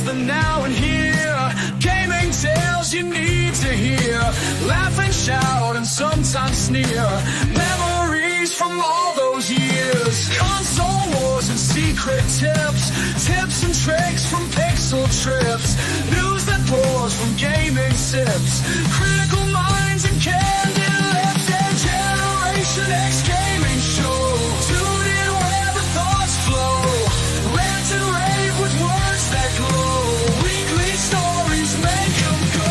the now and here. Gaming tales you need to hear. Laugh and shout and sometimes sneer. Memories from all those years. Console wars and secret tips. Tips and tricks from pixel trips. News that pours from gaming sips. Critical minds and candid lips. And Generation X gaming show. Tune in where the thoughts flow. Rant and rave with words that glow. Weekly stories make them go.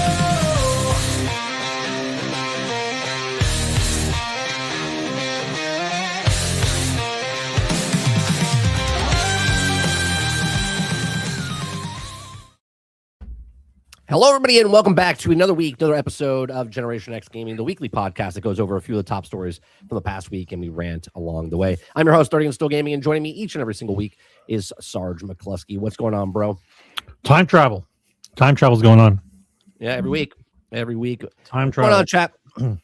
Hello, everybody, and welcome back to another week, another episode of Generation X Gaming, the weekly podcast that goes over a few of the top stories from the past week, and we rant along the way. I'm your host, Starting and Still Gaming, and joining me each and every single week is Sgt Mclusky. What's going on, bro? Time travel's going on. Yeah, every week. Time travel. What's going on,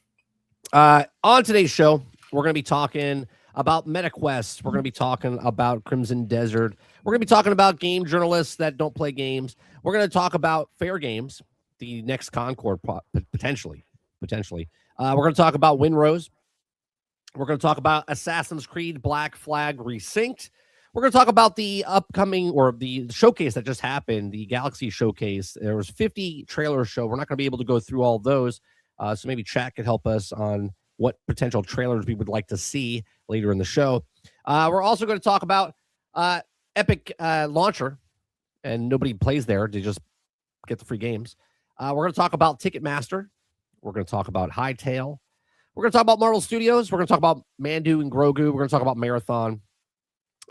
chat? On today's show, we're going to be talking about MetaQuest. We're going to be talking about Crimson Desert. We're going to be talking about game journalists that don't play games. We're going to talk about Fair Games, the next Concord, potentially. We're going to talk about Winrose. We're going to talk about Assassin's Creed Black Flag Resynced. We're going to talk about the upcoming, or the showcase that just happened, the Galaxy Showcase. There was 50 trailers show. We're not going to be able to go through all those, so maybe chat could help us on what potential trailers we would like to see later in the show. We're also going to talk about Epic Launcher, and nobody plays there. They just get the free games. We're going to talk about Ticketmaster. We're going to talk about Hytale. We're going to talk about Marvel Studios. We're going to talk about Mando and Grogu. We're going to talk about Marathon.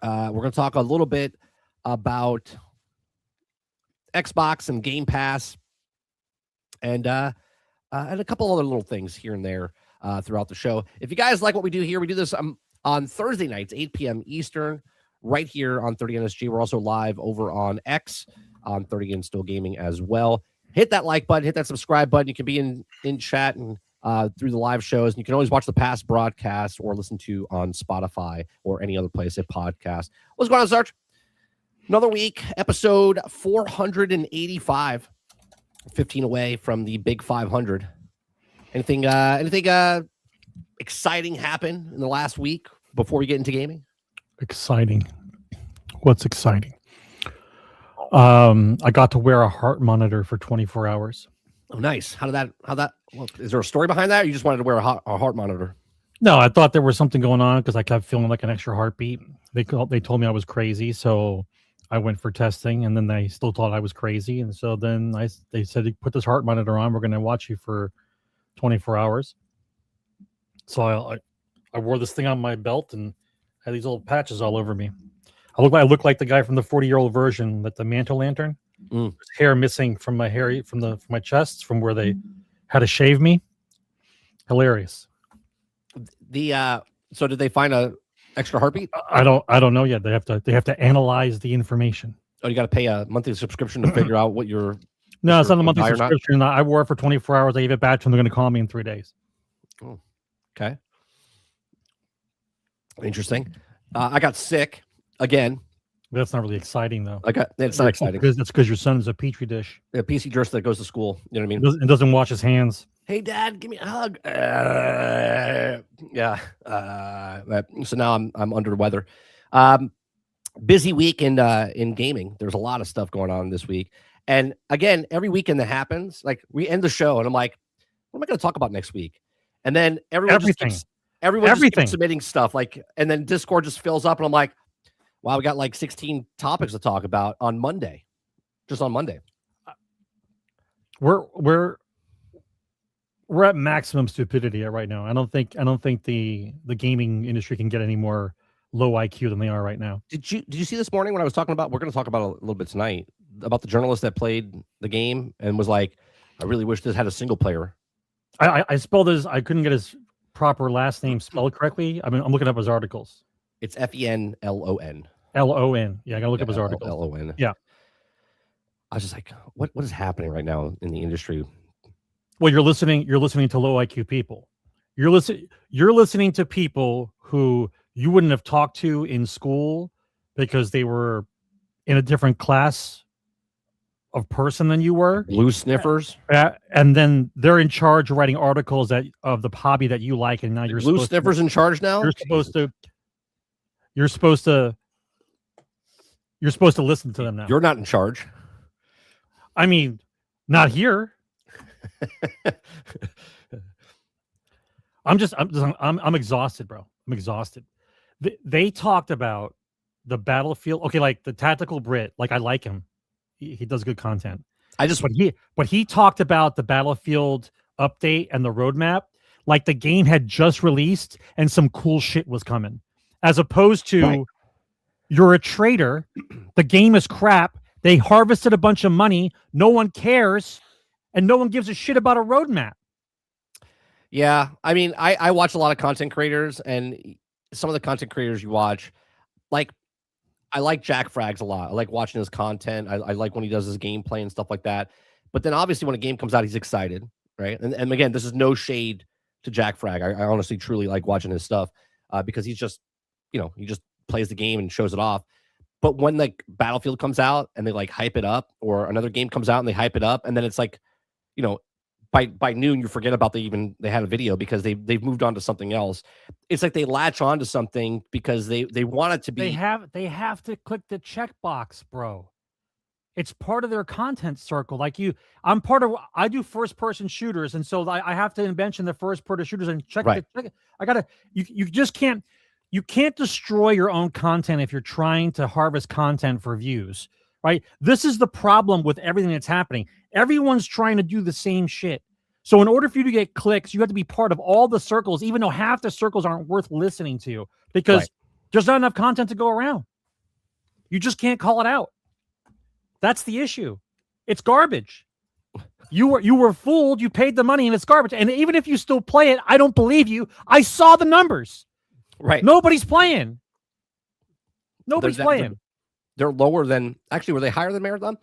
We're going to talk a little bit about Xbox and Game Pass, and a couple other little things here and there throughout the show. If you guys like what we do here, we do this on Thursday nights, 8 p.m. Eastern, right here on 30 NSG. We're also live over on X on 30 and Still Gaming as well. Hit that like button, hit that subscribe button. You can be in chat and through the live shows. And you can always watch the past broadcasts or listen to on Spotify or any other place at podcast. What's going on, Sarge? Another week, episode 485, 15 away from the big 500. Anything exciting happen in the last week before we get into gaming? Exciting. What's exciting? I got to wear a heart monitor for 24 hours. Oh, nice. How that, well, is there a story behind that? Or you just wanted to wear a heart monitor? No, I thought there was something going on because I kept feeling like an extra heartbeat. They told me I was crazy, so I went for testing, and then they still thought I was crazy. And so then they said, put this heart monitor on. We're going to watch you for 24 hours. So I wore this thing on my belt and had these little patches all over me. I look like the guy from the 40-year-old version, that the Mando lantern. Hair missing from my hair, from my chest, from where they had to shave me. Hilarious. So did they find a extra heartbeat? I don't know yet. They have to analyze the information. Oh, you got to pay a monthly subscription to figure out what your. No, it's not a monthly subscription. I wore it for 24 hours. I gave it back to them. They're going to call me in 3 days. Oh, okay. Interesting. I got sick again. That's not really exciting, though. It's not exciting. That's because your son is a petri dish. A PC dish that goes to school. You know what I mean? It doesn't wash his hands. Hey, Dad, give me a hug. Yeah. So now I'm under the weather. Busy week in gaming. There's a lot of stuff going on this week. And again, every weekend that happens, like we end the show and I'm like, what am I going to talk about next week? And then everyone just keeps submitting stuff, like, and then Discord just fills up and I'm like, wow, we got like 16 topics to talk about on Monday. Just on Monday. We're at maximum stupidity right now. I don't think the gaming industry can get any more low IQ than they are right now. Did you see this morning when I was talking about, we're going to talk about a little bit tonight, about the journalist that played the game and was like, I really wish this had a single player. I spelled his, I couldn't get his proper last name spelled correctly. I mean, I'm looking up his articles. It's Fenlon. Lon. Yeah, I gotta look up his articles. Lon. Yeah. I was just like, what is happening right now in the industry? Well, you're listening to low IQ people. You're listening to people who you wouldn't have talked to in school because they were in a different class of person than you were. Blue sniffers. And then they're in charge of writing articles of the hobby that you like, and now you're Blue sniffers in charge now. You're supposed to listen to them now. You're not in charge. I mean, not here. I'm exhausted, bro. I'm exhausted. They talked about the Battlefield. Okay, like the Tactical Brit. Like I like him. He does good content. But he talked about the Battlefield update and the roadmap. Like the game had just released and some cool shit was coming. As opposed to you're a traitor. The game is crap. They harvested a bunch of money. No one cares. And no one gives a shit about a roadmap. Yeah. I mean, I watch a lot of content creators, and some of the content creators you watch, like, I like Jack Frags a lot. I like watching his content. I like when he does his gameplay and stuff like that. But then obviously when a game comes out, he's excited, right? And again, this is no shade to Jack Frag. I honestly, truly like watching his stuff because he's just, he just plays the game and shows it off. But when like Battlefield comes out and they like hype it up, or another game comes out and they hype it up, and then it's like, by noon you forget about they had a video because they've moved on to something else. It's like they latch on to something because they want it to be. They have to click the checkbox, bro. It's part of their content circle. Like I do first person shooters, and so I have to mention the first person shooters and check. Right. You just can't. You can't destroy your own content if you're trying to harvest content for views, right? This is the problem with everything that's happening. Everyone's trying to do the same shit. So in order for you to get clicks, you have to be part of all the circles, even though half the circles aren't worth listening to because there's not enough content to go around. You just can't call it out. That's the issue. It's garbage. You were fooled. You paid the money and it's garbage. And even if you still play it, I don't believe you. I saw the numbers. Right. Nobody's playing. Nobody's playing. They're lower than, actually, were they higher than Marathon?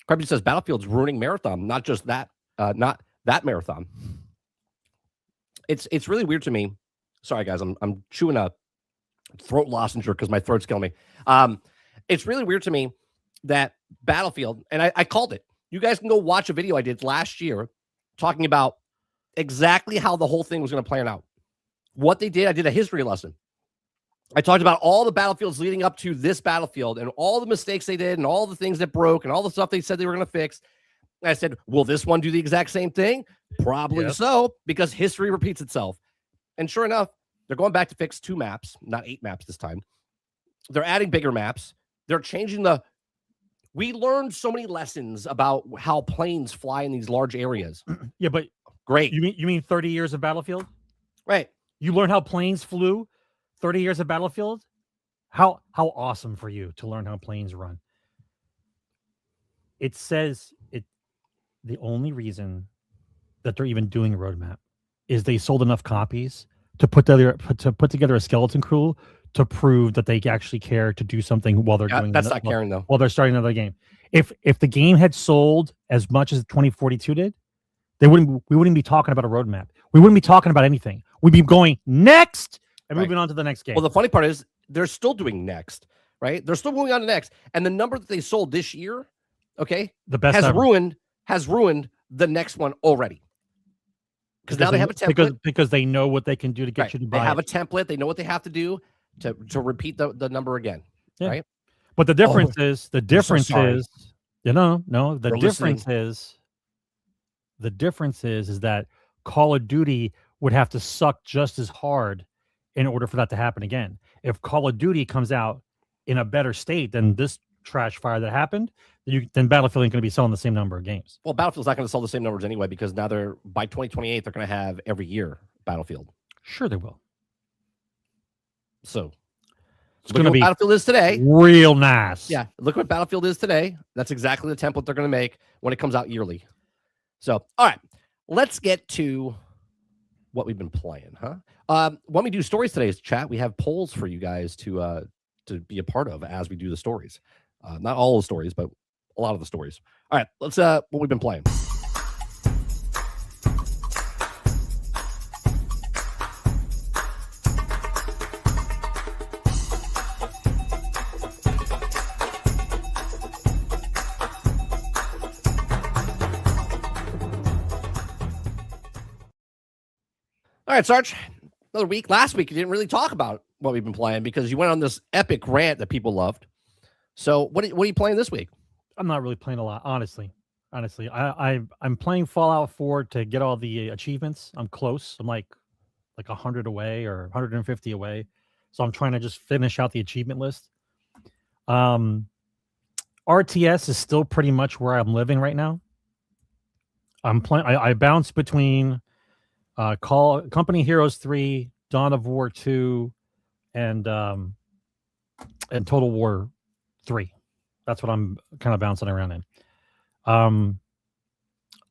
Kirby says Battlefield's ruining Marathon, not just that, not that Marathon. It's really weird to me. Sorry, guys, I'm chewing a throat lozenge because my throat's killing me. It's really weird to me that Battlefield, and I called it. You guys can go watch a video I did last year talking about exactly how the whole thing was going to plan out. What they did, I did a history lesson. I talked about all the Battlefields leading up to this Battlefield and all the mistakes they did and all the things that broke and all the stuff they said they were going to fix. And I said, will this one do the exact same thing? Probably so, because history repeats itself. And sure enough, they're going back to fix 2 maps, not 8 maps this time. They're adding bigger maps. They're changing we learned so many lessons about how planes fly in these large areas. Yeah, but great. You mean 30 years of Battlefield? Right. You learned how planes flew 30 years of Battlefield? How awesome for you to learn how planes run. It says the only reason that they're even doing a roadmap is they sold enough copies to put together a skeleton crew to prove that they actually care to do something while they're doing that's not caring though. While they're starting another game. If the game had sold as much as 2042 did, we wouldn't be talking about a roadmap. We wouldn't be talking about anything. We'd be going next and moving on to the next game. Well, the funny part is they're still doing next, right? They're still moving on to next. And the number that they sold this year, the best has ruined the next one already. Because now they have a template. Because they know what they can do to get you to buy. They have a template. They know what they have to do to repeat the number again. Yeah. Right. But the difference is the difference is that Call of Duty would have to suck just as hard in order for that to happen again. If Call of Duty comes out in a better state than this trash fire that happened, then Battlefield ain't going to be selling the same number of games. Well, Battlefield's not going to sell the same numbers anyway because now by 2028 they're going to have every year Battlefield. Sure, they will. So it's going to be Battlefield is today. Real nice. Yeah, look what Battlefield is today. That's exactly the template they're going to make when it comes out yearly. So, all right, let's get to what we've been playing, huh? When we do stories today's chat, we have polls for you guys to be a part of as we do the stories. Not all the stories, but a lot of the stories. All right, let's what we've been playing. All right, Sarge. Another week. Last week, you didn't really talk about what we've been playing because you went on this epic rant that people loved. So what are you playing this week? I'm not really playing a lot, honestly. I'm playing Fallout 4 to get all the achievements. I'm close. I'm like 100 away or 150 away. So I'm trying to just finish out the achievement list. RTS is still pretty much where I'm living right now. I'm playing. I bounce between Company Heroes 3, Dawn of War 2, and Total War 3. That's what I'm kind of bouncing around in.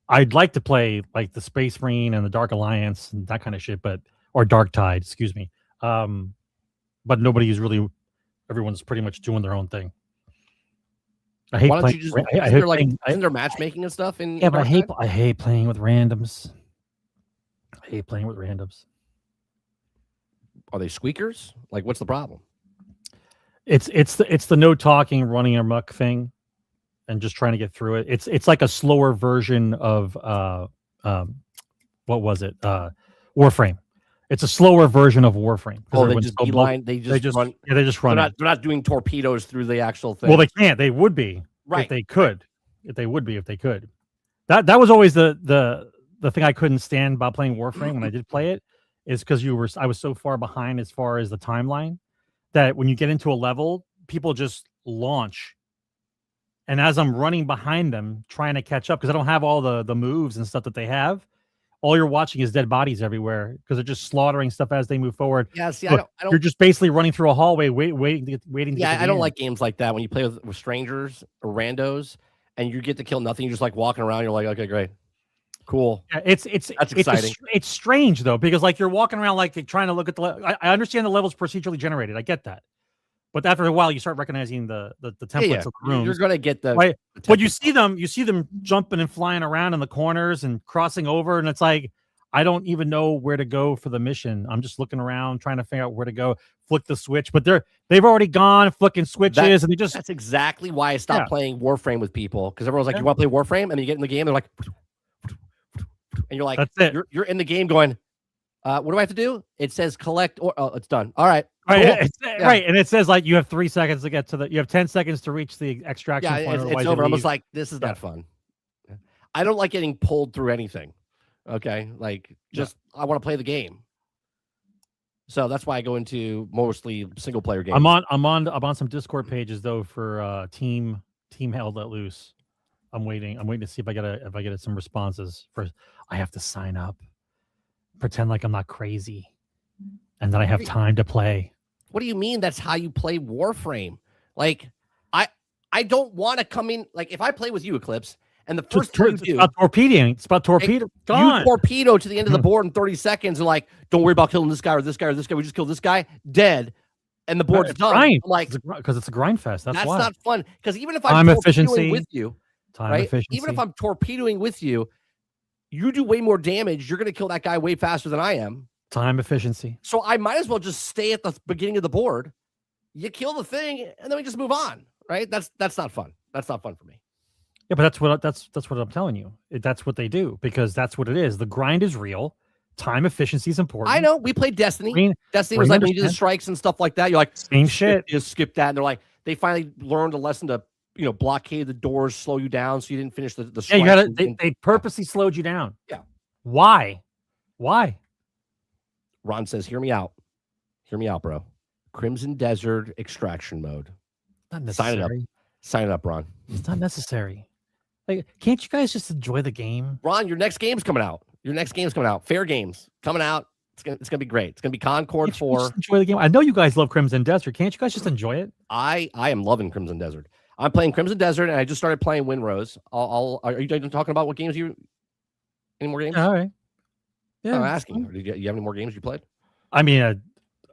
I'd like to play like the Space Marine and the Dark Alliance and that kind of shit, or Dark Tide, excuse me. But everyone's pretty much doing their own thing. I hate Why don't playing. you just? Isn't there matchmaking and stuff? But I hate playing with randoms. I hate playing with randoms. Are they squeakers? Like, what's the problem? It's the no talking, running amok thing, and just trying to get through it. It's like a slower version of what was it? Warframe. It's a slower version of Warframe. Oh, they just run. They just run. They're not doing torpedoes through the actual thing. Well, they can't. They would be right if they could. If they could. That was always the thing I couldn't stand about playing Warframe when I did play it, is because I was so far behind as far as the timeline that when you get into a level, people just launch. And as I'm running behind them, trying to catch up, because I don't have all the moves and stuff that they have, all you're watching is dead bodies everywhere because they're just slaughtering stuff as they move forward. Yeah, see, Look, I don't. You're just basically running through a hallway, waiting to Yeah, get I don't like games like that when you play with strangers or randos and you get to kill nothing. You're just like walking around. You're like, okay, great, cool. Yeah, it's exciting. It's strange though, because like you're walking around like trying to look at I understand the levels procedurally generated. I get that. But after a while, you start recognizing the templates of the rooms. You're going to get the. Right? But you see them jumping and flying around in the corners and crossing over, and it's like I don't even know where to go for the mission. I'm just looking around trying to figure out where to go. Flick the switch, but they've already gone flicking switches, and that's exactly why I stopped playing Warframe with people, because everyone's like, "You want to play Warframe?" And you get in the game, they're like, and you're like, "That's it." You're in the game going, "What do I have to do?" It says collect, or it's done. All right. Right, cool. Right, and it says like you have 3 seconds to get to you have 10 seconds to reach the extraction point. It's over. I'm just like, this is not fun. I don't like getting pulled through anything. Okay, like I want to play the game. So that's why I go into mostly single player games. I'm on some Discord pages though for team Held Let Loose. I'm waiting to see if I get some responses. First, I have to sign up, pretend like I'm not crazy, and then I have time to play. What do you mean that's how you play Warframe? Like, I don't want to come in. Like, if I play with you, Eclipse, and the first thing you do... It's about torpedoing. It's about torpedo. You torpedo to the end of the board in 30 seconds and like, don't worry about killing this guy or this guy or this guy. We just killed this guy, dead, and the board's done. Grind. I'm like, because it's a grind fest. That's why. Not fun. Because even if I'm torpedoing with you, efficiency. Even if I'm torpedoing with you, you do way more damage. You're going to kill that guy way faster than I am. Time efficiency. So I might as well just stay at the beginning of the board. You kill the thing, and then we just move on. Right? That's not fun. That's not fun for me. Yeah, but that's what I'm telling you. That's what they do, because that's what it is. The grind is real. Time efficiency is important. I know. We played Destiny. Destiny was like when you do the strikes and stuff like that. You're like, same shit. You skip that, and they're like, they finally learned a lesson to blockade the doors, slow you down, so you didn't finish the strike. Yeah, they purposely slowed you down. Yeah. Why? Ron says, hear me out. Hear me out, bro. Crimson Desert extraction mode. Not necessary. Sign it up, Ron. It's not necessary. Like, can't you guys just enjoy the game? Ron, your next game's coming out. Fair Games coming out. It's gonna be great. It's gonna be Concord 4. Just enjoy the game. I know you guys love Crimson Desert. Can't you guys just enjoy it? I am loving Crimson Desert. I'm playing Crimson Desert, and I just started playing Windrose. Are you talking about what games any more games? All right. Yeah, I'm asking you. You have any more games you played? I mean,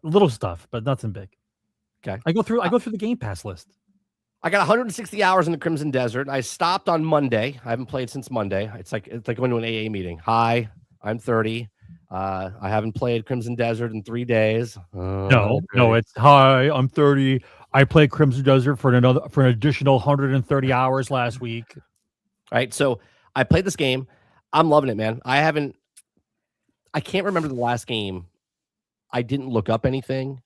little stuff, but nothing big. Okay. I go through the Game Pass list. I got 160 hours in the Crimson Desert. I stopped on Monday. I haven't played since Monday. It's like going to an AA meeting. Hi, I'm 30. I haven't played Crimson Desert in 3 days. No, it's hi, I'm 30. I played Crimson Desert for an additional 130 hours last week. All right. So I played this game. I'm loving it, man. I I can't remember the last game. I didn't look up anything.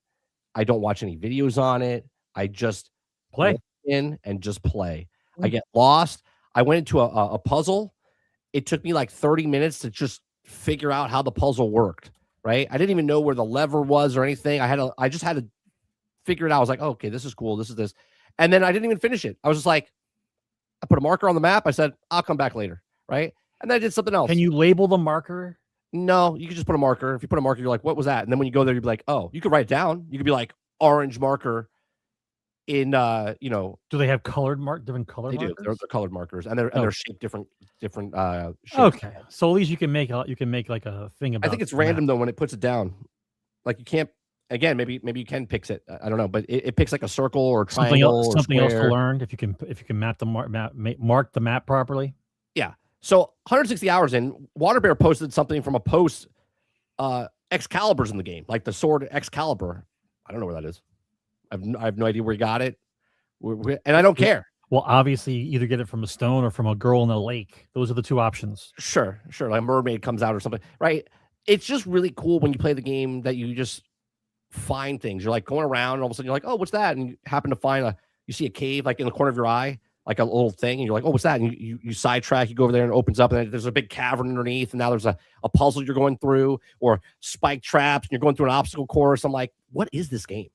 I don't watch any videos on it. I just Play. in and just play. I get lost. I went into a puzzle. It took me like 30 minutes to just figure out how the puzzle worked. Right? I didn't even know where the lever was or anything. I just had to figure it out. I was like, oh, okay, this is cool. This is this. And then I didn't even finish it. I was just like, I put a marker on the map. I said, I'll come back later. Right? And then I did something else. Can you label the marker? No, you can just put a marker. If you put a marker, you're like, what was that? And then when you go there, you'd be like, oh, you could write it down. You could be like orange marker in Do they have different colored they markers? do. They're colored markers and they're shaped different shapes. Okay. So at least you can make like a thing about I think it's random though when it puts it down. Like you can't again, maybe you can pix it. I don't know, but it picks like a circle or a triangle something else to square. learn if you can mark the map properly. Yeah. So 160 hours in, Water Bear posted something from a post. Excalibur's in the game, like the sword Excalibur. I don't know where that is. I have no idea where he got it, and I don't care. Well, obviously, you either get it from a stone or from a girl in a lake. Those are the two options. Sure. Like a mermaid comes out or something, right? It's just really cool when you play the game that you just find things. You're like going around, and all of a sudden you're like, oh, what's that? And you happen to find you see a cave like in the corner of your eye, like a little thing, and you're like, oh, what's that? And you sidetrack, you go over there and it opens up, and there's a big cavern underneath, and now there's a puzzle you're going through, or spike traps, and you're going through an obstacle course. I'm like, what is this game?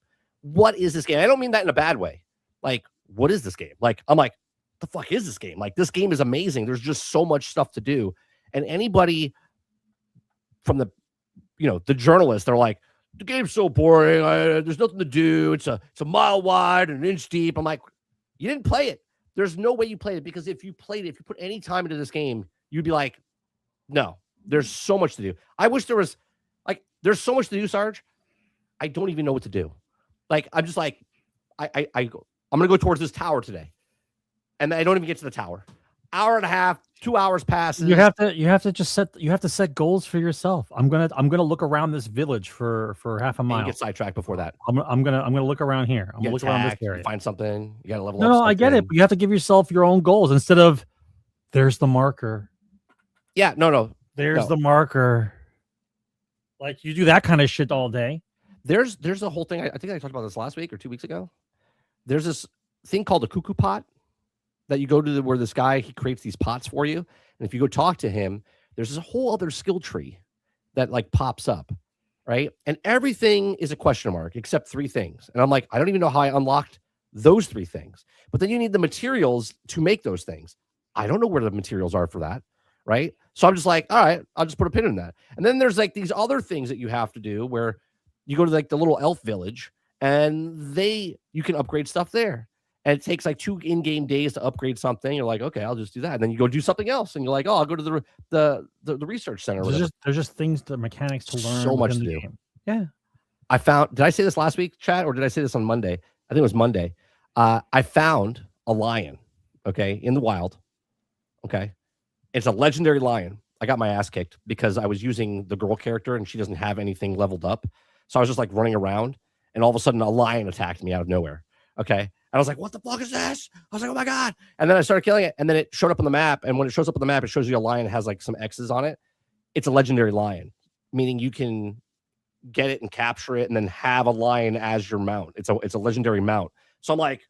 What is this game? I don't mean that in a bad way. Like, what is this game? Like, I'm like, the fuck is this game? Like, this game is amazing. There's just so much stuff to do. And anybody from the journalists, they're like, the game's so boring. There's nothing to do. It's a mile wide and an inch deep. I'm like, you didn't play it. There's no way you played it, because if you played it, if you put any time into this game, you'd be like, no, there's so much to do. I wish there was there's so much to do, Sarge. I don't even know what to do. Like, I'm just like, I'm going to go towards this tower today. And I don't even get to the tower. Hour and a half, 2 hours passes. You have to set goals for yourself. I'm gonna look around this village for half a mile. And you get sidetracked before that. I'm gonna look around here. I'm gonna look around this area. Find something. You gotta level up. No, I get it. But you have to give yourself your own goals instead of there's the marker. Yeah, no. There's the marker. Like, you do that kind of shit all day. There's a whole thing. I think I talked about this last week or 2 weeks ago. There's this thing called a cuckoo pot that you go to where this guy, he creates these pots for you. And if you go talk to him, there's this whole other skill tree that like pops up, right? And everything is a question mark except 3 things. And I'm like, I don't even know how I unlocked those 3 things. But then you need the materials to make those things. I don't know where the materials are for that, right? So I'm just like, all right, I'll just put a pin in that. And then there's like these other things that you have to do where you go to like the little elf village and you can upgrade stuff there. And it takes like 2 in-game days to upgrade something. You're like, okay, I'll just do that. And then you go do something else. And you're like, oh, I'll go to the research center. There's just things, the mechanics to learn. So much to do. Game. Yeah. Did I say this last week, chat, or did I say this on Monday? I think it was Monday. I found a lion, okay, in the wild. Okay. It's a legendary lion. I got my ass kicked because I was using the girl character and she doesn't have anything leveled up. So I was just like running around and all of a sudden a lion attacked me out of nowhere. Okay. And I was like, what the fuck is this? I was like, oh my God. And then I started killing it. And then it showed up on the map. And when it shows up on the map, it shows you a lion has like some X's on it. It's a legendary lion, meaning you can get it and capture it and then have a lion as your mount. It's a legendary mount. So I'm like,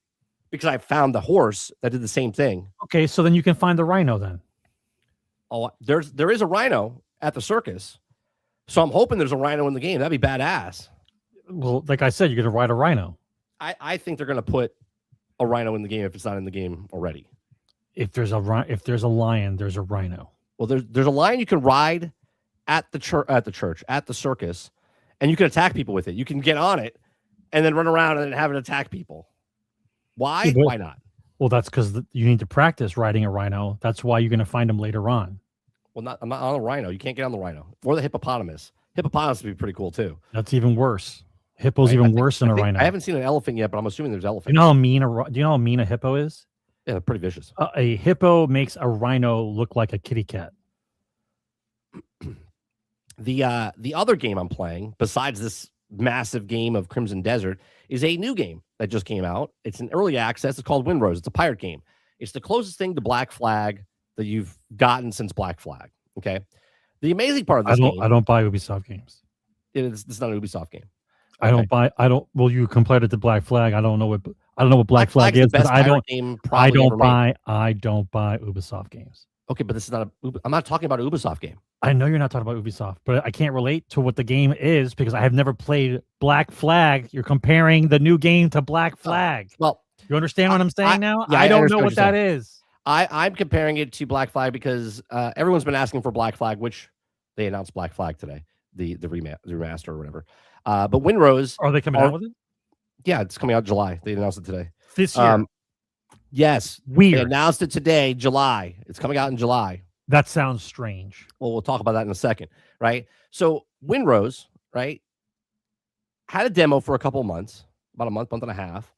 because I found the horse that did the same thing. Okay. So then you can find the rhino then. Oh, there is a rhino at the circus. So I'm hoping there's a rhino in the game. That'd be badass. Well, like I said, you're going to ride a rhino. I think they're going to put a rhino in the game if it's not in the game already. If there's a lion, there's a rhino. Well, there's a lion you can ride at the circus, and you can attack people with it. You can get on it and then run around and have it attack people. Why? Yeah, why not? Well, that's because you need to practice riding a rhino. That's why you're going to find them later on. Well, I'm not on the rhino. You can't get on the rhino or the hippopotamus. Hippopotamus would be pretty cool too. That's even worse. Hippo's even worse than a rhino. I haven't seen an elephant yet, but I'm assuming there's elephants. Do you know how mean a hippo is? Yeah, they're pretty vicious. A hippo makes a rhino look like a kitty cat. The other game I'm playing, besides this massive game of Crimson Desert, is a new game that just came out. It's an early access. It's called Windrose. It's a pirate game. It's the closest thing to Black Flag that you've gotten since Black Flag. Okay. The amazing part of this game, I don't buy Ubisoft games. it's not an Ubisoft game. I don't buy. Well, you compared it to Black Flag. I don't know what Black Flag is is, the best but I don't. game I probably ever made. I don't buy Ubisoft games. Okay, but this is not I'm not talking about an Ubisoft game. I know you're not talking about Ubisoft, but I can't relate to what the game is because I have never played Black Flag. You're comparing the new game to Black Flag. Well, you understand what I'm saying now? Yeah, I don't know what that is. I'm comparing it to Black Flag because everyone's been asking for Black Flag, which they announced Black Flag today, the remaster or whatever. But Windrose, are they coming out with it? Yeah, it's coming out July. They announced it today. This year. Yes. Weird. They announced it today, July. It's coming out in July. That sounds strange. Well, we'll talk about that in a second, right? So Windrose, right, had a demo for a couple of months, about a month and a half.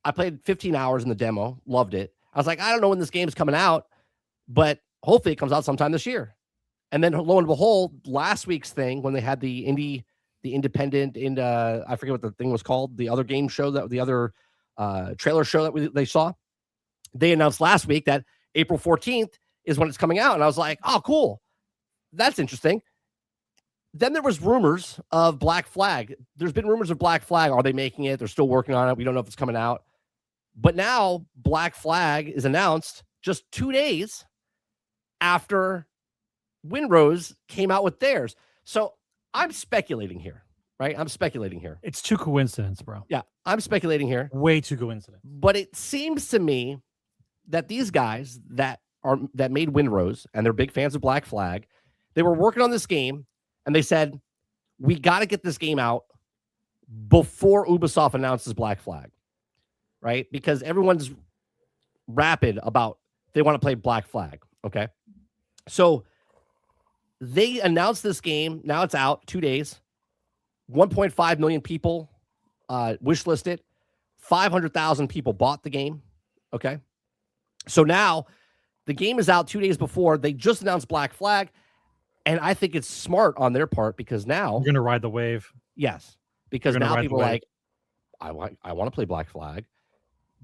I played 15 hours in the demo, loved it. I was like, I don't know when this game is coming out, but hopefully it comes out sometime this year. And then lo and behold, last week's thing, when they had the independent, I forget what the thing was called, the other game show, the other trailer show that they saw, they announced last week that April 14th is when it's coming out. And I was like, oh, cool. That's interesting. Then there was rumors of Black Flag. There's been rumors of Black Flag. Are they making it? They're still working on it. We don't know if it's coming out. But now Black Flag is announced just 2 days after Windrose came out with theirs. So I'm speculating here, right? I'm speculating here. It's too coincidence, bro. Yeah, I'm speculating here. Way too coincidence. But it seems to me that these guys that made Windrose, and they're big fans of Black Flag, they were working on this game, and they said, we got to get this game out before Ubisoft announces Black Flag, right? Because everyone's rapid about they want to play Black Flag, okay? So they announced this game. Now it's out, 2 days. 1.5 million people wishlisted. 500,000 people bought the game, okay? So now the game is out 2 days before. They just announced Black Flag, and I think it's smart on their part because now you're going to ride the wave. Yes, because now people are like, I want to play Black Flag,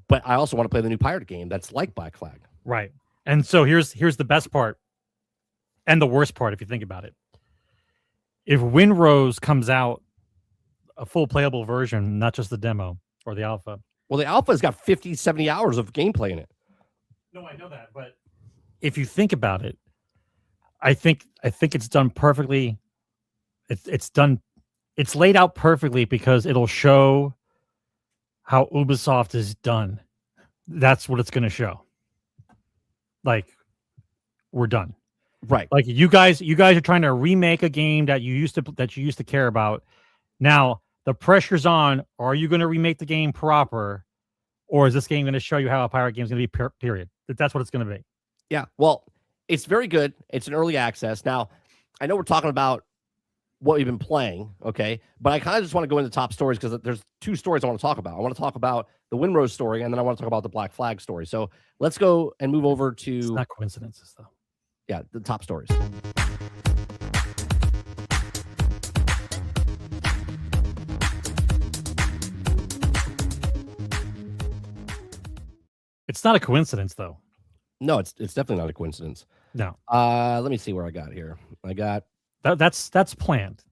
but I also want to play the new pirate game that's like Black Flag. Right. And so here's the best part and the worst part if you think about it. If Windrose comes out a full playable version, not just the demo or the alpha. Well, the alpha has got 50, 70 hours of gameplay in it. No, I know that, but if you think about it, I think it's done perfectly. It's laid out perfectly because it'll show how Ubisoft is done. That's what it's going to show. Like, we're done. Right. Like you guys are trying to remake a game that you used to care about. Now the pressure's on. Are you going to remake the game proper, or is this game going to show you how a pirate game is going to be? Period. That's what it's going to be. Yeah. Well, it's very good. It's an early access. Now, I know we're talking about what we've been playing, okay? But I kind of just want to go into top stories because there's two stories I want to talk about. I want to talk about the Windrose story, and then I want to talk about the Black Flag story. So let's go and move over to... It's not coincidences, though. Yeah, the top stories. It's not a coincidence, though. No, it's definitely not a coincidence. No. Let me see where I got here. I got... That's planned.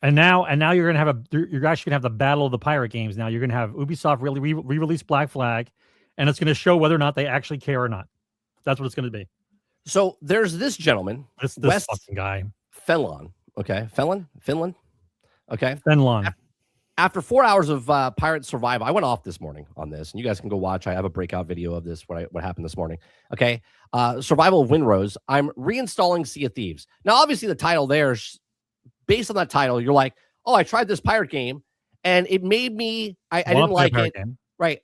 And now you're actually gonna have the battle of the pirate games. Now you're gonna have Ubisoft really re-release Black Flag, and it's gonna show whether or not they actually care or not. That's what it's gonna be. So there's this gentleman, this West fucking guy, Finland. Okay, Finland. Okay, Finland. After 4 hours of pirate survival, I went off this morning on this, and you guys can go watch. I have a breakout video of this. What happened this morning? Okay, survival of Windrose. I'm reinstalling Sea of Thieves. Now, obviously, the title there, based on that title, you're like, oh, I tried this pirate game, and it made me. I didn't like it. Game. Right.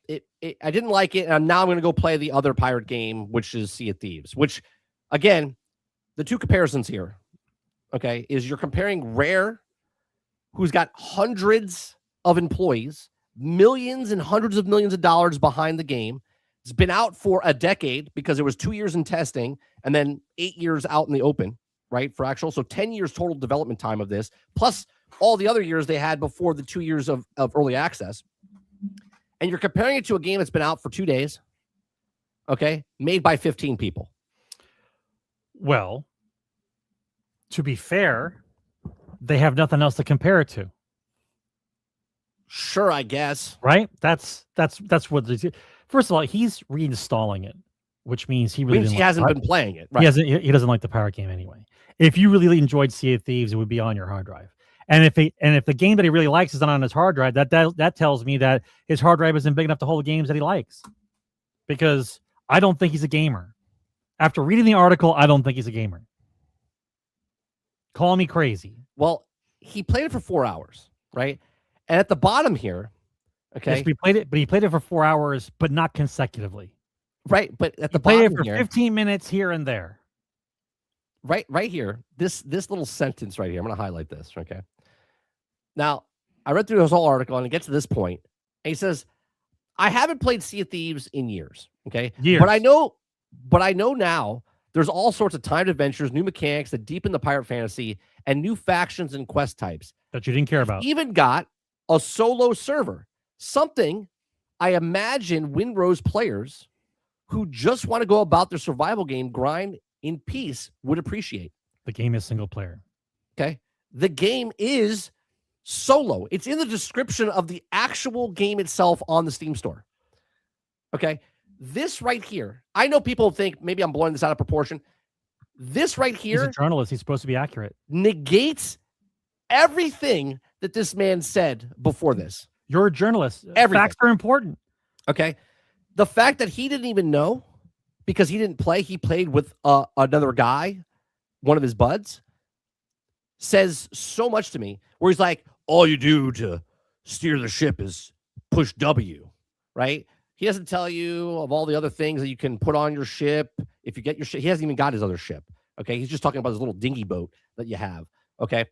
I didn't like it, and now I'm going to go play the other pirate game, which is Sea of Thieves. Which, again, the two comparisons here, okay, is you're comparing Rare, who's got hundreds of employees, millions and hundreds of millions of dollars behind the game. It's been out for a decade because it was 2 years in testing and then 8 years out in the open, right, for actual. So 10 years total development time of this, plus all the other years they had before the 2 years of early access. And you're comparing it to a game that's been out for 2 days, okay, made by 15 people. Well, To be fair, they have nothing else to compare it to. Sure, I guess. Right? That's what. First of all, he's reinstalling it, which means he really He hasn't been playing it. Right. He doesn't like the pirate game anyway. If you really enjoyed Sea of Thieves, it would be on your hard drive. And if the game that he really likes is not on his hard drive, that tells me that his hard drive isn't big enough to hold the games that he likes. Because I don't think he's a gamer. After reading the article, I don't think he's a gamer. Call me crazy. Well, he played it for 4 hours, right? And at the bottom here, okay, yes, he played it for 4 hours, but not consecutively. Right, but at the bottom played it for here, 15 minutes here and there. Right here, this little sentence right here. I'm going to highlight this. Okay. Now, I read through his whole article and it gets to this point, and he says, "I haven't played Sea of Thieves in years. Okay, but I know now." There's all sorts of timed adventures, new mechanics that deepen the pirate fantasy, and new factions and quest types that you didn't care about. Even got a solo server, something I imagine Windrose players who just want to go about their survival game grind in peace would appreciate. The game is single player. Okay. The game is solo. It's in the description of the actual game itself on the Steam store. Okay. This right here, I know people think maybe I'm blowing this out of proportion. This right here, he's a journalist. He's supposed to be accurate. Negates everything that this man said before this. You're a journalist. Everything. Facts are important. Okay. The fact that he didn't even know because he didn't play, he played with another guy, one of his buds, says so much to me where he's like, all you do to steer the ship is push W, right? He doesn't tell you of all the other things that you can put on your ship. If you get your ship, he hasn't even got his other ship. Okay. He's just talking about his little dinghy boat that you have. Okay.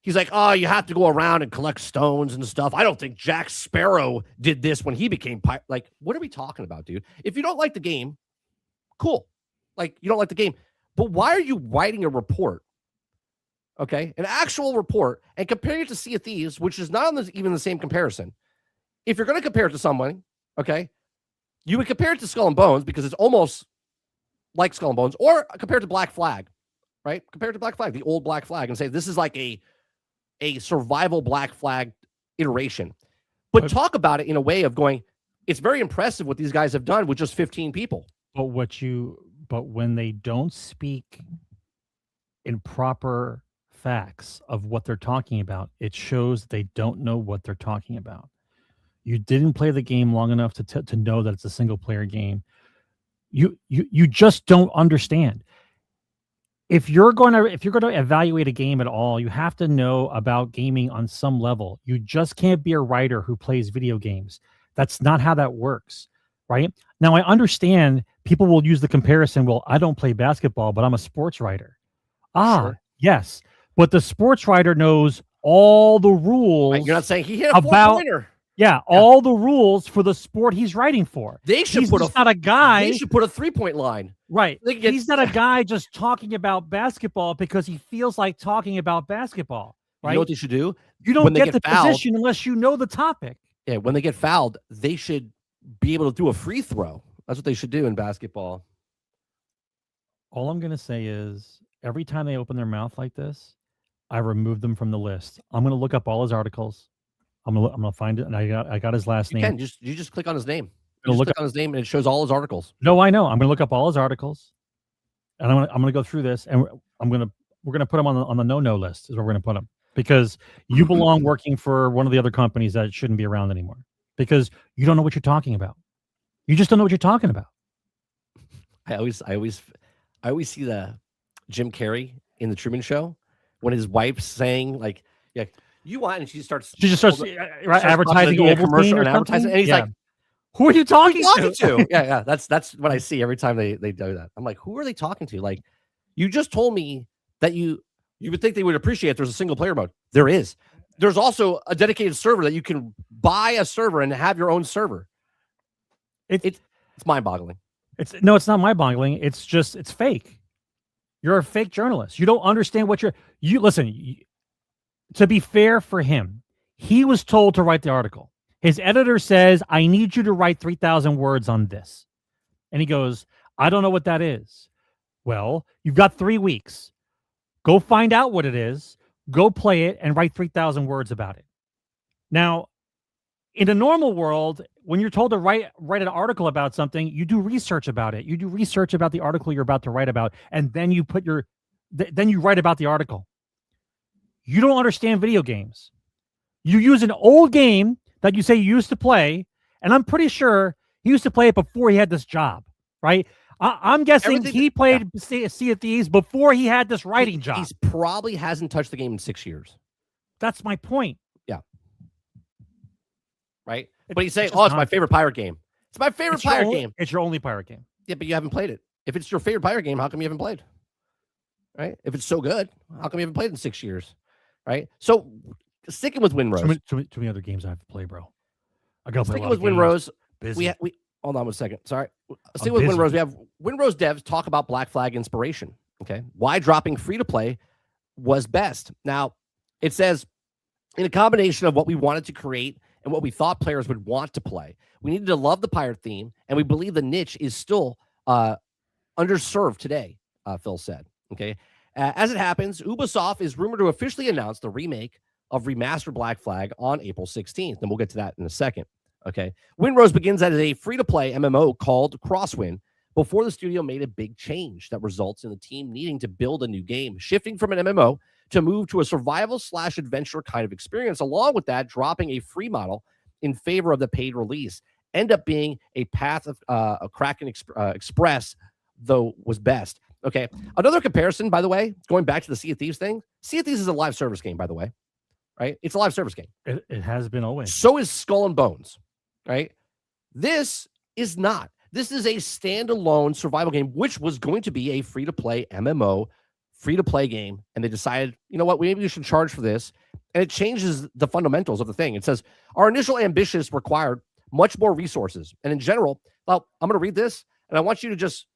He's like, oh, you have to go around and collect stones and stuff. I don't think Jack Sparrow did this when he became pirate. Like, what are we talking about, dude? If you don't like the game, cool. Like, you don't like the game. But why are you writing a report? Okay. An actual report and comparing it to Sea of Thieves, which is not even the same comparison. If you're going to compare it to someone, okay, you would compare it to Skull and Bones because it's almost like Skull and Bones, or compare it to Black Flag, right? Compare it to Black Flag, the old Black Flag, and say this is like a survival Black Flag iteration. But talk about it in a way of going, it's very impressive what these guys have done with just 15 people. But when they don't speak in proper facts of what they're talking about, it shows they don't know what they're talking about. You didn't play the game long enough to know that it's a single player game. You just don't understand. If you're going to evaluate a game at all, you have to know about gaming on some level. You just can't be a writer who plays video games. That's not how that works, right? Now, I understand people will use the comparison, well, I don't play basketball, but I'm a sports writer. Sure. Yes. But the sports writer knows all the rules. Right, you're not saying he hit a four-pointer. Yeah, all the rules for the sport he's writing for. They should not a guy. They should put a 3-point line. Right. He's not a guy just talking about basketball because he feels like talking about basketball. Right. You know what they should do? You don't get the position unless you know the topic. Yeah, when they get fouled, they should be able to do a free throw. That's what they should do in basketball. All I'm going to say is every time they open their mouth like this, I remove them from the list. I'm going to look up all his articles. I'm gonna find it, and I got his last name. You just click on his name. You click on his name, and it shows all his articles. No, I know. I'm gonna look up all his articles, and I'm gonna go through this, and we're gonna put him on the no list. Is where we're gonna put him because you belong working for one of the other companies that shouldn't be around anymore because you don't know what you're talking about. You just don't know what you're talking about. I always see the Jim Carrey in the Truman Show when his wife's saying like, yeah. You want, and she just starts advertising a commercial or advertising, and he's like, "Who are you talking to?" yeah, that's what I see every time they do that. I'm like, who are they talking to? Like, you just told me that you would think they would appreciate there's a single player mode. There is. There's also a dedicated server that you can buy a server and have your own server. It's mind-boggling. It's not mind-boggling. It's fake. You're a fake journalist. You don't understand what you listen. To be fair for him, he was told to write the article. His editor says, I need you to write 3,000 words on this. And he goes, I don't know what that is. Well, you've got 3 weeks. Go find out what it is. Go play it and write 3,000 words about it. Now, in a normal world, when you're told to write an article about something, you do research about it. You do research about the article you're about to write about, and then you put then you write about the article. You don't understand video games. You use an old game that you say you used to play, and I'm pretty sure he used to play it before he had this job, right? I'm guessing he played Sea of Thieves before he had this writing job. He's probably hasn't touched the game in 6 years. That's my point. Yeah. Right? But he's saying, oh, it's my favorite pirate game. It's my favorite pirate game. It's your only pirate game. Yeah, but you haven't played it. If it's your favorite pirate game, how come you haven't played? Right? If it's so good, how come you haven't played it in 6 years? Right? So sticking with Winrose. Too many other games I have to play, bro. I got to play. Sticking with Winrose, we hold on one second. Sorry. Sticking with Winrose, we have Winrose devs talk about Black Flag inspiration. Okay. Why dropping free to play was best. Now, it says in a combination of what we wanted to create and what we thought players would want to play, we needed to love the pirate theme, and we believe the niche is still underserved today, Phil said. Okay. As it happens, Ubisoft is rumored to officially announce the remake of remastered Black Flag on April 16th, and we'll get to that in a second. Okay. Winrose begins as a free-to-play MMO called Crosswind before the studio made a big change that results in the team needing to build a new game, shifting from an MMO to move to a survival/adventure kind of experience. Along with that, dropping a free model in favor of the paid release. End up being a path of a Kraken Express, though, was best. Okay. Another comparison, by the way, going back to the Sea of Thieves thing. Sea of Thieves is a live service game, by the way. Right? It's a live service game. It has been always. So is Skull and Bones. Right? This is not. This is a standalone survival game, which was going to be a free-to-play MMO, free-to-play game. And they decided, you know what, maybe we should charge for this. And it changes the fundamentals of the thing. It says, our initial ambitions required much more resources. And in general, well, I'm going to read this, and I want you to just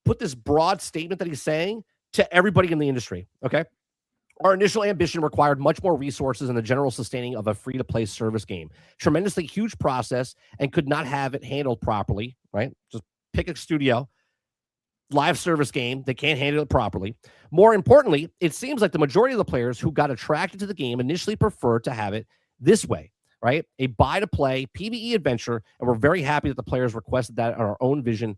put this broad statement that he's saying to everybody in the industry, okay? Our initial ambition required much more resources in the general sustaining of a free-to-play service game. Tremendously huge process and could not have it handled properly, right? Just pick a studio, live service game, they can't handle it properly. More importantly, it seems like the majority of the players who got attracted to the game initially preferred to have it this way, right? A buy-to-play PvE adventure, and we're very happy that the players requested that, and our own vision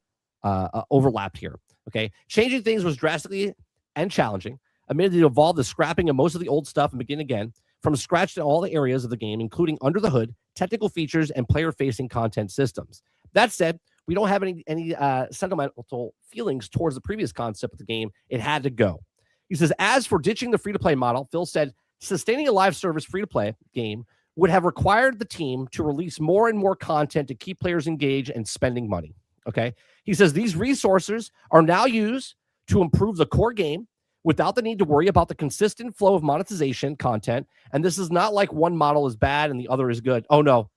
overlapped here, okay? Changing things was drastically and challenging. Admitted to evolve the scrapping of most of the old stuff and begin again from scratch in all the areas of the game, including under the hood, technical features, and player-facing content systems. That said, we don't have any sentimental feelings towards the previous concept of the game. It had to go. He says, as for ditching the free-to-play model, Phil said, sustaining a live service free-to-play game would have required the team to release more and more content to keep players engaged and spending money. Okay. He says these resources are now used to improve the core game without the need to worry about the consistent flow of monetization content. And this is not like one model is bad and the other is good. Oh no,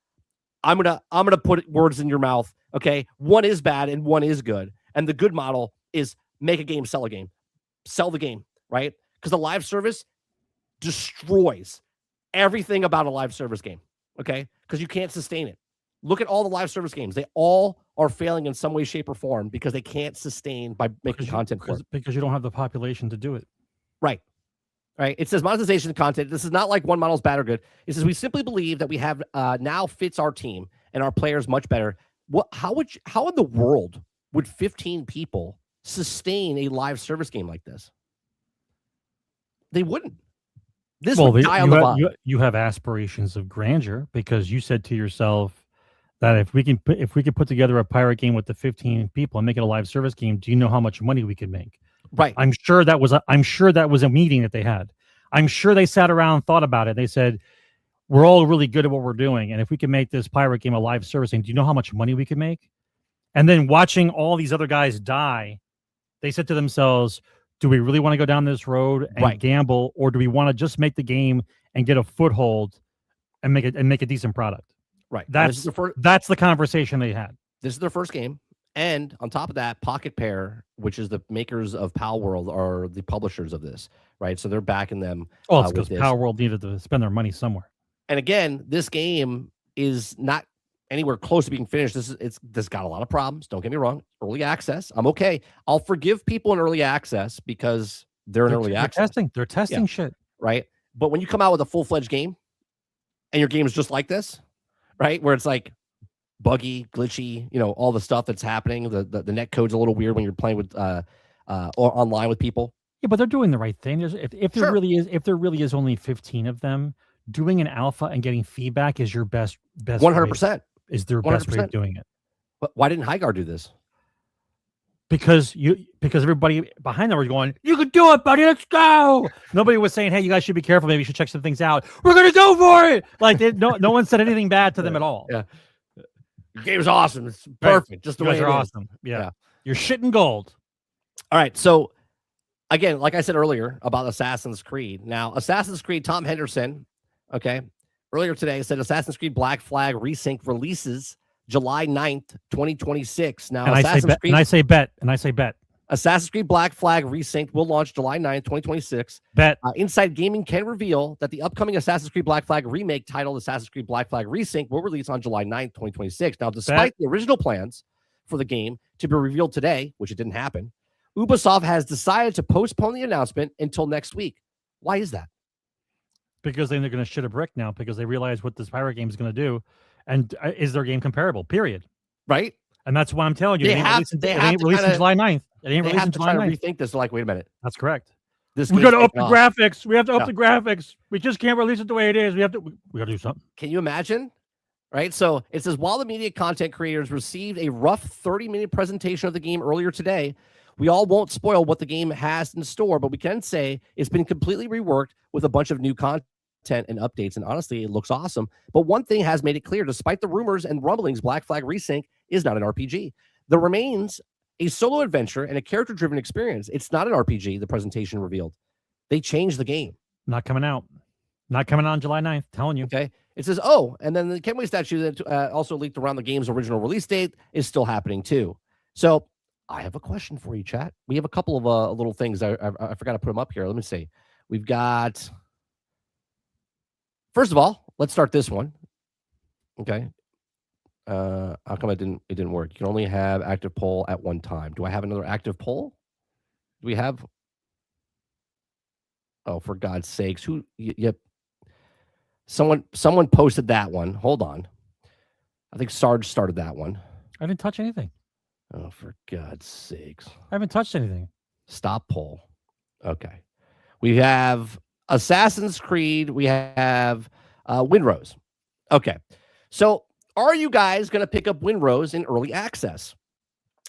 I'm gonna put words in your mouth. Okay. One is bad and one is good. And the good model is make a game, sell the game, right? Because the live service destroys everything about a live service game. Okay. Because you can't sustain it. Look at all the live service games. They all are failing in some way, shape, or form because they can't sustain by making content for it. Because you don't have the population to do it. Right. Right. It says monetization content. This is not like one model is bad or good. It says we simply believe that we have now fits our team and our players much better. How in the world would 15 people sustain a live service game like this? They wouldn't. This would die on the vine. You have aspirations of grandeur because you said to yourself that if we can put together a pirate game with the 15 people and make it a live service game, do you know how much money we could make? Right. I'm sure that was a meeting that they had. I'm sure they sat around and thought about it. They said, we're all really good at what we're doing. And if we can make this pirate game a live service game, do you know how much money we could make? And then watching all these other guys die, they said to themselves, do we really want to go down this road and gamble, or do we want to just make the game and get a foothold and make a decent product? Right. That's the conversation they had. This is their first game. And on top of that, Pocket Pair, which is the makers of Pal World, are the publishers of this, right? So they're backing them. Oh, it's because Pal World needed to spend their money somewhere. And again, this game is not anywhere close to being finished. This got a lot of problems. Don't get me wrong. Early access. I'm okay. I'll forgive people in early access because they're in early access. They're testing shit. Right? But when you come out with a full-fledged game and your game is just like this, right? Where it's like buggy, glitchy, all the stuff that's happening. The net code's a little weird when you're playing with or online with people. Yeah, but they're doing the right thing. If there Sure. really is only 15 of them, doing an alpha and getting feedback is your best 100% is their best way of doing it. But why didn't Hygar do this? Because everybody behind them was going, you can do it, buddy, let's go. Nobody was saying, hey, you guys should be careful, maybe you should check some things out. We're gonna go for it. Like no one said anything bad to them at all. Yeah. Your game's awesome. It's perfect. Right. Just the you way guys are it awesome. is. Yeah. You're shit and gold. All right. So again, like I said earlier about Assassin's Creed. Now, Assassin's Creed, Tom Henderson, okay, earlier today said Assassin's Creed Black Flag Resync releases July 9th, 2026. Now, I say bet. Assassin's Creed Black Flag Resync will launch July 9th, 2026. Bet. Inside Gaming can reveal that the upcoming Assassin's Creed Black Flag remake titled Assassin's Creed Black Flag Resync will release on July 9th, 2026. Now, despite the original plans for the game to be revealed today, which it didn't happen, Ubisoft has decided to postpone the announcement until next week. Why is that? Because then they're going to shit a brick now because they realize what this pirate game is going to do. And is their game comparable? Period. Right? And that's what I'm telling you. They have to release July 9th. They have to try to rethink this. They're like, wait a minute. That's correct. We got to up the graphics. We have to up the graphics. We just can't release it the way it is. We got to do something. Can you imagine? Right? So it says, while the media content creators received a rough 30-minute presentation of the game earlier today, we all won't spoil what the game has in store, but we can say it's been completely reworked with a bunch of new content and updates, and honestly, it looks awesome. But one thing has made it clear, despite the rumors and rumblings, Black Flag Resync is not an RPG. There remains a solo adventure and a character-driven experience. It's not an RPG, the presentation revealed. They changed the game. Not coming out. Not coming out on July 9th, telling you. Okay. It says, and then the Kenway statue that also leaked around the game's original release date is still happening too. So I have a question for you, chat. We have a couple of little things. I forgot to put them up here. Let me see. We've got... First of all, let's start this one. Okay. How come it didn't work? You can only have active poll at one time. Do I have another active poll? Do we have? Oh, for God's sakes. Yep. Someone posted that one. Hold on. I think Sarge started that one. I didn't touch anything. Oh, for God's sakes. I haven't touched anything. Stop poll. Okay. We have Assassin's Creed. We have Windrose. Okay. So are you guys going to pick up Windrose in early access?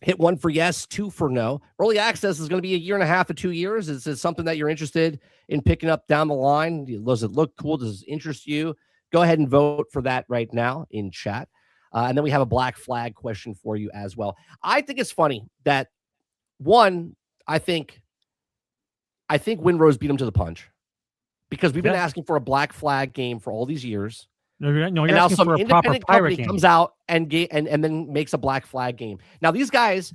Hit 1 for yes, 2 for no. Early access is going to be 1.5 to 2 years. Is this something that you're interested in picking up down the line? Does it look cool? Does it interest you? Go ahead and vote for that right now in chat. And then we have a Black Flag question for you as well. I think it's funny that, one, I think Windrose beat him to the punch because we've been asking for a Black Flag game for all these years. No, you're and now some for a independent proper company comes out and then makes a Black Flag game. Now, these guys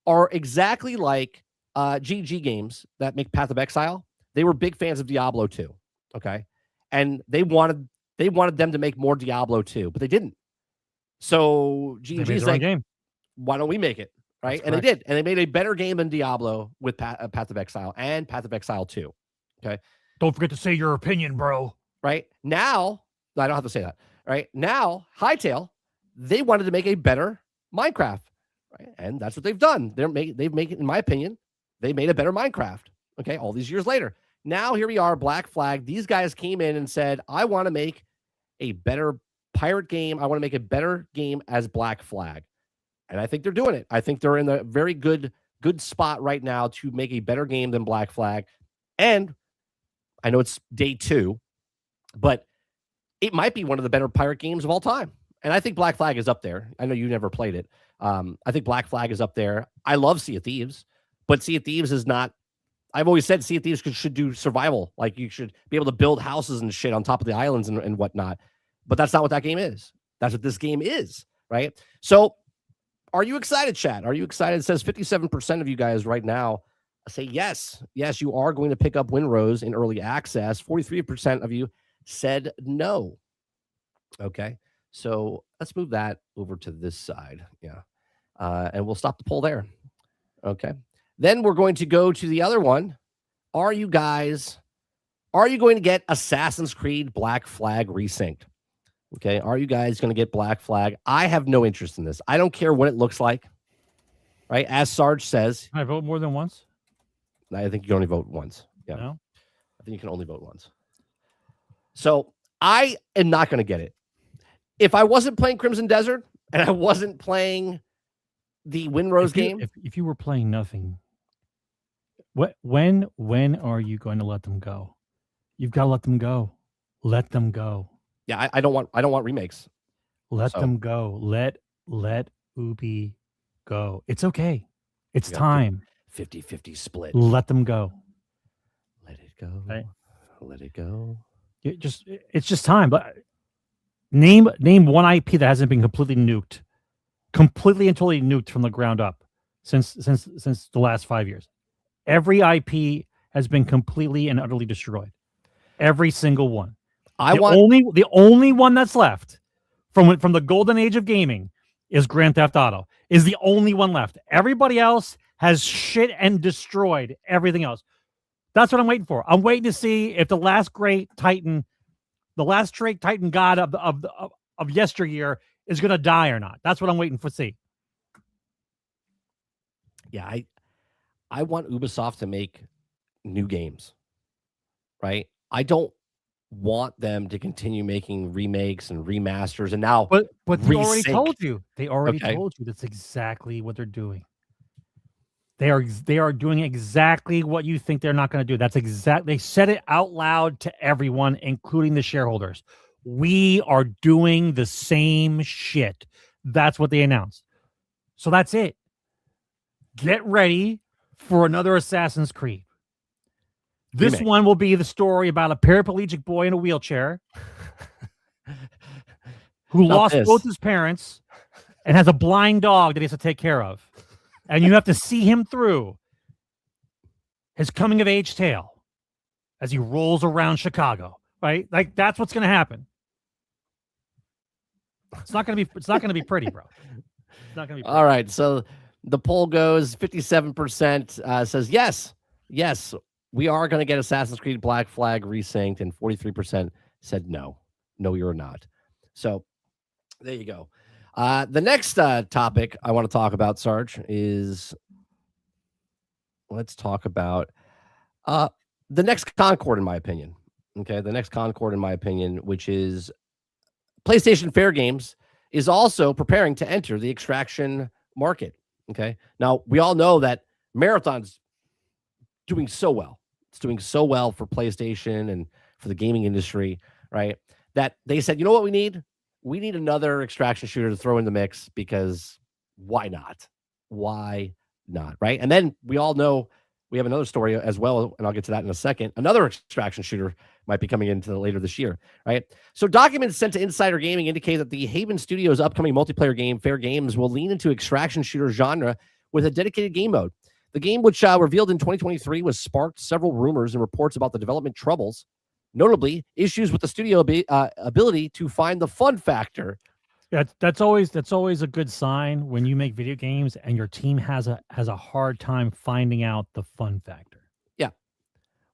are exactly like GG Games that make Path of Exile. They were big fans of Diablo 2, okay? And they wanted them to make more Diablo 2, but they didn't. So GG's like, why don't we make it, right? And they did. And they made a better game than Diablo with Path of Exile and Path of Exile 2, okay? Don't forget to say your opinion, bro. Right? Now, I don't have to say that. Right now, Hytale, they wanted to make a better Minecraft, right? And that's what they've done. They've made it, in my opinion, they made a better Minecraft. Okay, all these years later. Now here we are, Black Flag. These guys came in and said, "I want to make a better pirate game. I want to make a better game as Black Flag," and I think they're doing it. I think they're in a very good spot right now to make a better game than Black Flag. And I know it's day 2, but it might be one of the better pirate games of all time. And I think Black Flag is up there. I know you never played it. I think Black Flag is up there. I love Sea of Thieves, but Sea of Thieves is not... I've always said Sea of Thieves should do survival. Like, you should be able to build houses and shit on top of the islands and whatnot. But that's not what that game is. That's what this game is, right? So are you excited, chat? Are you excited? It says 57% of you guys right now say yes. Yes, you are going to pick up Windrose in early access. 43% of you said no. Okay, so let's move that over to this side. Yeah, and we'll stop the poll there. Okay, then we're going to go to the other one. Are you going to get Assassin's Creed Black Flag resynced? Okay. Are you guys going to get Black Flag? I have no interest in this. I don't care what it looks like. Right. As Sarge says, Can I vote more than once? I think you can only vote once. Yeah. No? I think you can only vote once. So I am not going to get it. If I wasn't playing Crimson Desert and I wasn't playing the Windrose game. If you were playing nothing, when are you going to let them go? You've got to let them go. Let them go. Yeah, I don't want remakes. Let them go. Let Ubi go. It's okay. It's time. 50-50 split. Let them go. Let it go. Right? Let it go. It's just time. But name one IP that hasn't been completely nuked and totally nuked from the ground up since the last 5 years. Every IP has been completely and utterly destroyed. Every single one. The only one that's left from the golden age of gaming is Grand Theft Auto. Is the only one left. Everybody else has shit and destroyed everything else. That's what I'm waiting for. I'm waiting to see if the last great Titan god of yesteryear is going to die or not. That's what I'm waiting for to see. Yeah, I want Ubisoft to make new games, right? I don't want them to continue making remakes and remasters and now but they already resync. told you. They already told you that's exactly what they're doing. They are doing exactly what you think they're not going to do. That's exactly, they said it out loud to everyone, including the shareholders. We are doing the same shit. That's what they announced. So that's it. Get ready for another Assassin's Creed. This Remake. one will be the story about a paraplegic boy in a wheelchair who lost both his parents and has a blind dog that he has to take care of. And you have to see him through his coming of age tale as he rolls around Chicago, right? Like that's what's going to happen. It's not going to be pretty, bro. It's not going to be pretty. All right. So the poll goes 57% says yes, we are going to get Assassin's Creed Black Flag resynced, and 43% said no, you're not. So there you go. The next topic I want to talk about, Sarge, is let's talk about the next Concord, in my opinion. Okay, the next Concord, in my opinion, which is PlayStation Fair Games, is also preparing to enter the extraction market. Okay, now we all know that Marathon's doing so well. It's doing so well for PlayStation and for the gaming industry, right? That they said, you know what we need? We need another extraction shooter to throw in the mix because why not? Why not, right? And then we all know we have another story as well, and I'll get to that in a second. Another extraction shooter might be coming into later this year, right? So documents sent to Insider Gaming indicate that the Haven Studios' upcoming multiplayer game, Fair Games, will lean into extraction shooter genre with a dedicated game mode. The game, which revealed in 2023, was sparked several rumors and reports about the development troubles, notably issues with the studio ability to find the fun factor. Yeah, that's always a good sign when you make video games and your team has a hard time finding out the fun factor. Yeah,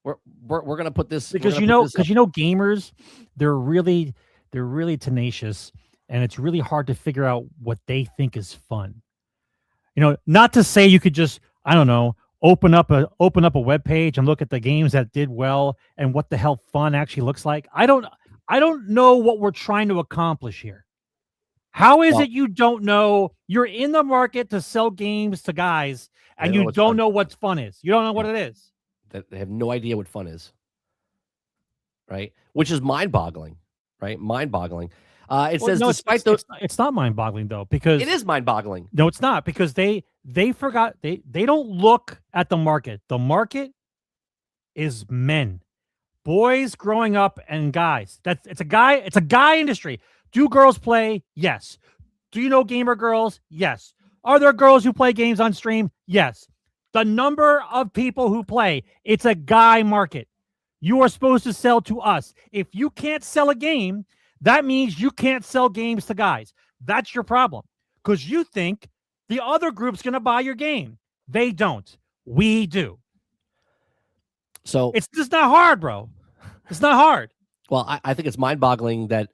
we're gonna put this because gamers, they're really tenacious, and it's really hard to figure out what they think is fun. Not to say you could just, I don't know, open up a web page and look at the games that did well and what the hell fun actually looks like. I don't know what we're trying to accomplish here. How is it you don't know? You're in the market to sell games to guys and you don't know what fun is. You don't know what it is. They have no idea what fun is. Right? Which is mind-boggling, right? Mind-boggling. Despite those, it's not mind-boggling though, because it is mind-boggling. No, it's not, because they forgot they don't look at the market. The market is men, boys growing up, and guys. It's a guy industry. Do girls play? Yes. Do you know gamer girls? Yes. Are there girls who play games on stream? Yes. The number of people who play, it's a guy market. You are supposed to sell to us. If you can't sell a game, that means you can't sell games to guys. That's your problem, because you think the other group's going to buy your game. They don't. We do. So it's just not hard, bro. It's not hard. Well, I think it's mind-boggling that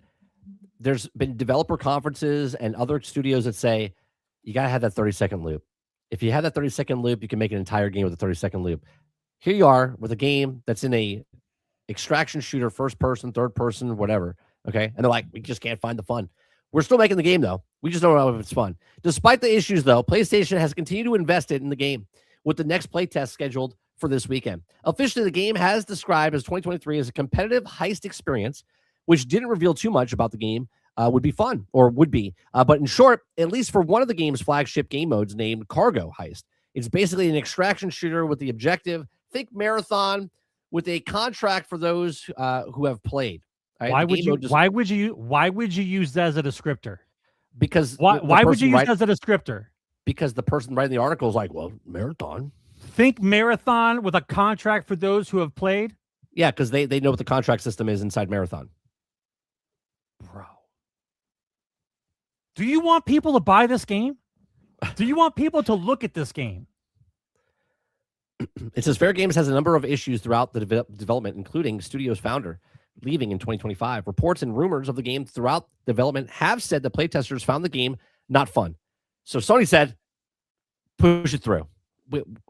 there's been developer conferences and other studios that say you got to have that 30-second loop. If you have that 30-second loop, you can make an entire game with a 30-second loop. Here you are with a game that's in a extraction shooter, first person, third person, whatever. Okay. And they're like, we just can't find the fun. We're still making the game, though. We just don't know if it's fun. Despite the issues, though, PlayStation has continued to invest in the game with the next playtest scheduled for this weekend. Officially, the game has described as 2023 as a competitive heist experience, which didn't reveal too much about the game. Would be fun, or would be. But in short, at least for one of the game's flagship game modes named Cargo Heist, it's basically an extraction shooter with the objective, think marathon, with a contract for those who have played. Right? Why would you use that as a descriptor? Because why would you use that as a descriptor? Because the person writing the article is like, well, marathon. Think marathon with a contract for those who have played? Yeah, because they know what the contract system is inside marathon. Bro. Do you want people to buy this game? Do you want people to look at this game? It says Fair Games has a number of issues throughout the development, including studio's founder leaving in 2025. Reports and rumors of the game throughout development have said that playtesters found the game not fun. So Sony said, push it through.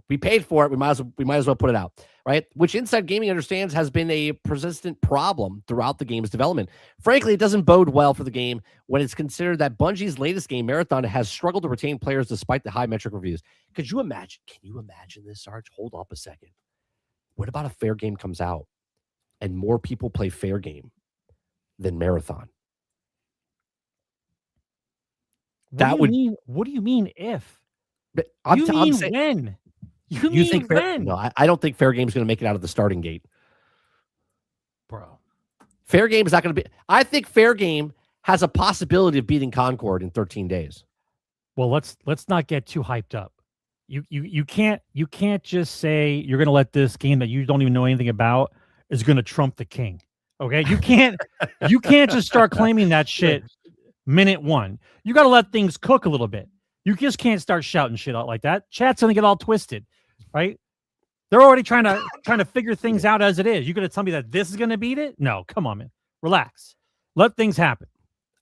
We paid for it. We might as well put it out, right? Which Inside Gaming understands has been a persistent problem throughout the game's development. Frankly, it doesn't bode well for the game when it's considered that Bungie's latest game, Marathon, has struggled to retain players despite the high metric reviews. Could you imagine? Can you imagine this, Sarge? Hold up a second. What about a Fair Game comes out and more people play Fair Game than Marathon? What do you mean if? But I'm saying, when? You think when? No, I don't think Fair Game is going to make it out of the starting gate. Bro. Fair Game is not going to be. I think Fair Game has a possibility of beating Concord in 13 days. Well, let's not get too hyped up. You can't just say you're going to let this game that you don't even know anything about is going to trump the king. Okay? You can't just start claiming that shit minute one. You got to let things cook a little bit. You just can't start shouting shit out like that. Chat's gonna get all twisted, right? They're already trying to figure things out as it is. You're gonna tell me that this is gonna beat it? No, come on, man. Relax. Let things happen.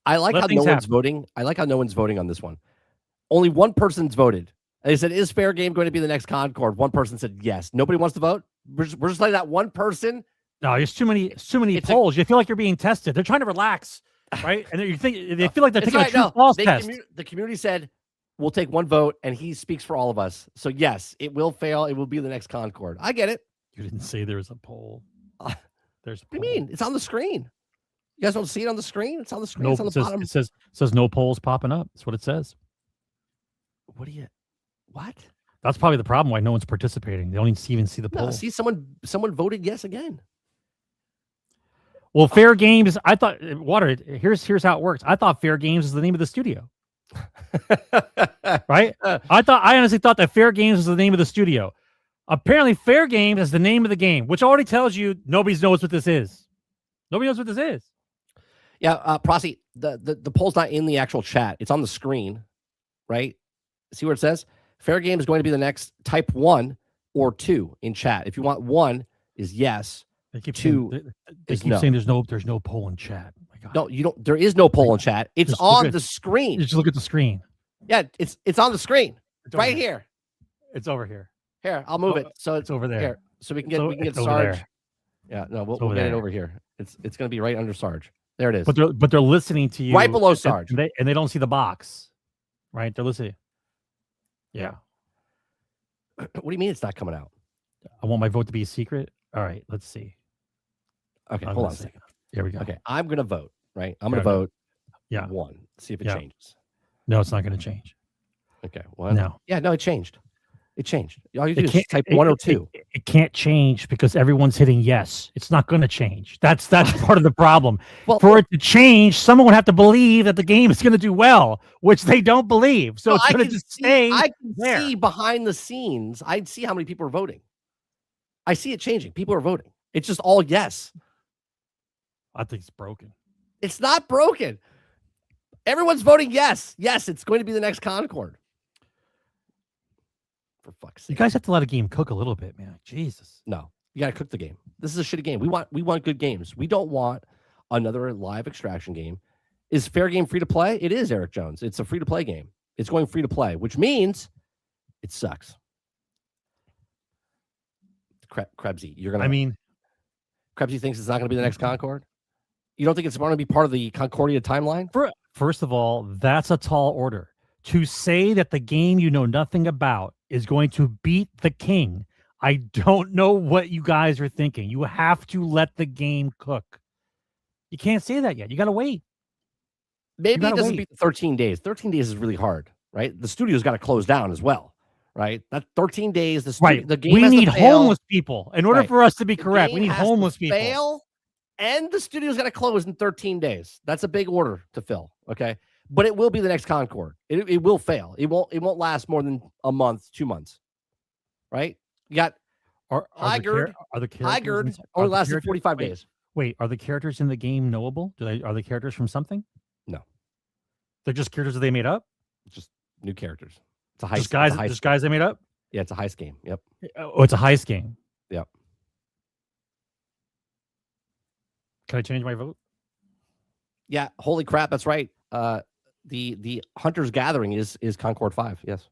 I like how no one's voting. I like how no one's voting on this one. Only one person's voted. They said, "Is Fair Game going to be the next Concord?" One person said yes. Nobody wants to vote. We're just letting that one person. No, there's too many polls. You feel like you're being tested. They're trying to relax, right? And they feel like they're taking a true false test. The community said, we'll take one vote, and he speaks for all of us. So, yes, it will fail. It will be the next Concord. I get it. You didn't say there was a poll. There's a poll. What do you mean? It's on the screen. You guys don't see it on the screen? It's on the screen. Nope, it's on the bottom. It says no polls popping up. That's what it says. What? That's probably the problem why no one's participating. They don't even see the poll. No, see, someone voted yes again. Well, Fair Games, I thought, Water, here's how it works. I thought Fair Games is the name of the studio. Right? I honestly thought that Fair Games was the name of the studio. Apparently, Fair Games is the name of the game, which already tells you nobody knows what this is. Nobody knows what this is. Yeah, Prosy, the poll's not in the actual chat. It's on the screen, right? See where it says? Fair Game is going to be the next. Type 1 or 2 in chat. If you want 1 is yes. They keep 2 they keep saying there's no poll in chat. No, you don't. There is no poll in chat. It's on the screen. Just look at the screen. Yeah, it's on the screen right here. It's over here. Here, I'll move it. So it's over there. Here, so we can get Sarge. Yeah, no, we'll get it over here. It's going to be right under Sarge. There it is. But they're listening to you right below Sarge, and they don't see the box. Right? They're listening. Yeah. What do you mean it's not coming out? I want my vote to be a secret. All right, let's see. Okay, hold on a second. Here we go. Okay, I'm going to vote, right? I'm going to vote 1. See if it changes. No, it's not going to change. Okay, 1. No. Yeah, no, it changed. It changed. All you do is type 102. It can't change because everyone's hitting yes. It's not going to change. That's part of the problem. Well, for it to change, someone would have to believe that the game is going to do well, which they don't believe. So it's going to just stay I can see behind the scenes. I see how many people are voting. I see it changing. People are voting. It's just all yes. I think it's broken. It's not broken. Everyone's voting yes. Yes, it's going to be the next Concord. For fuck's sake. You guys have to let a game cook a little bit, man. Jesus. No. You got to cook the game. This is a shitty game. We want good games. We don't want another live extraction game. Is Fair Game free to play? It is, Eric Jones. It's a free to play game. It's going free to play, which means it sucks. Krebsy, you're gonna. I mean, Krebsy thinks it's not going to be the next Concord. You don't think it's going to be part of the Concordia timeline? First of all, that's a tall order. To say that the game you know nothing about is going to beat the king, I don't know what you guys are thinking. You have to let the game cook. You can't say that yet. You got to wait. Maybe it doesn't beat the 13 days. 13 days is really hard, right? The studio's got to close down as well, right? That 13 days, the game we has need to fail. homeless people. In order for us to be correct, we need homeless people. Fail, and the studio's got to close in 13 days. That's a big order to fill, okay? But it will be the next Concord. It will fail. It won't last more than a month, 2 months, right? You got Higard only lasted 45 days. Wait, are the characters in the game knowable? Are the characters from something? No. They're just characters that they made up? Just new characters. It's a heist. Just guys they made up? Yeah, it's a heist game. Yep. Oh, it's a heist game. Yep. Can I change my vote? Yeah, holy crap, that's right. The Hunter's Gathering is Concord 5. Yes.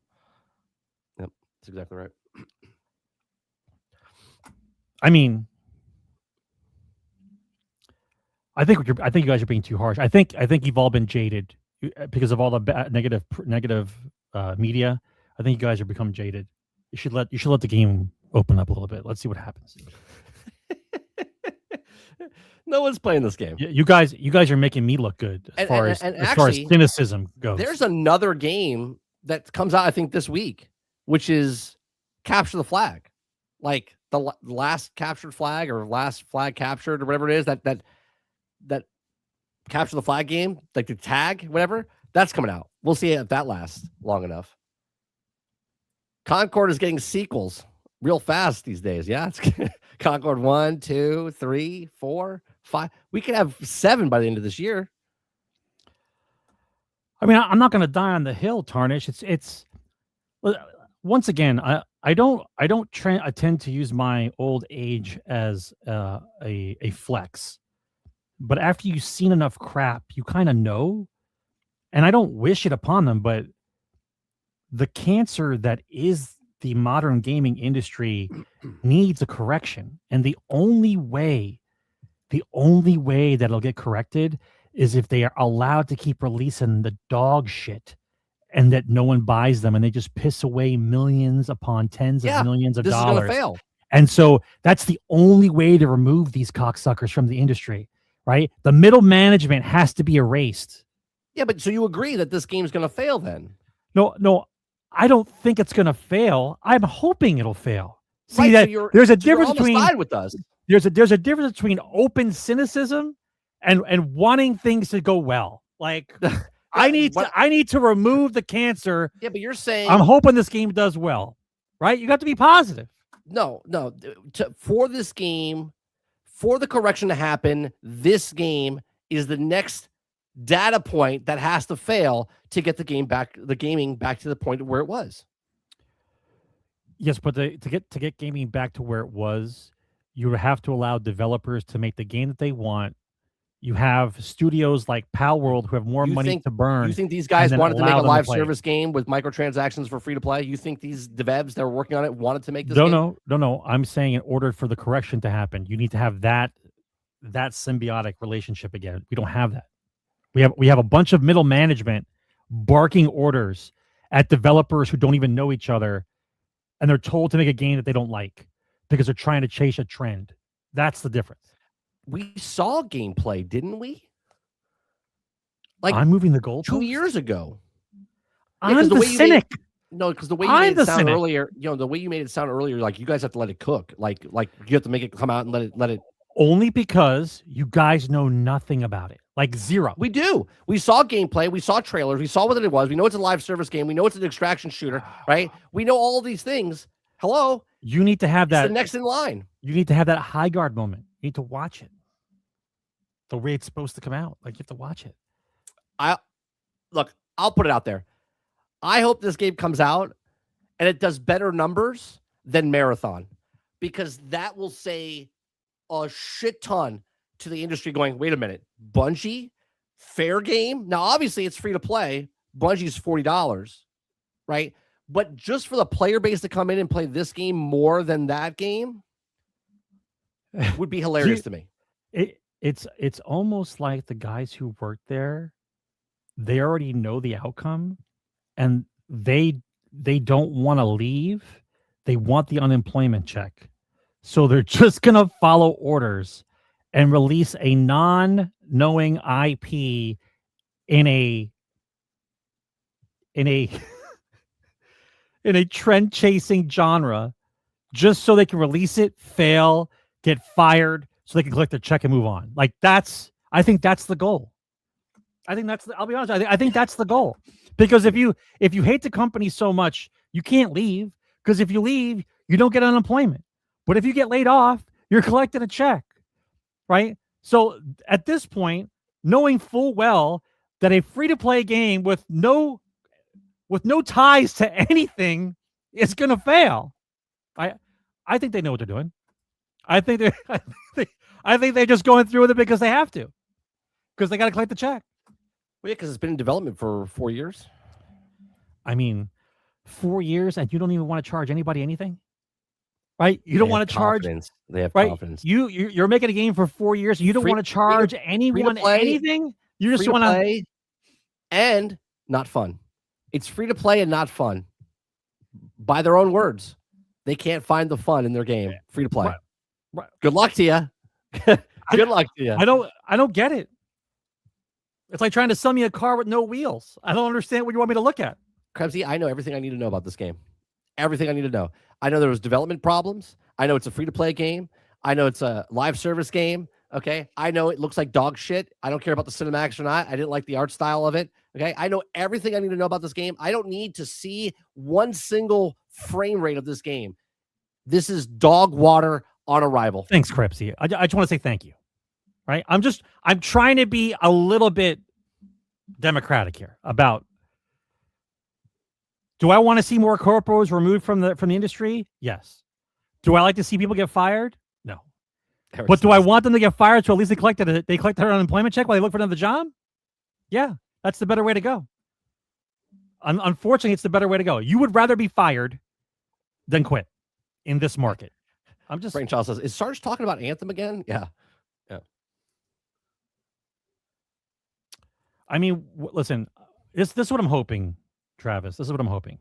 Yep, that's exactly right. I mean, I think you guys are being too harsh. I think you've all been jaded because of all the negative media. I think you guys are become jaded. You should let the game open up a little bit. Let's see what happens. No one's playing this game. You guys are making me look good as far as cynicism goes. There's another game that comes out, I think, this week, which is Capture the Flag, like the last captured flag or last flag captured or whatever it is. That Capture the Flag game, like the tag, whatever. That's coming out. We'll see if that lasts long enough. Concord is getting sequels real fast these days. Yeah, it's Concord 1, 2, 3, 4, 5. We could have 7 by the end of this year. I mean, I'm not going to die on the hill, Tarnish. It's once again, I don't tend to use my old age as a flex, but after you've seen enough crap, you kind of know. And I don't wish it upon them, but the cancer that is the modern gaming industry needs a correction. And the only way that it'll get corrected is if they are allowed to keep releasing the dog shit and that no one buys them and they just piss away millions upon tens of millions of dollars. This is going to fail. And so that's the only way to remove these cocksuckers from the industry, right? The middle management has to be erased. Yeah, but so you agree that this game's going to fail then? No, I don't think it's going to fail. I'm hoping it'll fail. See right, that so there's a difference between with us. There's a difference between open cynicism and wanting things to go well. Like I need to remove the cancer. Yeah, but you're saying I'm hoping this game does well, right? You got to be positive. No. For this game, for the correction to happen, this game is the next data point that has to fail to get the gaming back to the point where it was. Yes, but to get gaming back to where it was, you have to allow developers to make the game that they want. You have studios like Palworld who have more money to burn. You think these guys wanted to make a live service game with microtransactions for free to play? You think these devs that were working on it wanted to make this game? No. I'm saying in order for the correction to happen, you need to have that symbiotic relationship again. We don't have that. We have a bunch of middle management barking orders at developers who don't even know each other, and they're told to make a game that they don't like because they're trying to chase a trend. That's the difference. We saw gameplay, didn't we? Like I'm moving the goal 2 years ago. I'm the cynic. Because the way you made it sound earlier, the way you made it sound earlier, like you guys have to let it cook. Like you have to make it come out and let it. Only because you guys know nothing about it. Like zero. We do. We saw gameplay. We saw trailers. We saw what it was. We know it's a live service game. We know it's an extraction shooter, right? We know all these things. Hello. You need to have that. It's the next in line. You need to have that high guard moment. You need to watch it the way it's supposed to come out. Like you have to watch it. I'll put it out there. I hope this game comes out and it does better numbers than Marathon. because that will say a shit ton to the industry going, wait a minute, Bungie, fair game? Now, obviously, it's free to play. Bungie's $40, right? But just for the player base to come in and play this game more than that game would be hilarious to me. It's almost like the guys who work there, they already know the outcome, and they don't want to leave. They want the unemployment check. So they're just going to follow orders and release a non-knowing IP in a in a trend-chasing genre just so they can release it, fail, get fired, so they can collect their check and move on. Like I think that's the goal. I'll be honest, I think that's the goal. Because if you hate the company so much, you can't leave. Because if you leave, you don't get unemployment. But if you get laid off, you're collecting a check, right? So at this point, knowing full well that a free-to-play game with no ties to anything is going to fail. I think they know what they're doing. I think they're just going through with it because they have to, because they got to collect the check. Well, yeah, because it's been in development for 4 years. I mean, 4 years, and you don't even want to charge anybody anything, right? You don't want to charge. They have right? confidence. You're making a game for 4 years. You don't want to charge anyone anything. You just want to play and not fun. It's free to play and not fun. By their own words, they can't find the fun in their game. Free to play. Right. Good luck to you. Good luck to you. I don't get it. It's like trying to sell me a car with no wheels. I don't understand what you want me to look at. Krebsy, I know everything I need to know about this game. Everything I need to know. I know there was development problems. I know it's a free-to-play game. I know it's a live service game. Okay. I know it looks like dog shit. I don't care about the cinematics or not. I didn't like the art style of it. Okay. I know everything I need to know about this game. I don't need to see one single frame rate of this game. This is dog water on arrival. Thanks, Krebsy. I just want to say thank you. Right? I'm trying to be a little bit democratic here about, do I want to see more corporos removed from the industry? Yes. Do I like to see people get fired? No. But do I want them to get fired so at least they collect their unemployment check while they look for another job? Yeah, that's the better way to go. Unfortunately, it's the better way to go. You would rather be fired than quit in this market. I'm just. Frank Charles says, is Sarge talking about Anthem again? Yeah. I mean, listen, this is what I'm hoping, Travis. This is what I'm hoping.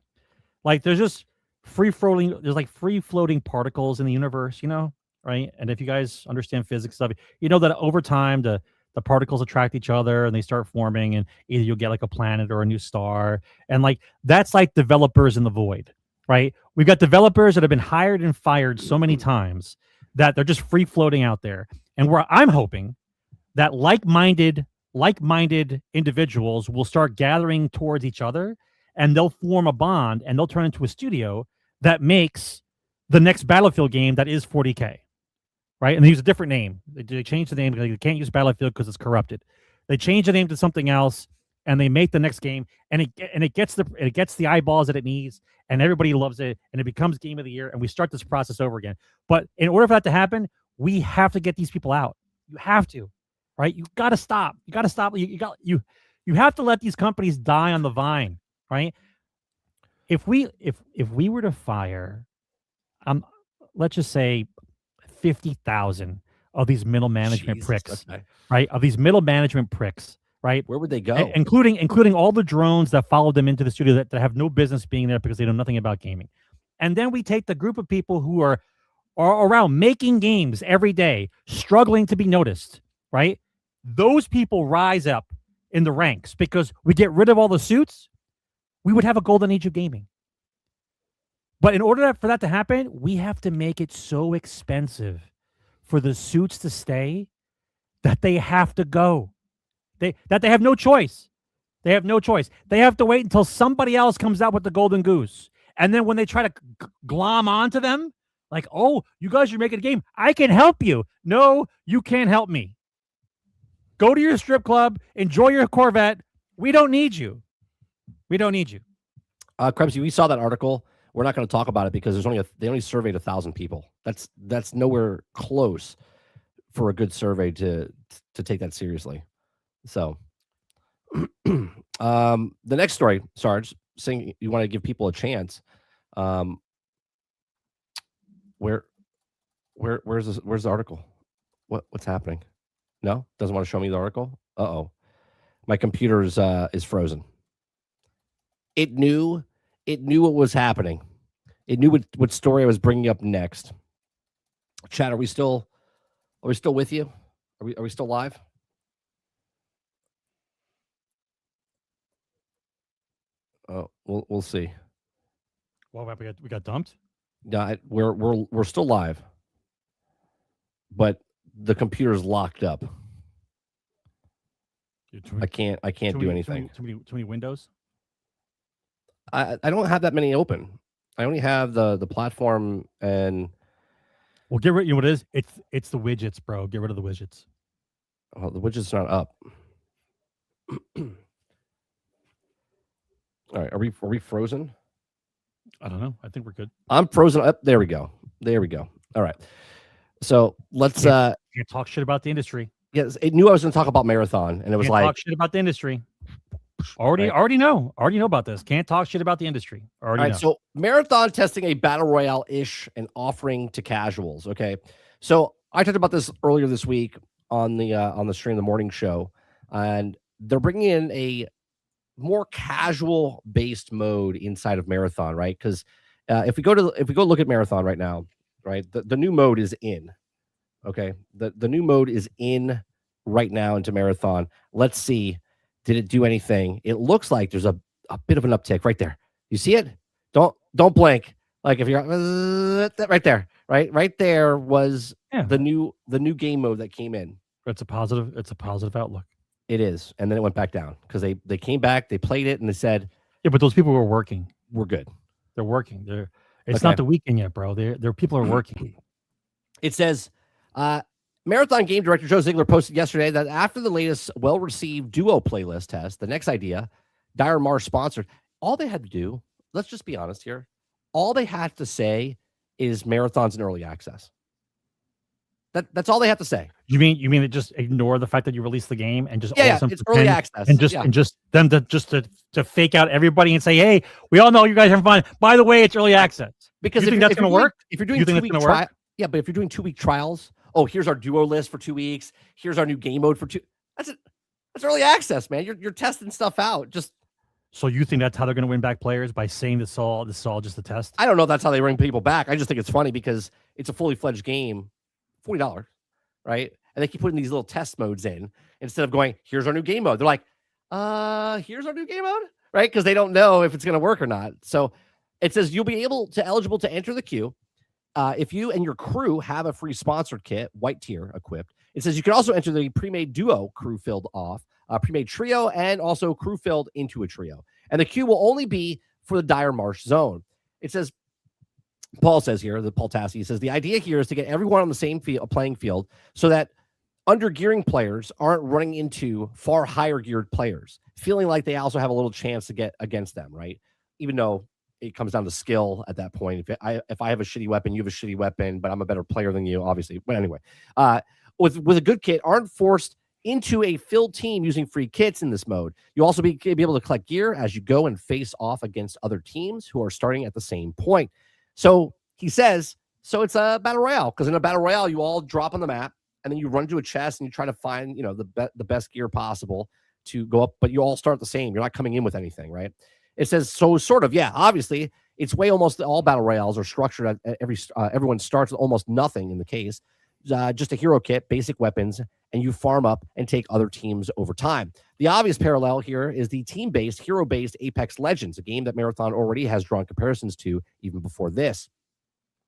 Like, there's just free floating particles in the universe, right? And if you guys understand physics stuff, you know that over time the particles attract each other and they start forming, and either you'll get like a planet or a new star. And like that's like developers in the void, right? We've got developers that have been hired and fired so many times that they're just free floating out there. And where I'm hoping that like-minded individuals will start gathering towards each other, and they'll form a bond, and they'll turn into a studio that makes the next Battlefield game that is 40K, right? And they use a different name. They change the name because they can't use Battlefield because it's corrupted. They change the name to something else, and they make the next game, and it gets the eyeballs that it needs, and everybody loves it, and it becomes Game of the Year, and we start this process over again. But in order for that to happen, we have to get these people out. You have to. Right? You got to stop. You got to stop. You have to let these companies die on the vine, right? If we were to fire, let's just say 50,000 of these middle management pricks, okay. Right? Of these middle management pricks, right? Where would they go? Including all the drones that followed them into the studio that have no business being there because they know nothing about gaming. And then we take the group of people who are around making games every day, struggling to be noticed, right? Those people rise up in the ranks because we get rid of all the suits. We would have a golden age of gaming. But in order for that to happen, we have to make it so expensive for the suits to stay that they have to go. They have no choice. They have no choice. They have to wait until somebody else comes out with the golden goose. And then when they try to glom onto them, like, oh, you guys are making a game, I can help you. No, you can't help me. Go to your strip club, enjoy your Corvette. We don't need you. We don't need you. Krebsy, we saw that article we're not going to talk about it because they only surveyed 1,000 people. That's nowhere close for a good survey to take that seriously. So, the next story, Sarge, saying you want to give people a chance. Where's the article? What's happening? No, doesn't want to show me the article. Uh-oh, my computer is frozen. It knew what was happening. It knew what story I was bringing up next. Chat, are we still with you? Are we still live? Oh, we'll see. Well, we got dumped. No, we're still live, but the computer's locked up. I can't do anything. Too many windows. I don't have that many open. I only have the platform and. Well, get rid. You know what it is? It's the widgets, bro. Get rid of the widgets. Oh, the widget's not up. All right, are we frozen? I don't know. I think we're good. I'm frozen up. There we go. All right. So let's can't talk shit about the industry. Yes, it knew I was going to talk about Marathon, and it was can't like talk shit about the industry. Already know about this. Can't talk shit about the industry. Already know. So Marathon testing a battle royale-ish and offering to casuals. Okay. So I talked about this earlier this week on the stream, the morning show, and they're bringing in a more casual based mode inside of Marathon, right? Because if we go look at Marathon right now, right, the new mode is in. Okay, the new mode is in right now into Marathon. Let's see, did it do anything? It looks like there's a bit of an uptick right there. You see it? Don't blink. Like if you're right there, right there was the new game mode that came in. It's a positive outlook. It is, and then it went back down because they came back, they played it, and they said, "Yeah, but those people were working. We're good. They're working. It's not the weekend yet, bro. Their people are working." It says, Marathon game director Joe Ziegler posted yesterday that after the latest well-received duo playlist test, the next idea, Dire Marsh sponsored, all they had to do, let's just be honest here, all they had to say is Marathon's in early access. That's all they have to say. You mean to just ignore the fact that you released the game and just it's early access and just them to fake out everybody and say, hey, we all know you guys are fun. By the way, it's early access. Because you think that's going to work? If you're doing 2-week trial, yeah, but if you're doing 2-week trials, oh, here's our duo list for 2 weeks. Here's our new game mode for 2. That's early access, man. You're testing stuff out. Just so you think that's how they're going to win back players by saying this is all just a test? I don't know if that's how they bring people back. I just think it's funny because it's a fully fledged game. $40, right? And they keep putting these little test modes in instead of going, here's our new game mode. They're like, here's our new game mode, right? Because they don't know if it's going to work or not. So it says you'll be eligible to enter the queue if you and your crew have a free sponsored kit, white tier equipped. It says you can also enter the pre-made duo crew filled off, pre-made trio, and also crew filled into a trio. And the queue will only be for the Dire Marsh zone. It says, Paul says here, Paul Tassi says, the idea here is to get everyone on the same playing field so that under-gearing players aren't running into far higher geared players, feeling like they also have a little chance to get against them, right? Even though it comes down to skill at that point. If I have a shitty weapon, you have a shitty weapon, but I'm a better player than you, obviously. But anyway, with a good kit, aren't forced into a filled team using free kits in this mode. You'll also be able to collect gear as you go and face off against other teams who are starting at the same point. So he says, so it's a battle royale, because in a battle royale, you all drop on the map and then you run to a chest and you try to find, the best gear possible to go up, but you all start the same. You're not coming in with anything, right? It says, so sort of, yeah, obviously it's way almost all battle royales are structured at everyone starts with almost nothing in the case, just a hero kit, basic weapons, and you farm up and take other teams over time. The obvious parallel here is the team-based, hero-based Apex Legends, a game that Marathon already has drawn comparisons to even before this,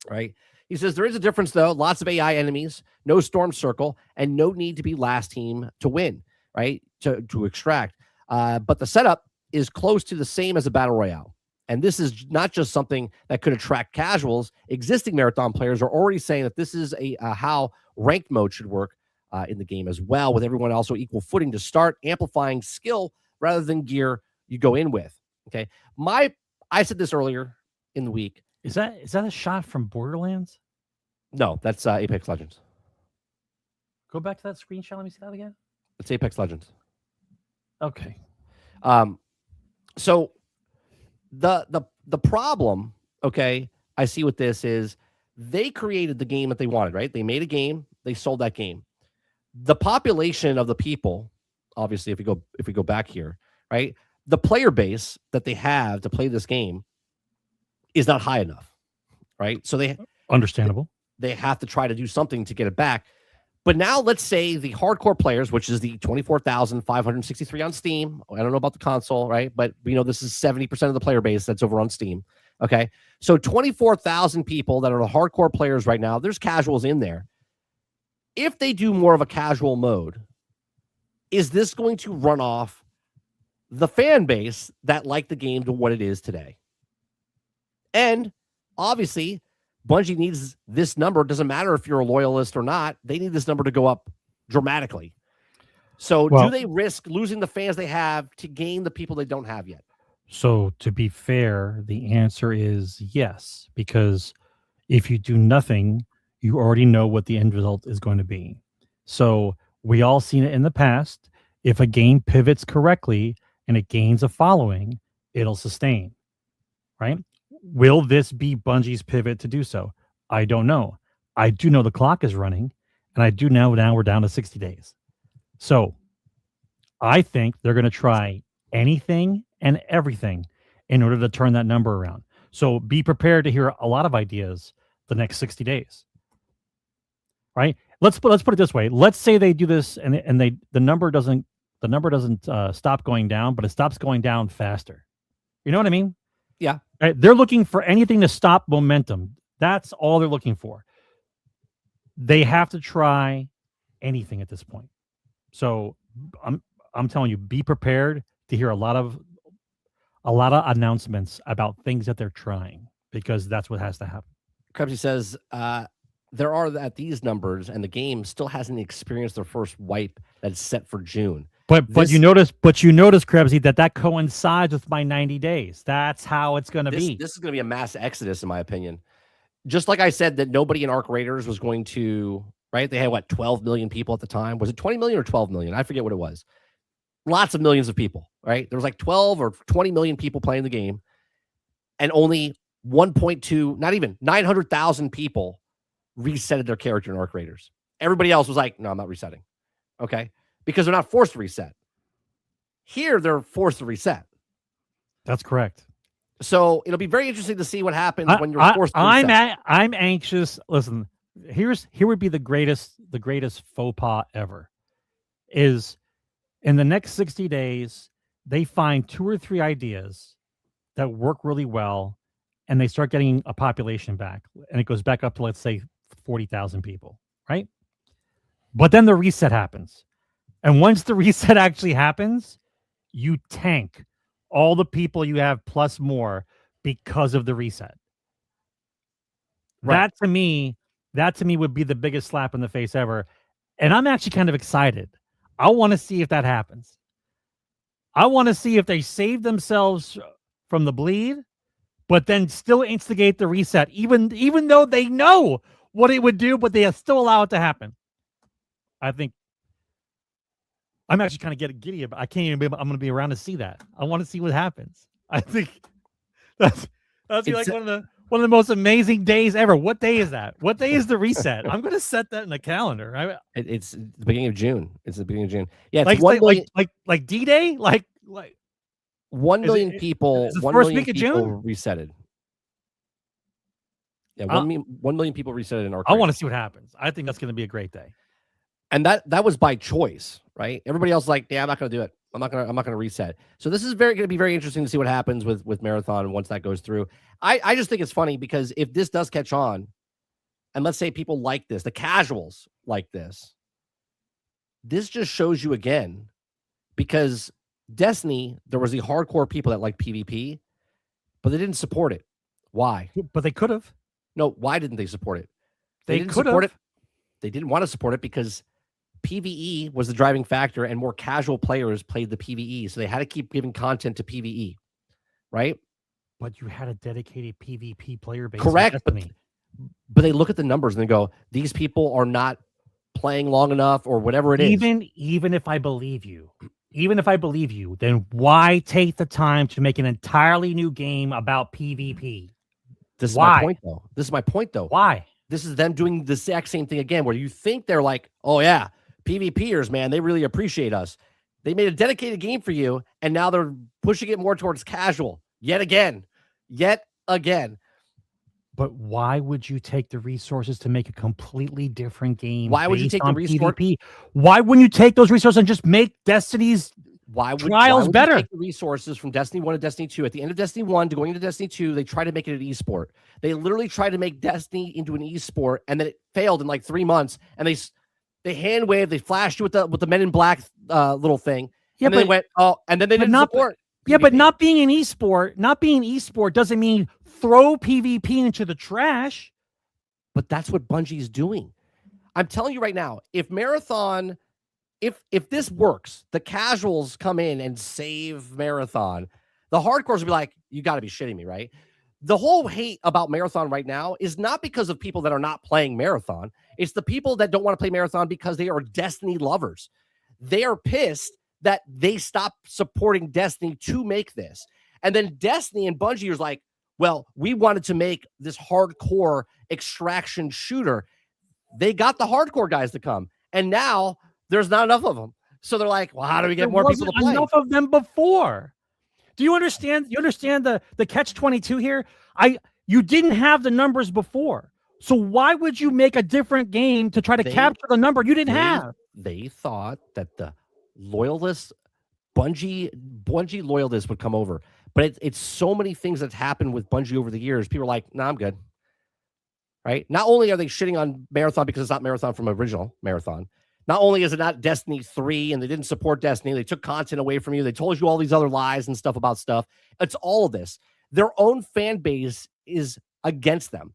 right? He says there is a difference, though. Lots of AI enemies, no storm circle, and no need to be last team to win, right, to extract. But the setup is close to the same as a battle royale. And this is not just something that could attract casuals. Existing Marathon players are already saying that this is how ranked mode should work in the game as well, with everyone also equal footing to start, amplifying skill rather than gear you go in with. Okay. I said this earlier in the week. Is that a shot from Borderlands? No, that's Apex Legends. Go back to that screenshot. Let me see that again. It's Apex Legends. Okay. So the problem, okay, I see with this is they created the game that they wanted, right? They made a game, they sold that game. The population of the people, obviously, if we go back here, right? The player base that they have to play this game is not high enough, right? So Understandable. They have to try to do something to get it back. But now let's say the hardcore players, which is the 24,563 on Steam. I don't know about the console, right? But we know this is 70% of the player base that's over on Steam. Okay. So 24,000 people that are the hardcore players right now, there's casuals in there. If they do more of a casual mode, is this going to run off the fan base that like the game to what it is today? And obviously, Bungie needs this number. It doesn't matter if you're a loyalist or not. They need this number to go up dramatically. So do they risk losing the fans they have to gain the people they don't have yet? So to be fair, the answer is yes, because if you do nothing, you already know what the end result is going to be. So we all seen it in the past. If a game pivots correctly and it gains a following, it'll sustain, right? Will this be Bungie's pivot to do so? I don't know. I do know the clock is running, and I do know now we're down to 60 days. So I think they're going to try anything and everything in order to turn that number around. So be prepared to hear a lot of ideas the next 60 days. Right? Let's put it this way. Let's say they do this and the number doesn't stop going down, but it stops going down faster. You know what I mean? Yeah. Right? They're looking for anything to stop momentum. That's all they're looking for. They have to try anything at this point. So I'm telling you, be prepared to hear a lot of announcements about things that they're trying, because that's what has to happen. Krebsy says there are at these numbers, and the game still hasn't experienced their first wipe that's set for June. But you notice, Krebsy, that coincides with my 90 days. That's how it's going to be. This is going to be a mass exodus, in my opinion. Just like I said that nobody in Arc Raiders was going to, right? They had, 12 million people at the time? Was it 20 million or 12 million? I forget what it was. Lots of millions of people, right? There was 12 or 20 million people playing the game, and only 1.2, not even 900,000 people resetted their character in Arc Raiders. Everybody else was like, no, I'm not resetting. Okay? Because they're not forced to reset. Here, they're forced to reset. That's correct. So it'll be very interesting to see what happens when you're forced to reset. I'm anxious. Listen, here would be the greatest faux pas ever. Is in the next 60 days, they find 2 or 3 ideas that work really well, and they start getting a population back, and it goes back up to, let's say, 40,000 people, right? But then the reset happens. And once the reset actually happens, you tank all the people you have plus more because of the reset. Right. That to me would be the biggest slap in the face ever. And I'm actually kind of excited. I want to see if that happens. I want to see if they save themselves from the bleed, but then still instigate the reset, even though they know what it would do, but they still allow it to happen. I think I'm actually kind of getting giddy about. I can't even. I'm going to be around to see that. I want to see what happens. I think that's be like one of the most amazing days ever. What day is that? What day is the reset? I'm going to set that in the calendar. It's the beginning of June. It's the beginning of June. Yeah, it's like D-Day, like 1 million people. Is it 1 first million week of people June? Resetted. Yeah, 1 million people resetted in Arc I Raiders. want to see what happens. I think that's going to be a great day. And that was by choice, right? Everybody else was like, yeah, I'm not going to do it. I'm not going to reset. So this is going to be very interesting to see what happens with Marathon once that goes through. I just think it's funny because if this does catch on, and let's say people like this, the casuals like this just shows you again, because Destiny, there was the hardcore people that like PvP, but they didn't support it. Why? But they could have. No, why didn't they support it? They didn't could support have. it. They didn't want to support it because PvE was the driving factor, and more casual players played the PvE. So they had to keep giving content to PvE, right? But you had a dedicated PvP player base. Correct, but they look at the numbers and they go, these people are not playing long enough or whatever it is. Even if I believe you, then why take the time to make an entirely new game about PvP? This is my point though. Why? This is them doing the exact same thing again, where you think they're like, oh yeah, PvPers, man, they really appreciate us. They made a dedicated game for you, and now they're pushing it more towards casual. Yet again. But why would you take the resources to make a completely different game? Why would you take the resources? Why wouldn't you take those resources and just make Destiny's trials better? You take the resources from Destiny 1 to Destiny 2. At the end of Destiny 1 to going into Destiny 2, they tried to make it an esport. They literally tried to make Destiny into an esport, and then it failed in like 3 months. And they hand waved, they flashed you with the Men in Black little thing. Yeah, and then they went, oh, and then they didn't support. Yeah, but not being an esport doesn't mean throw PvP into the trash. But that's what Bungie's doing. I'm telling you right now, if Marathon, if this works, the casuals come in and save Marathon, the hardcores will be like, you got to be shitting me, right? The whole hate about Marathon right now is not because of people that are not playing Marathon. It's the people that don't want to play Marathon because they are Destiny lovers. They are pissed that they stopped supporting Destiny to make this. And then Destiny and Bungie is like, well, we wanted to make this hardcore extraction shooter. They got the hardcore guys to come. And now there's not enough of them. So they're like, well, how do we get more people to play? Enough of them before. Do you understand? You understand the catch-22 here? You didn't have the numbers before. So why would you make a different game to try to capture the number you didn't have? They thought that the loyalists, Bungie loyalists would come over. But it's so many things that's happened with Bungie over the years. People are like, nah, I'm good. Right? Not only are they shitting on Marathon because it's not Marathon from original Marathon. Not only is it not Destiny 3 and they didn't support Destiny, they took content away from you. They told you all these other lies and stuff about stuff. It's all of this. Their own fan base is against them.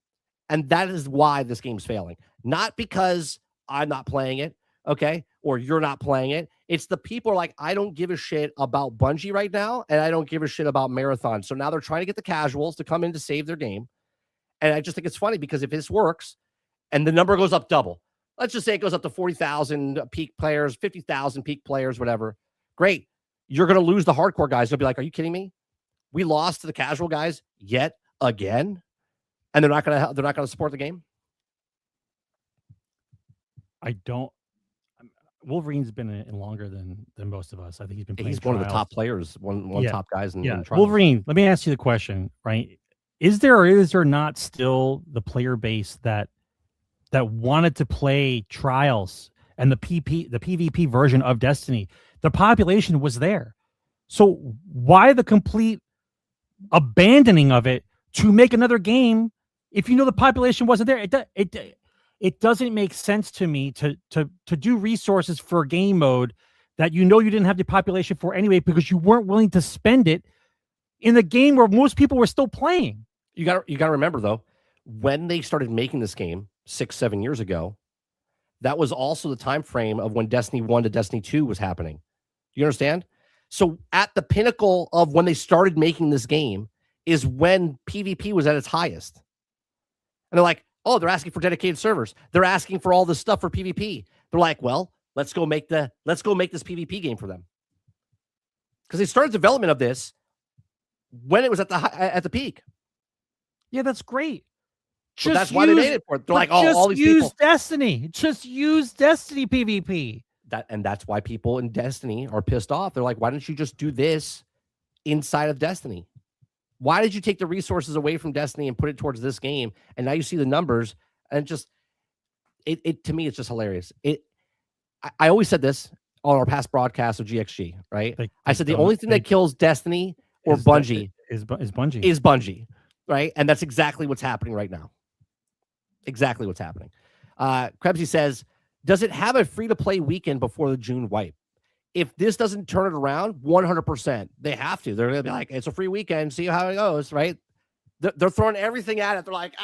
And that is why this game's failing. Not because I'm not playing it, okay? Or you're not playing it. It's the people are like, I don't give a shit about Bungie right now, and I don't give a shit about Marathon. So now they're trying to get the casuals to come in to save their game. And I just think it's funny because if this works and the number goes up double, let's just say it goes up to 40,000 peak players, 50,000 peak players, whatever. Great. You're going to lose the hardcore guys. They'll be like, are you kidding me? We lost to the casual guys yet again, and they're not going to support the game. I don't. Wolverine's been in longer than most of us. I think he's been playing. He's one of the top players, one top guys in trials. Wolverine, let me ask you the question, right? Is there or is there not still the player base that wanted to play trials and the PvP version of Destiny? The population was there. So why the complete abandoning of it to make another game if you know the population wasn't there? It doesn't make sense to me to do resources for a game mode that you know you didn't have the population for anyway because you weren't willing to spend it in the game where most people were still playing. You got to remember though, when they started making this game 6-7 years ago, that was also the time frame of when Destiny 1 to Destiny 2 was happening. You understand? So at the pinnacle of when they started making this game is when PvP was at its highest. And they're like, oh, they're asking for dedicated servers. They're asking for all this stuff for PvP. They're like, well, let's go make this PvP game for them. Because they started development of this when it was at the peak. Yeah, that's great. That's why they made it for it. They're like, oh, all these people. Destiny. Just use Destiny PvP. That's why people in Destiny are pissed off. They're like, why don't you just do this inside of Destiny? Why did you take the resources away from Destiny and put it towards this game? And now you see the numbers, and just it to me, it's just hilarious. I always said this on our past broadcast of GXG, right? I said the only thing that kills Destiny or Bungie is Bungie. Is Bungie, right? And that's exactly what's happening right now. Exactly what's happening. Krebsy says, does it have a free-to-play weekend before the June wipe? If this doesn't turn it around, 100%, they have to. They're going to be like, it's a free weekend. See how it goes, right? They're throwing everything at it. They're like,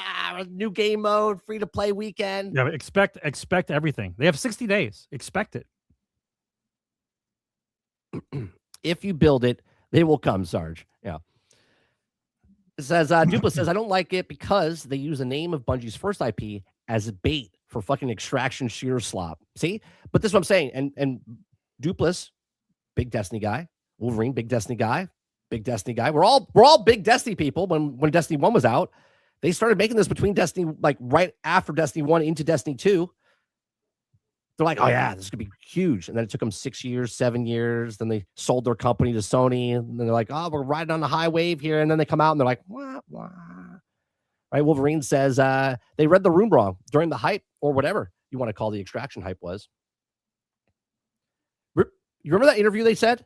new game mode, free-to-play weekend. Yeah, expect everything. They have 60 days. Expect it. If you build it, they will come, Sarge. Yeah. It says, Dupla says, I don't like it because they use the name of Bungie's first IP as bait for fucking extraction shooter slop. See? But this is what I'm saying. And Dupless, big Destiny guy. Wolverine, big Destiny guy. Big Destiny guy. We're all big Destiny people. When Destiny 1 was out, they started making this between Destiny, like right after Destiny 1 into Destiny 2. They're like, oh yeah, this is gonna be huge. And then it took them 6 years, 7 years. Then they sold their company to Sony. And then they're like, oh, we're riding on the high wave here. And then they come out and they're like, wah, wah. Right? Wolverine says they read the room wrong during the hype or whatever you want to call the extraction hype was. You remember that interview they said?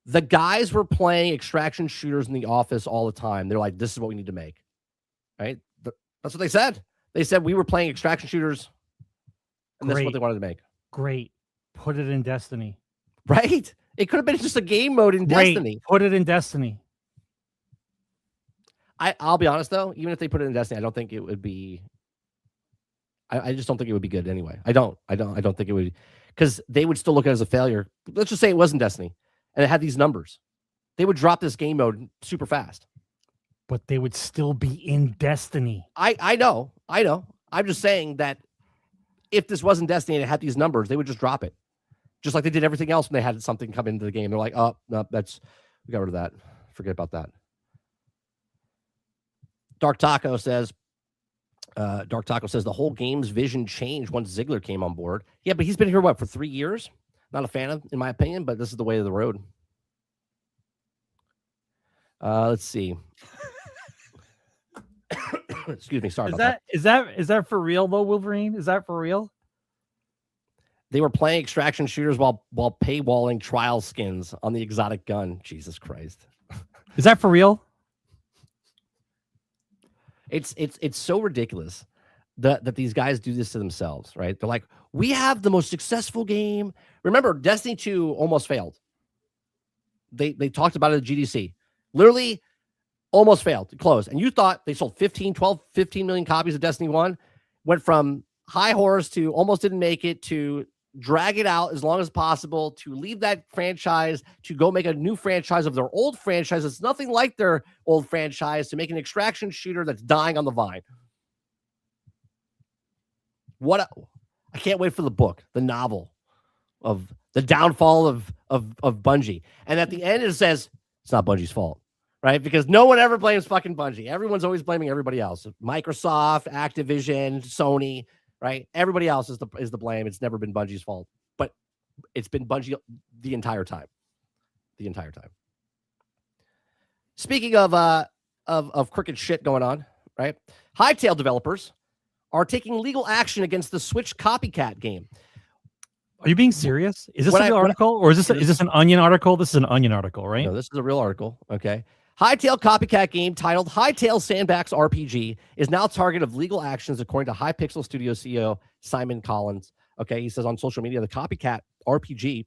The guys were playing extraction shooters in the office all the time. They're like, this is what we need to make. Right? That's what they said. They said we were playing extraction shooters. And that's what they wanted to make. Great. Put it in Destiny. Right? It could have been just a game mode in Destiny. Put it in Destiny. I'll be honest though, even if they put it in Destiny, I don't think it would be. I just don't think it would be good anyway. I don't think it would, because they would still look at it as a failure. Let's just say it wasn't Destiny, and it had these numbers. They would drop this game mode super fast. But they would still be in Destiny. I know. I'm just saying that if this wasn't Destiny and it had these numbers, they would just drop it, just like they did everything else when they had something come into the game. They're like, oh no, we got rid of that. Forget about that. Dark Taco says the whole game's vision changed once Ziggler came on board. Yeah, but he's been here, for 3 years? Not a fan of, in my opinion, but this is the way of the road. Let's see. Excuse me. Sorry about that. Is that for real though, Wolverine? Is that for real? They were playing extraction shooters while paywalling trial skins on the exotic gun. Jesus Christ. Is that for real? It's so ridiculous that these guys do this to themselves, right? They're like, we have the most successful game. Remember, Destiny 2 almost failed. They talked about it at GDC. Literally almost failed. It closed. And you thought they sold 15 million copies of Destiny 1, went from high horse to almost didn't make it to drag it out as long as possible, to leave that franchise, to go make a new franchise of their old franchise. It's nothing like their old franchise, to make an extraction shooter that's dying on the vine. I can't wait for the book, the novel of the downfall of Bungie. And at the end, it says it's not Bungie's fault, right? Because no one ever blames fucking Bungie. Everyone's always blaming everybody else. Microsoft, Activision, Sony, right? Everybody else is the blame. It's never been Bungie's fault, but it's been Bungie the entire time. The entire time. Speaking of crooked shit going on, right? Hytale developers are taking legal action against the Switch copycat game. Are you being serious? Is this a real article, or is this an Onion article? This is an Onion article, right? No, this is a real article. Okay. Hytale copycat game titled Hytale Sandbox RPG is now target of legal actions, according to Hypixel Studio CEO Simon Collins. Okay, he says on social media, the copycat RPG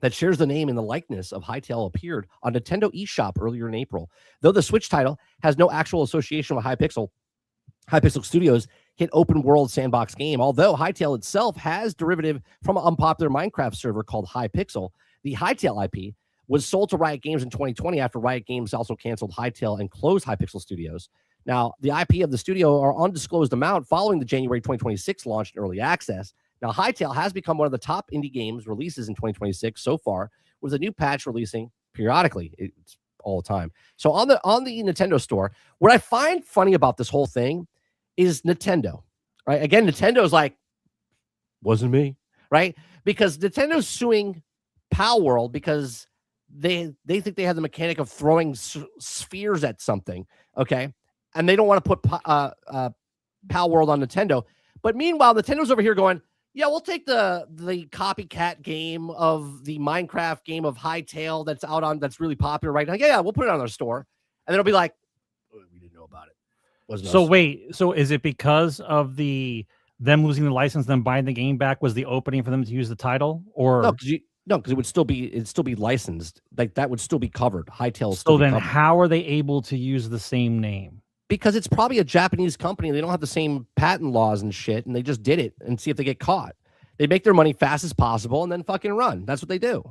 that shares the name and the likeness of Hytale appeared on Nintendo eShop earlier in April. Though the Switch title has no actual association with Hypixel Studios hit open world sandbox game. Although Hytale itself has derivative from an unpopular Minecraft server called Hypixel, the Hytale IP was sold to Riot Games in 2020 after Riot Games also canceled Hytale and closed Hypixel Studios. Now, the IP of the studio are undisclosed amount following the January 2026 launch in early access. Now, Hytale has become one of the top indie games releases in 2026 so far, with a new patch releasing periodically. It's all the time. So on the Nintendo store, what I find funny about this whole thing is Nintendo, right? Again, Nintendo's like, wasn't me, right? Because Nintendo's suing Pal World because they think they have the mechanic of throwing spheres at something, okay? And they don't want to put Pal World on Nintendo. But meanwhile, Nintendo's over here going, yeah, we'll take the copycat game of the Minecraft game of Hytale that's really popular right now. Yeah, we'll put it on our store. And then it'll be like, oh, we didn't know about it. So is it because of them losing the license, them buying the game back was the opening for them to use the title? Or no, because it'd still be licensed. Like that would still be covered. Hytale. So then how are they able to use the same name? Because it's probably a Japanese company. They don't have the same patent laws and shit, and they just did it and see if they get caught. They make their money fast as possible and then fucking run. That's what they do.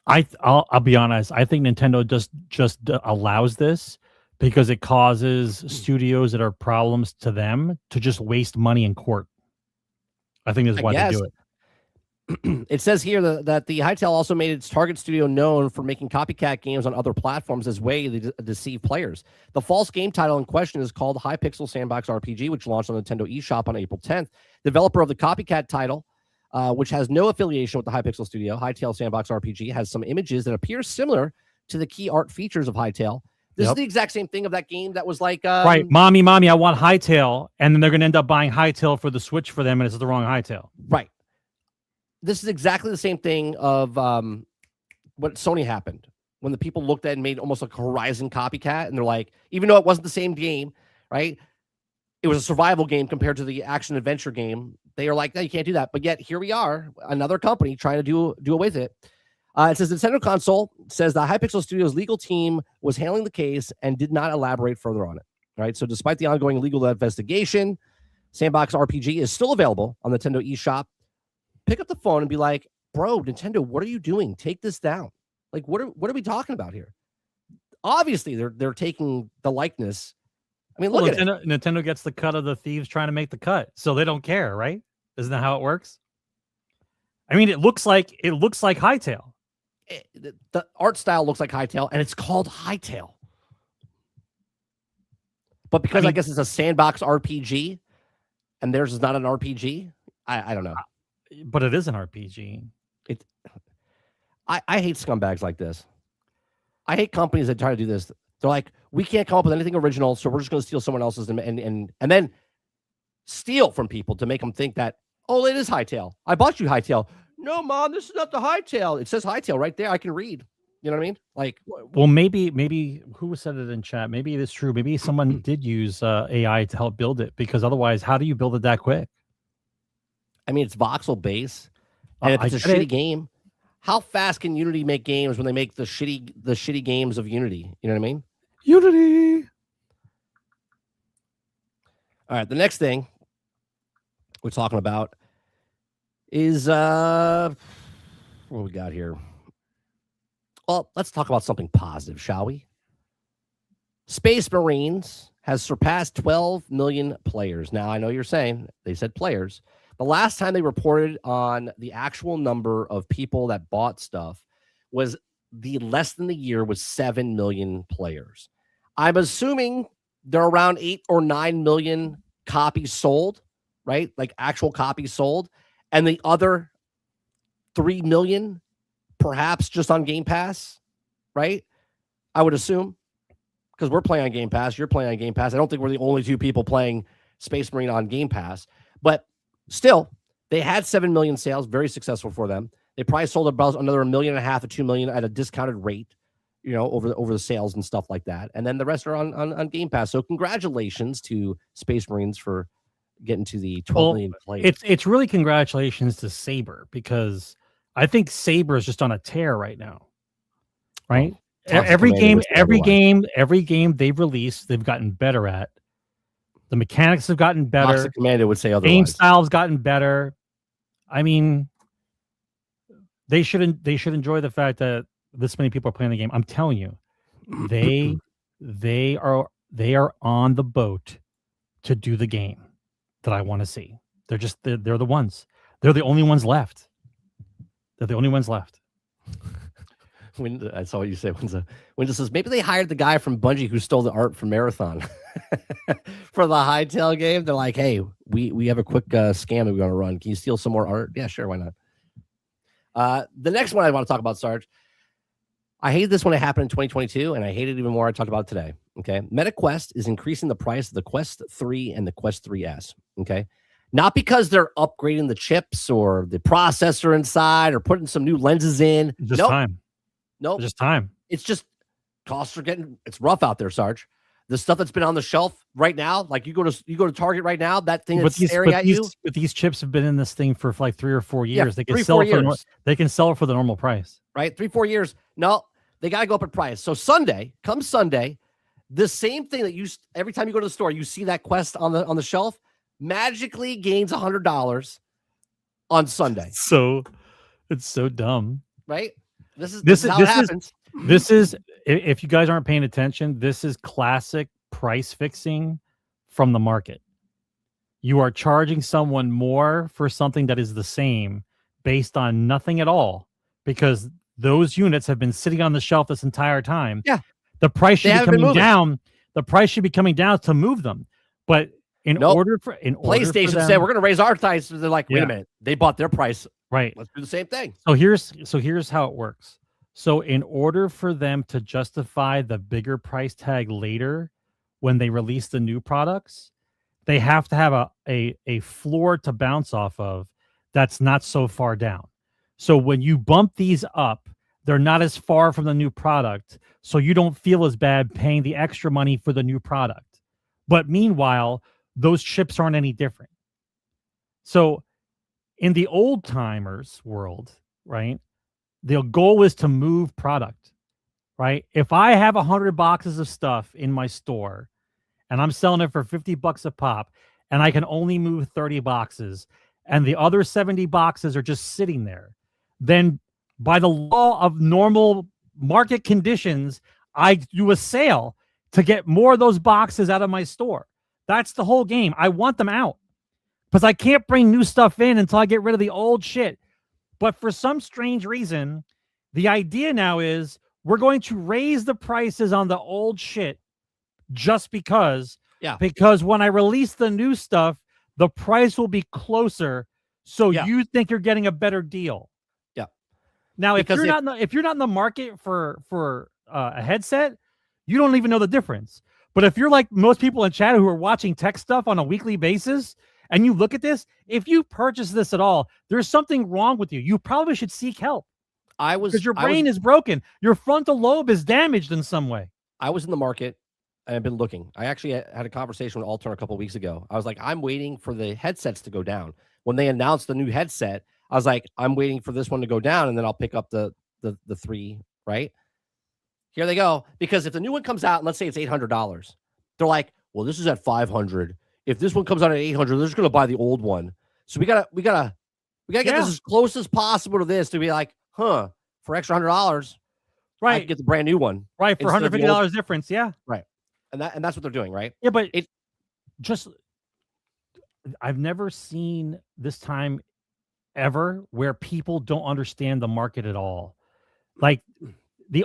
I'll be honest. I think Nintendo just allows this because it causes studios that are problems to them to just waste money in court. I think that's I why they guess. do it. It says here that the Hytale also made its target studio known for making copycat games on other platforms as way to deceive players. The false game title in question is called Hypixel Sandbox RPG, which launched on Nintendo eShop on April 10th. Developer of the copycat title, which has no affiliation with the Hypixel studio, Hytale Sandbox RPG, has some images that appear similar to the key art features of Hytale. This is the exact same thing of that game that was like... right, mommy, I want Hytale, and then they're going to end up buying Hytale for the Switch for them, and it's the wrong Hytale. Right. This is exactly the same thing of what Sony happened when the people looked at and made almost like a Horizon copycat, and they're like, even though it wasn't the same game, right? It was a survival game compared to the action adventure game. They are like, no, you can't do that. But yet here we are, another company trying to do away with it. It says Nintendo Console says the Hypixel Studios legal team was handling the case and did not elaborate further on it. Right. So despite the ongoing legal investigation, Sandbox RPG is still available on Nintendo eShop. Pick up the phone and be like, bro, Nintendo, what are you doing? Take this down. Like, what are we talking about here? Obviously, they're taking the likeness. I mean, look at it. Nintendo gets the cut of the thieves trying to make the cut, so they don't care, right? Isn't that how it works? I mean, it looks like Hytale. The art style looks like Hytale, and it's called Hytale. But because I guess it's a sandbox RPG, and theirs is not an RPG, I don't know. But it is an RPG. I hate scumbags like this. I hate companies that try to do this. They're like, we can't come up with anything original, so we're just going to steal someone else's and then steal from people to make them think that, oh, it is Hytale. I bought you Hytale. No, Mom, this is not the Hytale. It says Hytale right there. I can read. You know what I mean? Like, well, maybe who said it in chat? Maybe it is true. Maybe someone did use AI to help build it, because otherwise, how do you build it that quick? I mean, it's voxel base, and if it's a shitty game, how fast can Unity make games when they make the shitty games of Unity? You know what I mean? Unity. All right, the next thing we're talking about is what we got here. Well, let's talk about something positive, shall we? Space Marines has surpassed 12 million players. Now, I know you're saying they said players. The last time they reported on the actual number of people that bought stuff was less than the year was 7 million players. I'm assuming they're around 8 or 9 million copies sold, right? Like actual copies sold. And the other 3 million perhaps just on Game Pass, right? I would assume, because we're playing on Game Pass. You're playing on Game Pass. I don't think we're the only two people playing Space Marine on Game Pass. But still, they had 7 million sales, very successful for them. They probably sold about another 1.5 million to 2 million at a discounted rate, you know, over the sales and stuff like that. And then the rest are on Game Pass. So congratulations to Space Marines for getting to the 12 million players. It's really congratulations to Saber, because I think Saber is just on a tear right now. Right? Every game they've released, they've gotten better at. The mechanics have gotten better. Toxic Commando would say otherwise. Game style's gotten better. I mean, they should enjoy the fact that this many people are playing the game. I'm telling you, they are on the boat to do the game that I want to see. They're the ones. They're the only ones left. They're the only ones left. I saw what you said. Windows says maybe they hired the guy from Bungie who stole the art from Marathon for the Hytale game. They're like, hey, we have a quick scam that we want to run. Can you steal some more art? Yeah, sure, why not? The next one I want to talk about, Sarge. I hated this when it happened in 2022, and I hate it even more. I talked about it today. Okay, MetaQuest is increasing the price of the Quest 3 and the Quest 3S. Okay, not because they're upgrading the chips or the processor inside or putting some new lenses in. Just time. Nope. Just time. It's just costs are it's rough out there, Sarge. The stuff that's been on the shelf right now, like you go to Target right now, that thing that's staring at you. But these chips have been in this thing for like 3 or 4 years. Yeah, they can sell it for the normal price. Right? 3-4 years. No, they gotta go up in price. So come Sunday, the same thing that every time you go to the store, you see that Quest on the shelf, magically gains $100 on Sunday. So it's so dumb. Right? This is how it happens. This is, if you guys aren't paying attention, this is classic price fixing from the market. You are charging someone more for something that is the same based on nothing at all, because those units have been sitting on the shelf this entire time. Yeah. The price should be coming down. The price should be coming down to move them. But order for PlayStation them, said we're going to raise our price. They're like, wait a minute, they bought their price. Right. Let's do the same thing. So here's how it works. So in order for them to justify the bigger price tag later when they release the new products, they have to have a floor to bounce off of that's not so far down. So when you bump these up, they're not as far from the new product, so you don't feel as bad paying the extra money for the new product. But meanwhile, those chips aren't any different. So in the old timers world, right, the goal is to move product, right? If I have 100 boxes of stuff in my store and I'm selling it for $50 a pop, and I can only move 30 boxes, and the other 70 boxes are just sitting there, then by the law of normal market conditions, I do a sale to get more of those boxes out of my store. That's the whole game. I want them out because I can't bring new stuff in until I get rid of the old shit. But for some strange reason, the idea now is we're going to raise the prices on the old shit just because. Yeah. Because when I release the new stuff, the price will be closer. So you think you're getting a better deal. Yeah. Now, if you're not in the market for a headset, you don't even know the difference. But if you're like most people in chat who are watching tech stuff on a weekly basis, and you look at this, if you purchase this at all, there's something wrong with you. You probably should seek help. Because your brain is broken. Your frontal lobe is damaged in some way. I was in the market. I've been looking. I actually had a conversation with Alter a couple of weeks ago. I was like, I'm waiting for the headsets to go down. When they announced the new headset, I was like, I'm waiting for this one to go down, and then I'll pick up the 3, right? Here they go. Because if the new one comes out, and let's say it's $800, they're like, well, this is at $500. If this one comes out at $800, they're just going to buy the old one. So we gotta get this as close as possible to this to be like, for extra $100, right? I can get the brand new one, right? For $150 difference, right? And that's what they're doing, right? Yeah, but I've never seen this time ever where people don't understand the market at all. Like the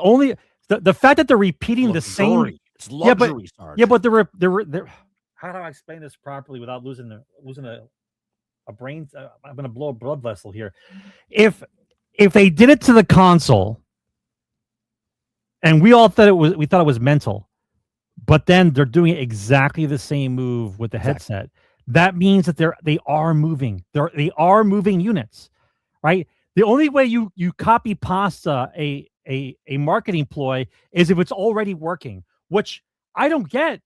fact that they're repeating the same. It's luxury. But they're how do I explain this properly without losing a brain? I'm going to blow a blood vessel here. If they did it to the console, and we thought it was mental, but then they're doing exactly the same move with the headset. That means that they are moving. They are moving units, right? The only way you copy pasta a marketing ploy is if it's already working, which I don't get.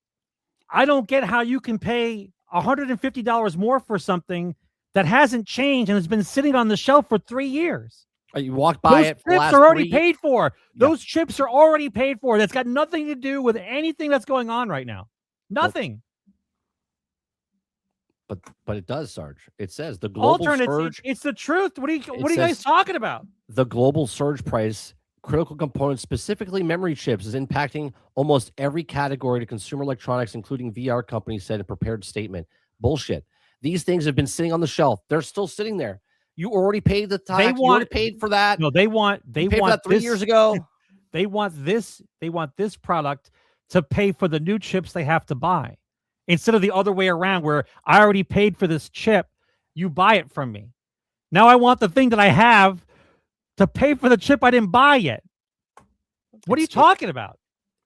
I don't get how you can pay $150 more for something that hasn't changed and has been sitting on the shelf for 3 years. You walked by it. Those chips are already paid for. Those chips are already paid for. That's got nothing to do with anything that's going on right now. Nothing. But it does, Sarge. It says the global surge. It's the truth. What are you guys talking about? The global surge price, critical components, specifically memory chips, is impacting almost every category to consumer electronics, including VR companies, said in a prepared statement. Bullshit. These things have been sitting on the shelf. They're still sitting there. You already paid the tax. You already paid for that. No, they want that 3 years ago. They want this product to pay for the new chips they have to buy, instead of the other way around where I already paid for this chip. You buy it from me. Now I want the thing that I have to pay for the chip I didn't buy yet. What are you talking about?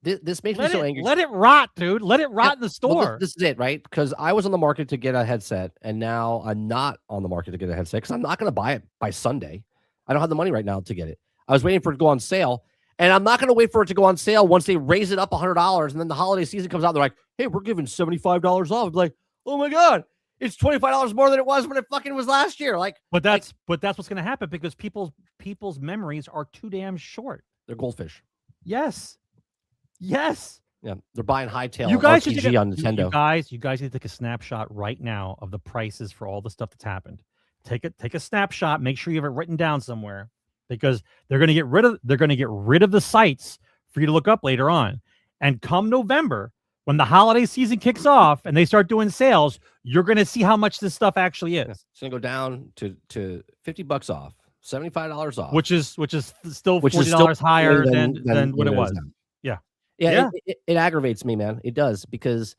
This makes me so angry. Let it rot, dude. Let it rot in the store. Well, this is it, right? Because I was on the market to get a headset, and now I'm not on the market to get a headset because I'm not going to buy it by Sunday. I don't have the money right now to get it. I was waiting for it to go on sale, and I'm not going to wait for it to go on sale once they raise it up $100, and then the holiday season comes out. They're like, "Hey, we're giving $75 off." I'm like, "Oh my god, it's $25 more than it was when it fucking was last year." But that's what's going to happen because people's memories are too damn short. They're goldfish. Yes. Yeah, they're buying Hytale. You guys RPG on Nintendo. You guys need to take a snapshot right now of the prices for all the stuff that's happened. Take a snapshot. Make sure you have it written down somewhere. because they're going to get rid of the sites for you to look up later on. And come November, when the holiday season kicks off and they start doing sales, you're going to see how much this stuff actually is. It's going to go down to $50 off, $75 off, which is still $40 higher than what it was. Yeah. It aggravates me, man. It does, because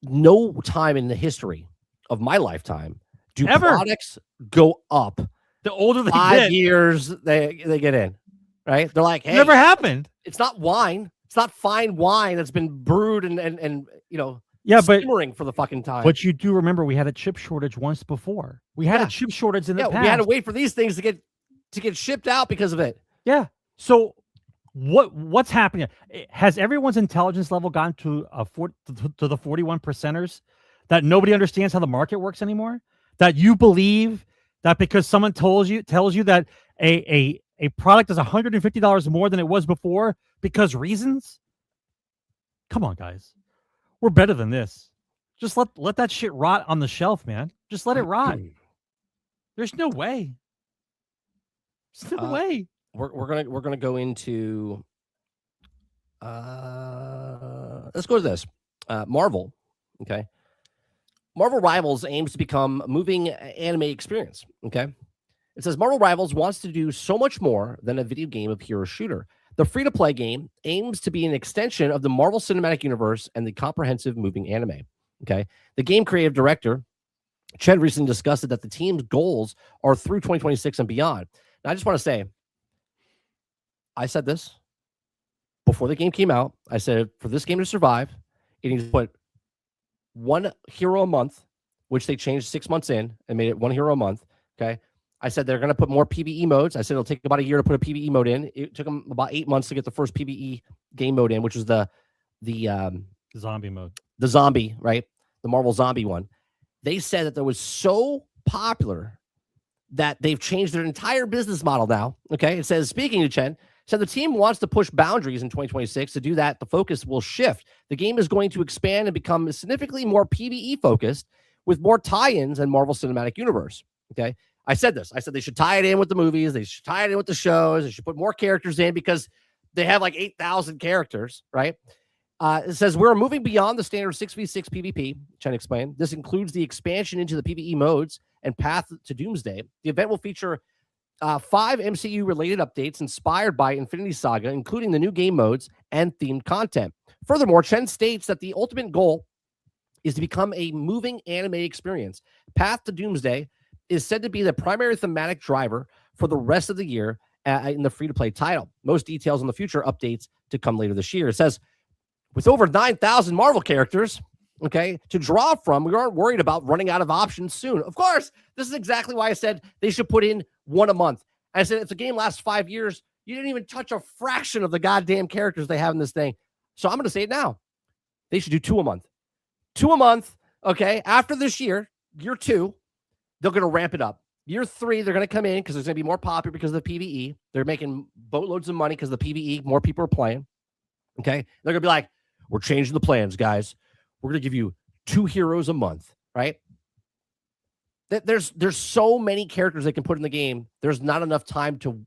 no time in the history of my lifetime do products go up. The older they 5 get, years they get in, right? They're like, hey, never happened. It's not wine. It's not fine wine that's been brewed and simmering for the fucking time. But you do remember we had a chip shortage once before. We had a chip shortage in the past. We had to wait for these things to get shipped out because of it. Yeah. So what's happening? Has everyone's intelligence level gone to the 41%ers that nobody understands how the market works anymore? That you believe that because someone tells you that a product is $150 more than it was before because reasons? Come on, guys. We're better than this. Just let that shit rot on the shelf, man. Just let it rot. There's no way. There's no way. We're gonna go into let's go to this. Marvel. Okay. Marvel Rivals aims to become a moving anime experience. Okay. It says Marvel Rivals wants to do so much more than a video game of hero shooter. The free-to-play game aims to be an extension of the Marvel Cinematic Universe and the comprehensive moving anime. Okay. The game creative director, Chen, recently discussed that the team's goals are through 2026 and beyond. Now, I just want to say, I said this before the game came out. I said, for this game to survive, it needs to put one hero a month, which they changed 6 months in and made it one hero a month. Okay. I said they're going to put more PvE modes. I said it'll take about a year to put a PvE mode in. It took them about 8 months to get the first PvE game mode in, which was the zombie mode. The zombie, right? The Marvel zombie one. They said that that was so popular that they've changed their entire business model now. Okay. It says, speaking to Chen, said the team wants to push boundaries in 2026. To do that, the focus will shift. The game is going to expand and become significantly more PvE focused with more tie-ins in Marvel Cinematic Universe. Okay. I said this. I said they should tie it in with the movies. They should tie it in with the shows. They should put more characters in because they have like 8,000 characters, right? It says we're moving beyond the standard 6v6 PvP, Chen explained. This includes the expansion into the PvE modes and Path to Doomsday. The event will feature 5 MCU-related updates inspired by Infinity Saga, including the new game modes and themed content. Furthermore, Chen states that the ultimate goal is to become a moving anime experience. Path to Doomsday is said to be the primary thematic driver for the rest of the year in the free-to-play title. Most details on the future updates to come later this year. It says, with over 9,000 Marvel characters, okay, to draw from, we aren't worried about running out of options soon. Of course, this is exactly why I said they should put in one a month. I said, if the game lasts 5 years, you didn't even touch a fraction of the goddamn characters they have in this thing. So I'm going to say it now. They should do 2 a month. 2 a month, okay? After this year 2, they're going to ramp it up. Year 3, they're going to come in because it's going to be more popular because of the PvE. They're making boatloads of money because of the PvE. More people are playing, okay? They're going to be like, we're changing the plans, guys. We're going to give you 2 heroes a month, right? There's so many characters they can put in the game. There's not enough time to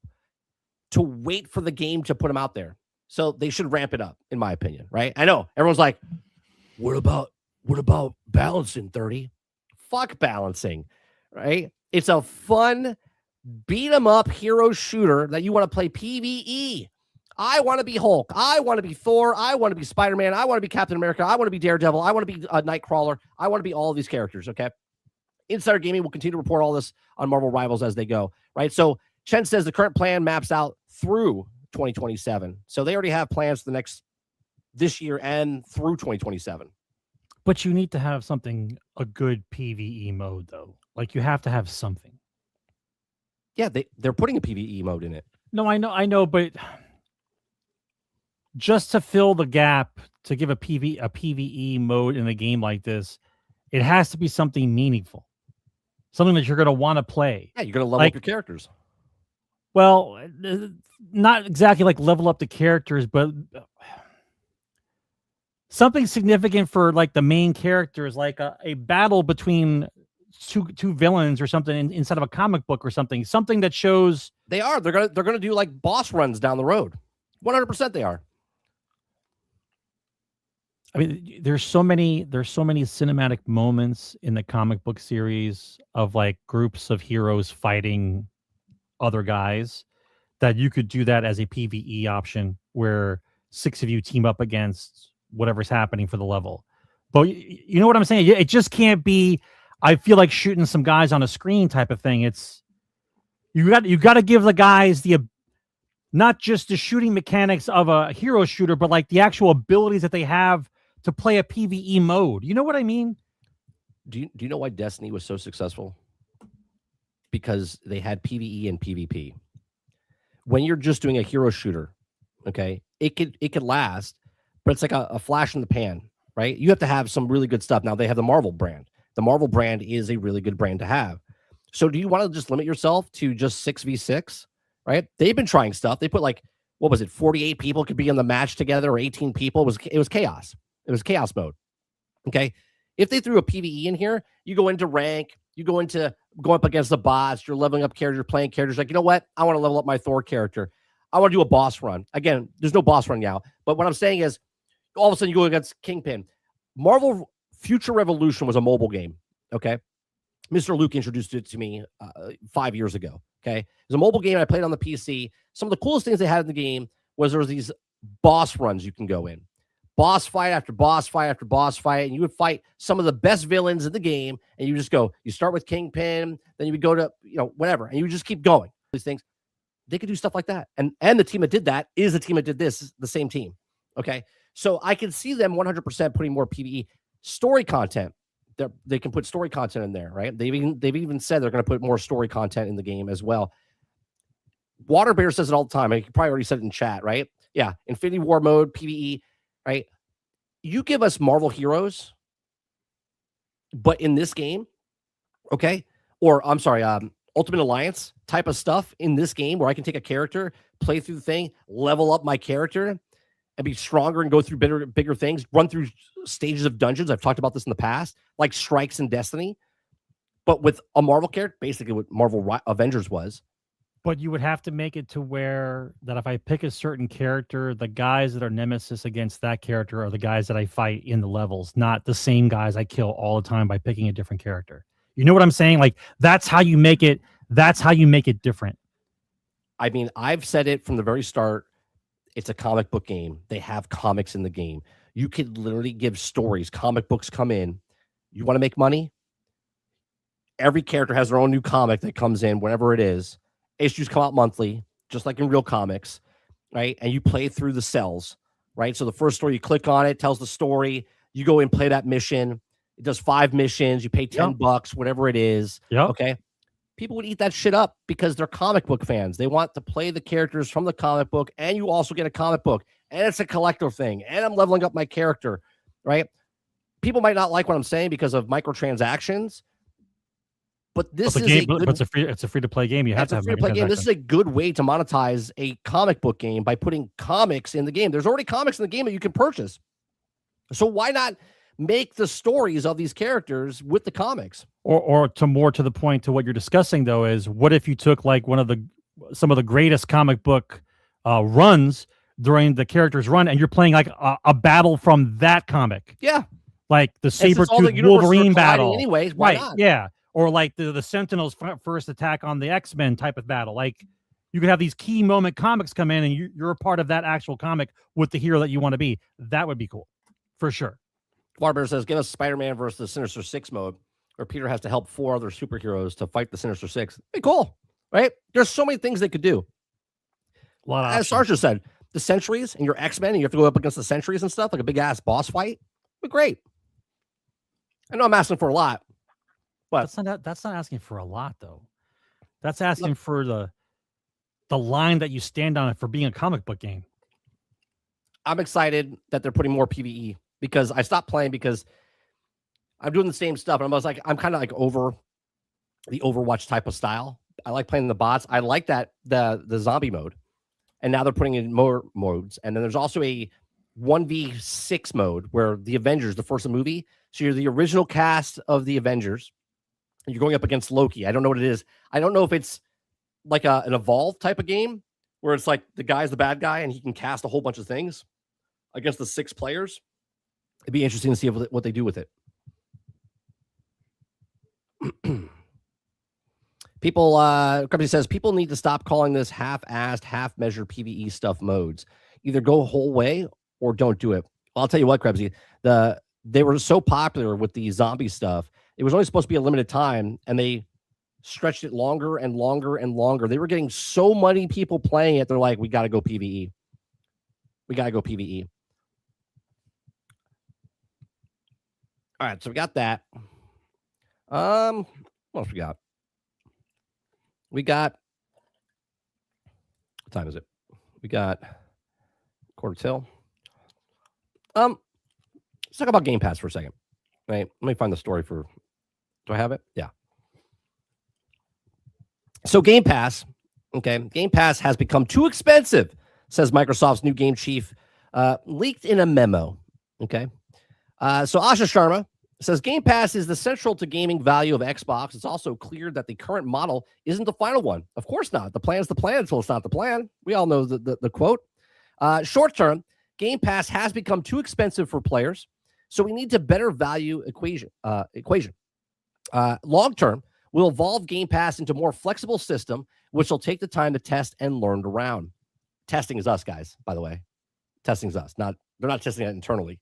wait for the game to put them out there. So they should ramp it up, in my opinion, right? I know everyone's like, what about balancing 30? Fuck balancing, right? It's a fun beat 'em up hero shooter that you want to play PvE. I want to be Hulk. I want to be Thor. I want to be Spider-Man. I want to be Captain America. I want to be Daredevil. I want to be Nightcrawler. I want to be all of these characters, okay? Insider Gaming will continue to report all this on Marvel Rivals as they go, right? So Chen says the current plan maps out through 2027. So they already have plans for this year and through 2027. But you need to have a good PvE mode, though. Like, you have to have something. Yeah, they're putting a PvE mode in it. No, I know, but just to fill the gap, to give a PvE mode in a game like this, it has to be something meaningful. Something that you're going to want to play. Yeah, you're going to level up your characters. Well, not exactly like level up the characters, but something significant for like the main characters, like a battle between two villains or something inside of a comic book or something that shows They are. They're gonna do like boss runs down the road. 100% they are. I mean, there's so many cinematic moments in the comic book series of like groups of heroes fighting other guys that you could do that as a PvE option where 6 of you team up against whatever's happening for the level. But you know what I'm saying? It just can't be, I feel like shooting some guys on a screen type of thing. It's you got to give the guys not just the shooting mechanics of a hero shooter, but like the actual abilities that they have to play a PvE mode. You know what I mean? Do you know why Destiny was so successful? Because they had PvE and PvP. When you're just doing a hero shooter, okay, it could last, but it's like a flash in the pan, right? You have to have some really good stuff. Now they have the Marvel brand. The Marvel brand is a really good brand to have. So do you want to just limit yourself to just 6v6, right? They've been trying stuff. They put like, what was it, 48 people could be in the match together, or 18 people. It was chaos. It was chaos mode. Okay. If they threw a PvE in here, you go into rank, you go up against the bots, you're leveling up characters, playing characters. Like, you know what? I want to level up my Thor character. I want to do a boss run. Again, there's no boss run now. But what I'm saying is, all of a sudden you go against Kingpin. Marvel Future Revolution was a mobile game. Okay. Mr. Luke introduced it to me 5 years ago. Okay. It was a mobile game. I played on the PC. Some of the coolest things they had in the game was there was these boss runs you can go in. Boss fight after boss fight after boss fight, and you would fight some of the best villains in the game, and you just go, you start with Kingpin, then you would go to, whatever, and you would just keep going. These things, they could do stuff like that. And the team that did that is the team that did this, the same team. Okay. So I can see them 100% putting more PvE story content. They can put story content in there, right? They've even said they're going to put more story content in the game as well. Waterbear says it all the time. I probably already said it in chat, right? Yeah. Infinity War mode, PvE, right? You give us Marvel heroes, but in this game, okay? Or I'm sorry, Ultimate Alliance type of stuff in this game where I can take a character, play through the thing, level up my character, and be stronger and go through bigger things, run through stages of dungeons. I've talked about this in the past, like strikes in Destiny, but with a Marvel character, basically what Marvel Avengers was. But you would have to make it to where that if I pick a certain character, the guys that are nemesis against that character are the guys that I fight in the levels, not the same guys I kill all the time by picking a different character. You know what I'm saying? Like that's how you make it. That's how you make it different. I mean, I've said it from the very start. It's a comic book game. They have comics in the game. You could literally give stories. Comic books come in. You want to make money? Every character has their own new comic that comes in, whatever it is. Issues come out monthly, just like in real comics, right? And you play through the cells, right? So the first story, you click on it, tells the story. You go and play that mission. It does 5 missions. You pay $10, whatever it is. Yep. Okay. People would eat that shit up because they're comic book fans. They want to play the characters from the comic book, and you also get a comic book, and it's a collector thing, and I'm leveling up my character, right? People might not like what I'm saying because of microtransactions, but this is game, a good, it's a free to play game. You have to have free to play game. This is a good way to monetize a comic book game by putting comics in the game. There's already comics in the game that you can purchase. So why not make the stories of these characters with the comics? Or to more to the point to what you're discussing though is what if you took like some of the greatest comic book runs during the character's run, and you're playing like a battle from that comic. Yeah. Like the Saber-Tooth Wolverine battle. Anyways, why not? Yeah. Or like the Sentinel's first attack on the X-Men type of battle. Like you could have these key moment comics come in and you're a part of that actual comic with the hero that you want to be. That would be cool. For sure. Barber says, give us Spider-Man versus the Sinister Six mode, where Peter has to help 4 other superheroes to fight the Sinister Six. Be cool, right? There's so many things they could do. A lot of As Sarge said, the Sentries and your X-Men, and you have to go up against the Sentries and stuff, like a big-ass boss fight. Be great. I know I'm asking for a lot, but that's not asking for a lot, though. That's asking for the line that you stand on for being a comic book game. I'm excited that they're putting more PvE because I stopped playing because I'm doing the same stuff. And I'm kind of like over the Overwatch type of style. I like playing the bots. I like that the zombie mode. And now they're putting in more modes. And then there's also a 1v6 mode where the Avengers, the first movie. So you're the original cast of the Avengers. You're going up against Loki. I don't know what it is. I don't know if it's like an evolve type of game where it's like the guy's the bad guy and he can cast a whole bunch of things against the 6 players. It'd be interesting to see what they do with it. People, company says people need to stop calling this half-assed, half-measured PvE stuff modes. Either go whole way or don't do it. Well, I'll tell you what, Krebsy, they were so popular with the zombie stuff. It was only supposed to be a limited time, and they stretched it longer and longer and longer. They were getting so many people playing it. They're like, we got to go PvE. We got to go PvE. All right, so we got that. What else we got? We got, what time is it? We got quarter till. Let's talk about Game Pass for a second. Right? Let me find the story for, do I have it? Yeah. So Game Pass, okay, Game Pass has become too expensive, says Microsoft's new game chief, leaked in a memo, okay? So Asha Sharma says Game Pass is the central to gaming value of Xbox. It's also clear that the current model isn't the final one. Of course not. The plan's the plan until it's not the plan. We all know the quote. Short term, Game Pass has become too expensive for players, so we need to better value equation. Long term, we'll evolve Game Pass into a more flexible system, which will take the time to test and learn around. Testing is us, guys, by the way. Testing is us. They're not testing it internally.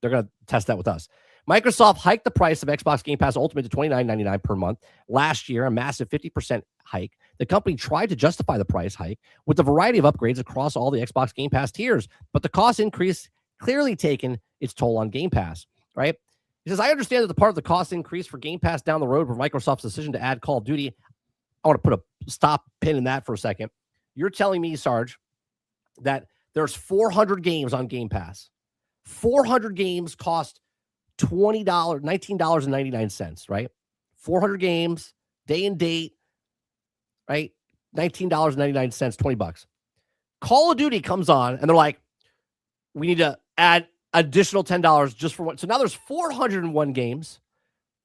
They're going to test that with us. Microsoft hiked the price of Xbox Game Pass Ultimate to $29.99 per month last year, a massive 50% hike. The company tried to justify the price hike with a variety of upgrades across all the Xbox Game Pass tiers, but the cost increase clearly taken its toll on Game Pass, right? He says, I understand that the part of the cost increase for Game Pass down the road for Microsoft's decision to add Call of Duty. I want to put a stop pin in that for a second. You're telling me, Sarge, that there's 400 games on Game Pass. 400 games cost $20, $19.99, right? 400 games, day and date, right? $19.99, $20. Call of Duty comes on and they're like, we need to add additional $10 just for one. So now there's 401 games,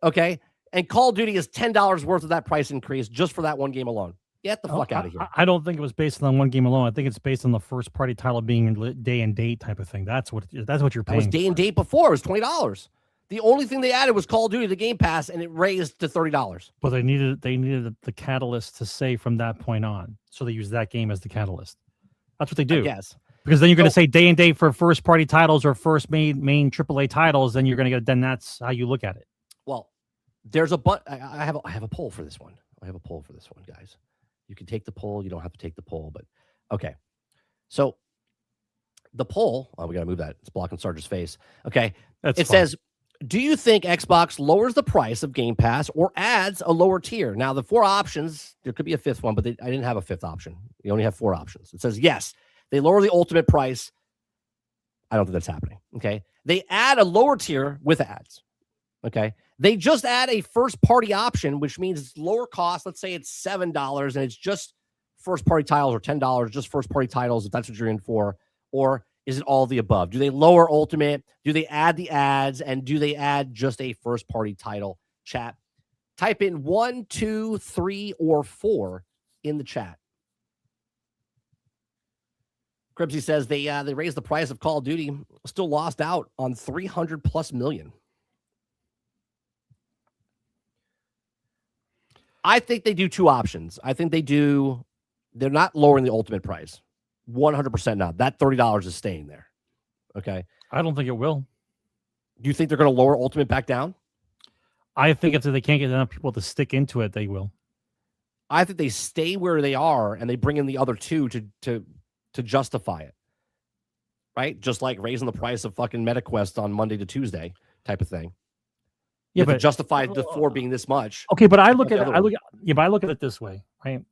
okay? And Call of Duty is $10 worth of that price increase just for that one game alone. Get the fuck out of here. I don't think it was based on one game alone. I think it's based on the first party title being day and date type of thing. That's what you're paying. It was day and date before. It was $20. The only thing they added was Call of Duty to Game Pass, and it raised to $30. But they needed the catalyst to say from that point on. So they use that game as the catalyst. That's what they do. Yes. Because then you're going to say day and date for first party titles or first main AAA titles, then you're going to get, then that's how you look at it. Well, there's I have a poll for this one. I have a poll for this one, guys. You can take the poll. You don't have to take the poll, but okay. So the poll, we got to move that. It's blocking Sarge's face. Okay. It says, do you think Xbox lowers the price of Game Pass or adds a lower tier? Now, the 4 options, there could be a 5th one, but I didn't have a 5th option. You only have 4 options. It says, yes, they lower the ultimate price. I don't think that's happening. Okay. They add a lower tier with ads. Okay. They just add a first party option, which means it's lower cost. Let's say it's $7 and it's just first party titles, or $10, just first party titles, if that's what you're in for. Or is it all the above? Do they lower ultimate? Do they add the ads? And do they add just a first party title? Chat. Type in 1, 2, 3, or 4 in the chat. Cribsy says they raised the price of Call of Duty, still lost out on 300+ million. I think they do 2 options. I think they're not lowering the ultimate price. 100% not. That $30 is staying there. Okay. I don't think it will. Do you think they're going to lower ultimate back down? I think if they can't get enough people to stick into it, they will. I think they stay where they are and they bring in the other 2 to justify it. Right? Just like raising the price of fucking MetaQuest on Monday to Tuesday type of thing. Yeah, but justify the 4 being this much. Okay, but I look at it this way, right?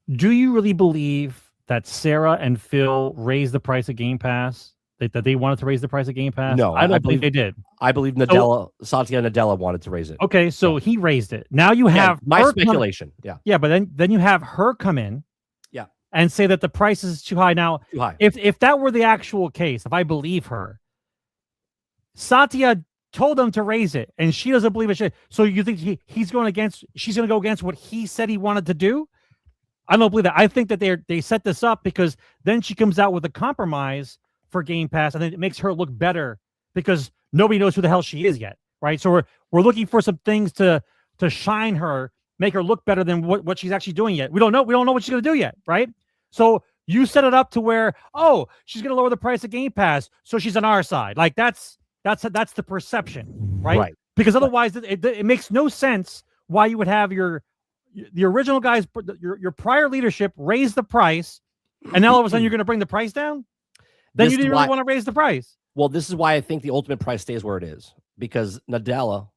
Do you really believe that Sarah and Phil raised the price of Game Pass? That they wanted to raise the price of Game Pass? No, I don't believe they did. I believe Satya Nadella wanted to raise it. Okay, so he raised it. Now you have my speculation. Yeah, but then you have her come in. Yeah. And say that the price is too high. Now, if that were the actual case, if I believe her, Satya told them to raise it, and she doesn't believe it. So you think she's going to go against what he said he wanted to do? I don't believe that. I think that they set this up because then she comes out with a compromise for Game Pass, and then it makes her look better because nobody knows who the hell she is yet, right? So we're looking for some things to shine her, make her look better than what she's actually doing yet. We don't know what she's going to do yet, right? So you set it up to where, oh, she's going to lower the price of Game Pass, so she's on our side. Like that's the perception, right? Because otherwise it makes no sense why you would have the original guys, your prior leadership raise the price, and now all of a sudden you're going to bring the price down? Then you didn't really want to raise the price. Well, this is why I think the ultimate price stays where it is, because Nadella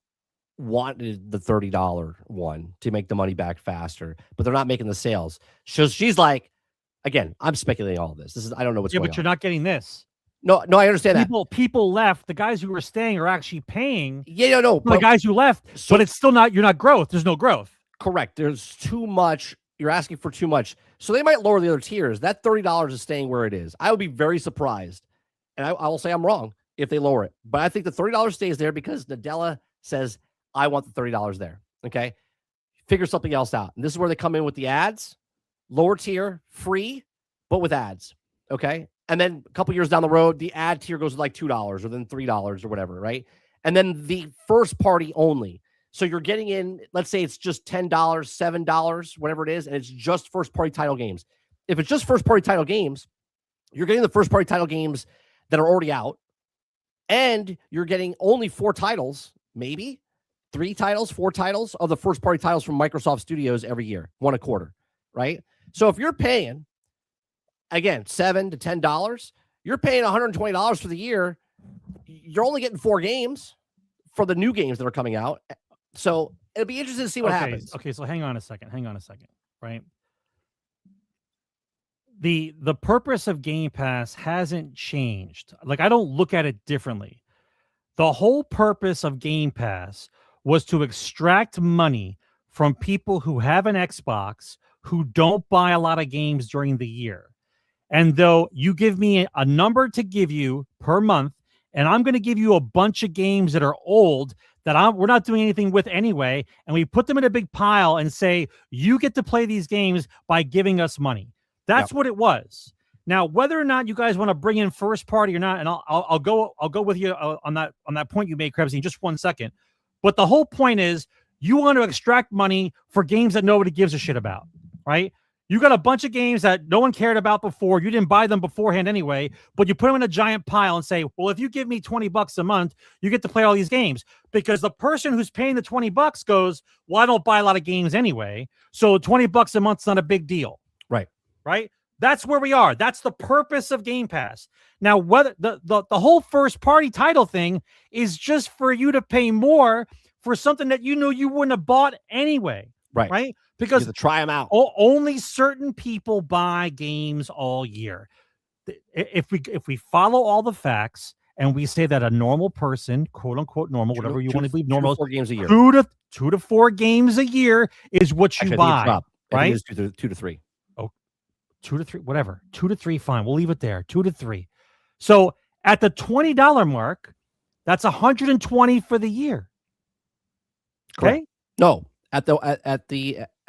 wanted the $30 one to make the money back faster, but they're not making the sales. So she's like, again, I'm speculating all of this. I don't know what's going on. Yeah, but you're not getting this. No, I understand that. People left. The guys who were staying are actually paying. Yeah, no. The guys who left, but it's still not. You're not growth. There's no growth. Correct. There's too much. You're asking for too much. So they might lower the other tiers. That $30 is staying where it is. I would be very surprised, and I will say I'm wrong if they lower it. But I think the $30 stays there because Nadella says, I want the $30 there. Okay. Figure something else out. And this is where they come in with the ads. Lower tier, free, but with ads. Okay. And then a couple years down the road, the ad tier goes to like $2 or then $3 or whatever, right? And then the first party only. So you're getting in, let's say it's just $10, $7, whatever it is, and it's just first party title games. If it's just first party title games, you're getting the first party title games that are already out, and you're getting only 4 titles, maybe 3 titles, 4 titles of the first party titles from Microsoft Studios every year, 1 a quarter, right? So if you're paying, again, $7 to $10, you're paying $120 for the year. You're only getting 4 games for the new games that are coming out. So it'll be interesting to see what happens. Okay, so hang on a second, right? The purpose of Game Pass hasn't changed. Like, I don't look at it differently. The whole purpose of Game Pass was to extract money from people who have an Xbox who don't buy a lot of games during the year. And though you give me a number to give you per month, and I'm going to give you a bunch of games that are old that we're not doing anything with anyway, and we put them in a big pile and say, you get to play these games by giving us money. That's what it was. Now, whether or not you guys want to bring in first party or not, and I'll go with you on that point you made, Krebs, in just 1 second. But the whole point is you want to extract money for games that nobody gives a shit about, right? You got a bunch of games that no one cared about before. You didn't buy them beforehand anyway, but you put them in a giant pile and say, well, if you give me $20 a month, you get to play all these games. Because the person who's paying the $20 goes, well, I don't buy a lot of games anyway, so $20 a month's not a big deal. Right? That's where we are. That's the purpose of Game Pass. Now, whether the whole first party title thing is just for you to pay more for something that you know you wouldn't have bought anyway. Right? Because to try them out. Only certain people buy games all year. If we follow all the facts and we say that a normal person, quote unquote normal, whatever you want to believe, normal, 2 to 4 games a year. 2 to 4 games a year is what you buy. Right? It's 2 to 3. 2 to 3, whatever. 2 to 3, fine. We'll leave it there. 2 to 3. So at the $20 mark, that's $120 for the year. Okay? Correct. No, at $10,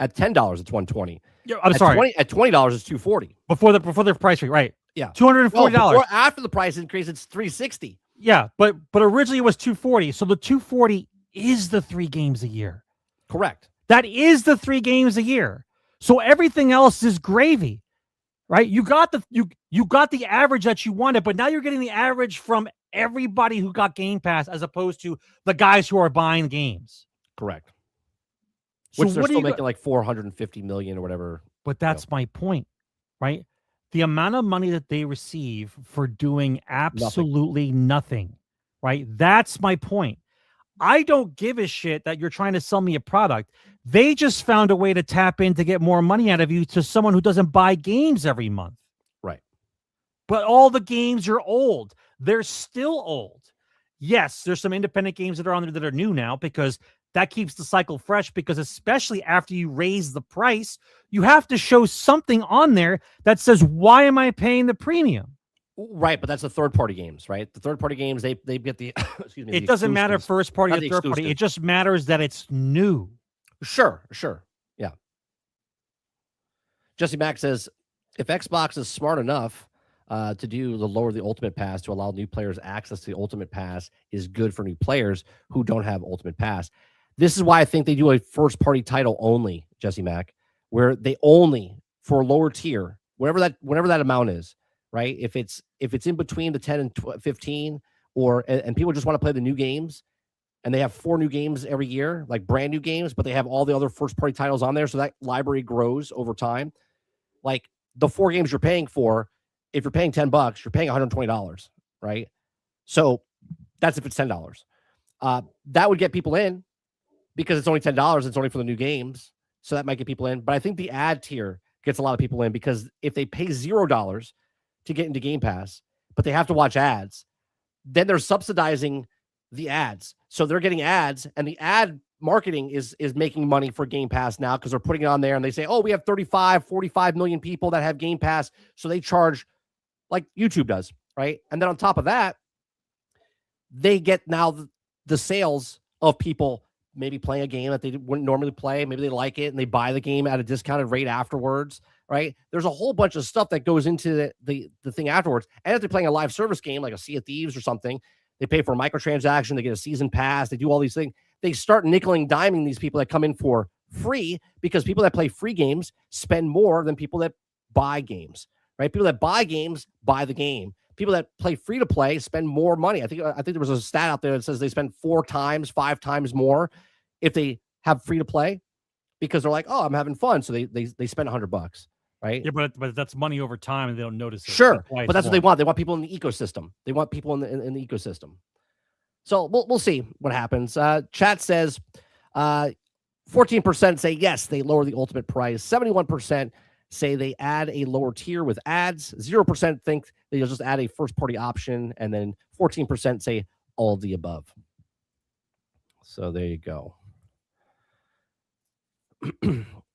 it's $120. Yeah, I'm sorry. At $20, it's $240 before the price rate, right? Yeah, $240. Well, after the price increase, it's $360. Yeah, but originally it was $240. So the $240 is the 3 games a year. Correct. That is the 3 games a year. So everything else is gravy. Right? You got the average that you wanted, but now you're getting the average from everybody who got Game Pass as opposed to the guys who are buying games. Correct. So which they're still making like $450 million or whatever. But that's my point, right? The amount of money that they receive for doing absolutely nothing, right? That's my point. I don't give a shit that you're trying to sell me a product. They just found a way to tap in to get more money out of you to someone who doesn't buy games every month. Right. But all the games are old. They're still old. Yes, there's some independent games that are on there that are new now because that keeps the cycle fresh, because especially after you raise the price, you have to show something on there that says, why am I paying the premium? Right, but that's the third-party games, right? The third-party games, they get the excuse me. It doesn't matter first party not or the third party. exclusive. It just matters that it's new. Sure. Yeah. Jesse Mack says, if Xbox is smart enough to do the lower the Ultimate Pass to allow new players access to the Ultimate Pass is good for new players who don't have Ultimate Pass. This is why I think they do a first-party title only, Jesse Mack, where they only for lower tier, whatever that amount is, right? If it's in between the 10 and 15, and people just want to play the new games, and they have 4 new games every year, like brand new games, but they have all the other first-party titles on there, so that library grows over time. Like the 4 games you're paying for, if you're paying $10, you're paying $120, right? So that's if it's $10. That would get people in because it's only $10. It's only for the new games, so that might get people in. But I think the ad tier gets a lot of people in because if they pay $0 to get into Game Pass, but they have to watch ads, then they're subsidizing the ads. So they're getting ads, and the ad marketing is making money for Game Pass now because they're putting it on there and they say, oh, we have 35, 45 million people that have Game Pass. So they charge like YouTube does, right? And then on top of that, they get now the sales of people maybe playing a game that they wouldn't normally play. Maybe they like it and they buy the game at a discounted rate afterwards, right? There's a whole bunch of stuff that goes into the thing afterwards. And if they're playing a live service game like a Sea of Thieves or something, they pay for a microtransaction, they get a season pass, they do all these things. They start nickel and diming these people that come in for free because people that play free games spend more than people that buy games, right? People that buy games buy the game. People that play free to play spend more money. I think there was a stat out there that says they spend 4 times, 5 times more if they have free to play because they're like, oh, I'm having fun. So they spend $100, right? Yeah, but that's money over time and they don't notice it. Sure, but that's what they want. They want people in the ecosystem. They want people in the ecosystem. So we'll see what happens. Chat says 14% say yes, they lower the ultimate price. 71% say they add a lower tier with ads. 0% think they'll just add a first-party option, and then 14% say all of the above. So there you go.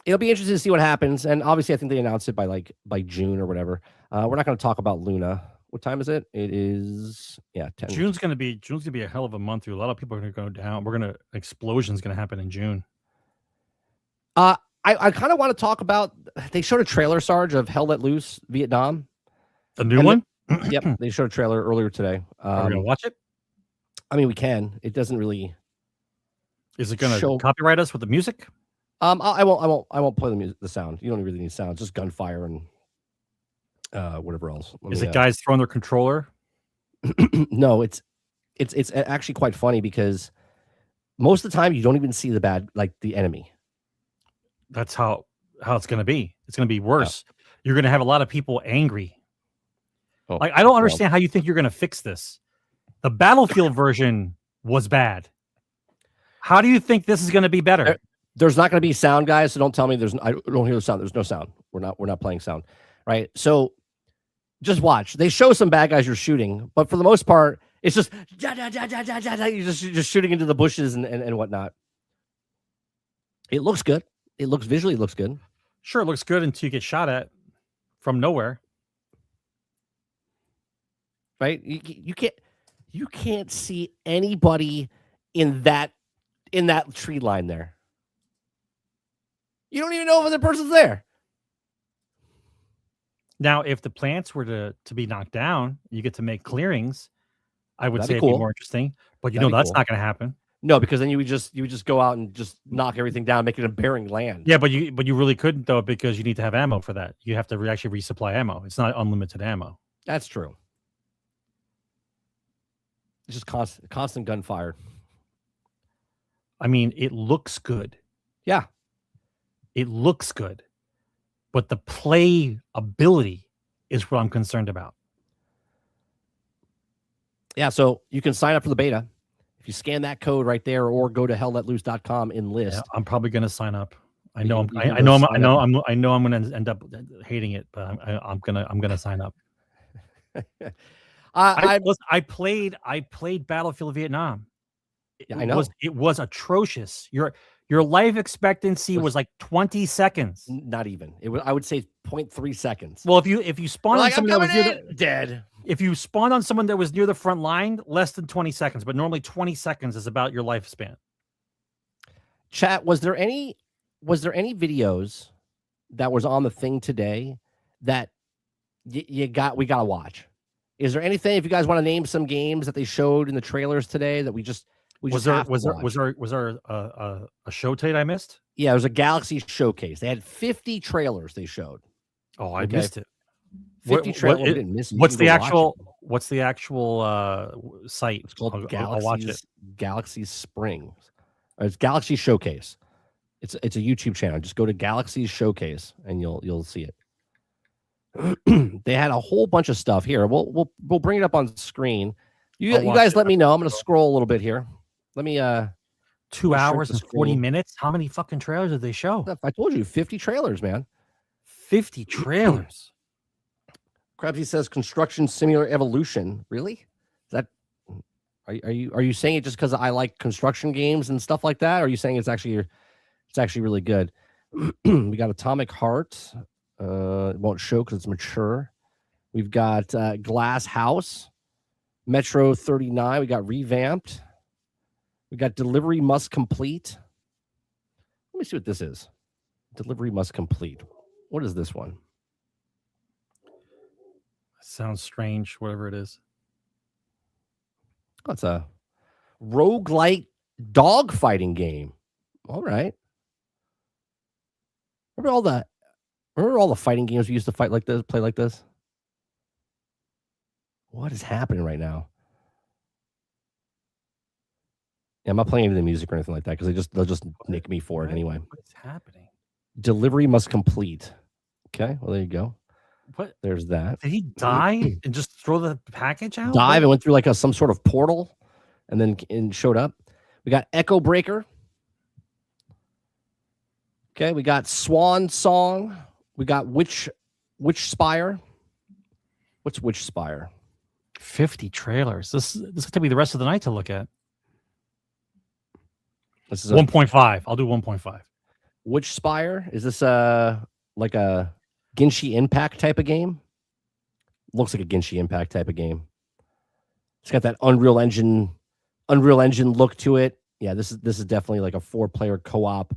It'll be interesting to see what happens, and obviously I think they announce it by June or whatever. We're not going to talk about Luna. What time is it? It is 10. June's gonna be a hell of a month. A lot of people are gonna go down. Explosion's gonna happen in June. I kind of want to talk about. They showed a trailer, Sarge, of Hell Let Loose Vietnam. The new one. Yep, they showed a trailer earlier today. Are we gonna watch it? I mean, we can. It doesn't really. Is it gonna copyright us with the music? I won't play the sound. You don't really need sound. Just gunfire and whatever else. Is it guys throwing their controller? No, it's actually quite funny because most of the time you don't even see the enemy. That's how it's going to be. It's going to be worse. Yeah. You're going to have a lot of people angry. Oh, I don't understand how you think you're going to fix this. The Battlefield version was bad. How do you think this is going to be better? There's not going to be sound, guys. So don't tell me I don't hear the sound. There's no sound. We're not playing sound, right? So just watch. They show some bad guys you're shooting, but for the most part, it's just you're just shooting into the bushes and whatnot. It looks good. It looks visually looks good. Sure, it looks good until you get shot at from nowhere. Right? You can't see anybody in that tree line there. You don't even know if the person's there. Now, if the plants were to be knocked down, you get to make clearings. I would say it'd be more interesting, but that's not going to happen. No, because then you would just go out and just knock everything down, make it a barren land. Yeah, but you really couldn't though because you need to have ammo for that. You have to actually resupply ammo. It's not unlimited ammo. That's true. It's just constant gunfire. I mean, it looks good. Yeah, it looks good. But the play ability is what I'm concerned about. Yeah, so you can sign up for the beta. If you scan that code right there or go to hellletloose.com in list. Yeah, I'm probly going to sign up. I know I'm going to end up hating it, but I'm going to sign up. I played Battlefield Vietnam. Yeah, I know. It was atrocious. Your life expectancy was like 20 seconds. Not even. It was, I would say 0.3 seconds. Well, if you spawn on someone that was near dead. If you spawned on someone that was near the front line, less than 20 seconds, but normally 20 seconds is about your lifespan. Chat, was there any videos that was on the thing today that we got to watch? Is there anything, if you guys want to name some games that they showed in the trailers today that was there a show today I missed? Yeah, it was a Galaxy showcase. They had 50 trailers they showed. Oh, I missed it. 50 trailers. Didn't miss it. What's the actual site? It's called I'll watch it. Galaxy Springs. It's Galaxy Showcase. It's a YouTube channel. Just go to Galaxy Showcase and you'll see it. They had a whole bunch of stuff here. We'll bring it up on screen. You guys let me know. I'm going to scroll a little bit here. Let me 2 hours and 40 minutes. How many fucking trailers did they show? I told you 50 trailers, man. 50 trailers. Krabsy says Construction Simulator Evolution. Really? Is that are you saying it just because I like construction games and stuff like that? Or are you saying it's actually really good? We got Atomic Heart. It won't show because it's mature. We've got Glass House, Metro 39. We got Revamped. We got Delivery Must Complete. Let me see what this is. Delivery Must Complete. What is this one? Sounds strange, whatever it is. Oh, it's a roguelike dog fighting game. All right. Remember all the fighting games we used to play like this? What is happening right now? Yeah, I'm not playing any of the music or anything like that because they'll just nick me for it anyway. What's happening? Delivery Must Complete. Okay, well there you go. What? There's that. Did he die and just throw the package out? Dive and went through like some sort of portal and then showed up. We got Echo Breaker. Okay, we got Swan Song. We got Witch Spire. What's Witch Spire? 50 trailers. This is going to be the rest of the night to look at. This is 1.5. I'll do 1.5. Witch Spire? Is this like a Genshin Impact type of game? Looks like a Genshin Impact type of game. It's got that Unreal Engine look to it. Yeah, this is definitely like a 4-player co-op.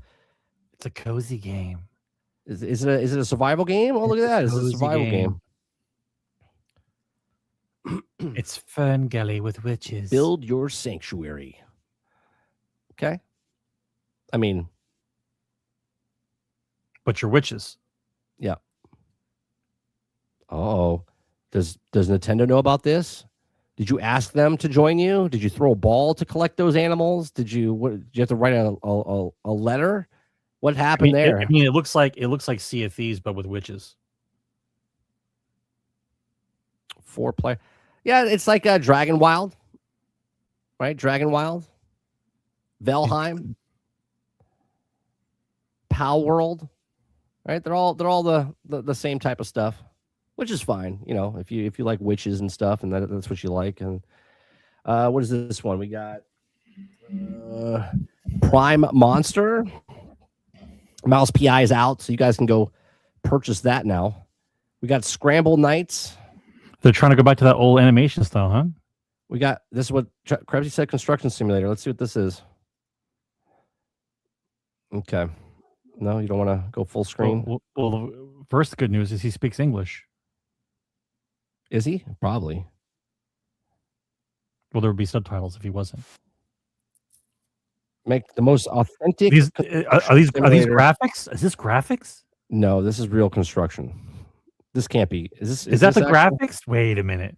It's a cozy game. Is it a survival game? Oh, look at that. It's a survival game. It's Fern Gully with witches. Build your sanctuary. Okay. I mean, but you're witches. Yeah. Oh, does Nintendo know about this? Did you ask them to join you? Did you throw a ball to collect those animals? Did you have to write a letter? What happened there? It looks like Sea of Thieves, but with witches. 4-player. Yeah, it's like Dragon Wild, right? Dragon Wild, Valheim, Pal World, right? They're all the same type of stuff, which is fine, you know, if you like witches and stuff, and that's what you like. And what is this one? We got Prime Monster. Mouse PI is out, so you guys can go purchase that now. We got Scramble Knights. They're trying to go back to that old animation style, huh? We got, this is what Krabsy said, Construction Simulator. Let's see what this is. Okay. No, you don't want to go full screen? Well, first good news is he speaks English. Is he? Probably. Well, there would be subtitles if he wasn't. Make the most authentic. Are these graphics? Is this graphics? No, this is real construction. This can't be. Is that the graphics? Wait a minute.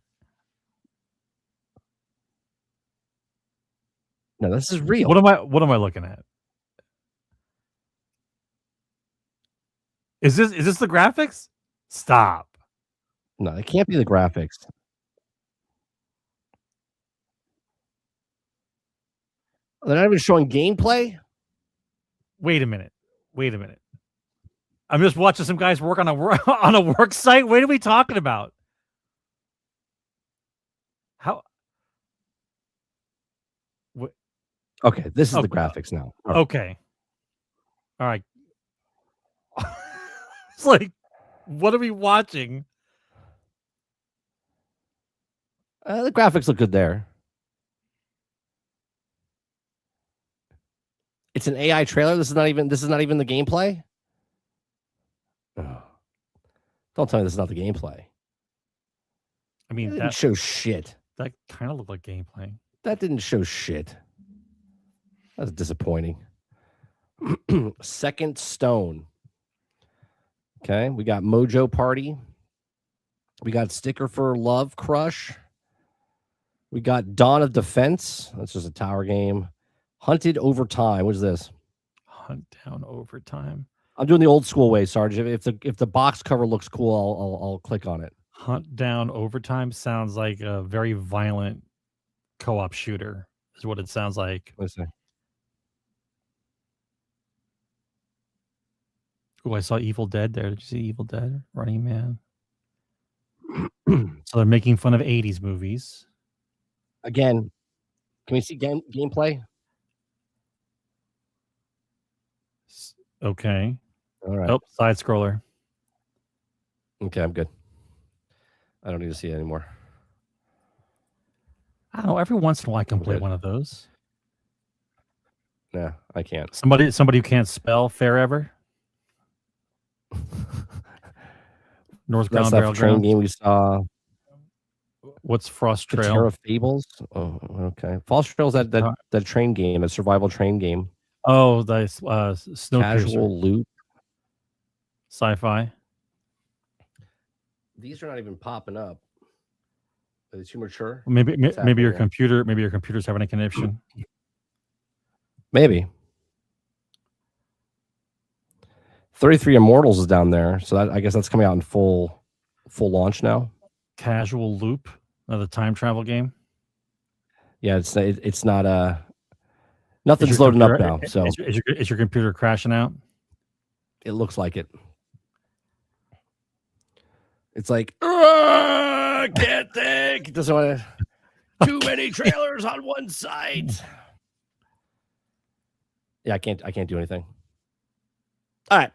No, this is real. What am I looking at? Is this the graphics? Stop. No, it can't be the graphics. They're not even showing gameplay? Wait a minute. I'm just watching some guys work on a work site. What are we talking about? How? What? Okay, this is the Okay. graphics now. All right. Okay. All right. It's like, what are we watching? The graphics look good there. It's an AI trailer. This is not even the gameplay. Oh. Don't tell me this is not the gameplay. I mean, That didn't show shit. That kind of looked like gameplay. That didn't show shit. That's disappointing. Second Stone. Okay, we got Mojo Party. We got Sticker for Love Crush. We got Dawn of Defense. That's just a tower game. Hunted Overtime. What is this? Hunt Down Overtime. I'm doing the old school way, Sarge. If the box cover looks cool, I'll click on it. Hunt Down Overtime sounds like a very violent co-op shooter. Is what it sounds like. Let's see. Oh, I saw Evil Dead there. Did you see Evil Dead? Running Man. So they're making fun of 80s movies. Again, can we see gameplay? Okay. All right. Oh, side scroller. Okay, I'm good. I don't need to see it anymore. I don't know. Every once in a while, I can play one of those. Nah, I can't. Somebody who can't spell forever. Northbound That's that train game we saw. What's Frost Trail? Terra Fables. Oh, okay. Frost Trail's that train game, a survival train game. Oh, the Snowpiercer. Casual Loop. Sci-fi. These are not even popping up. Are they too mature? Maybe your computer's having a connection. Maybe. 33 Immortals is down there, so I guess that's coming out in full launch now. Casual Loop, another time travel game. Yeah, it's not nothing's loading up now. So is your computer crashing out? It looks like it. It's like can't think. It doesn't want to. Too many trailers on one site. Yeah, I can't do anything. All right.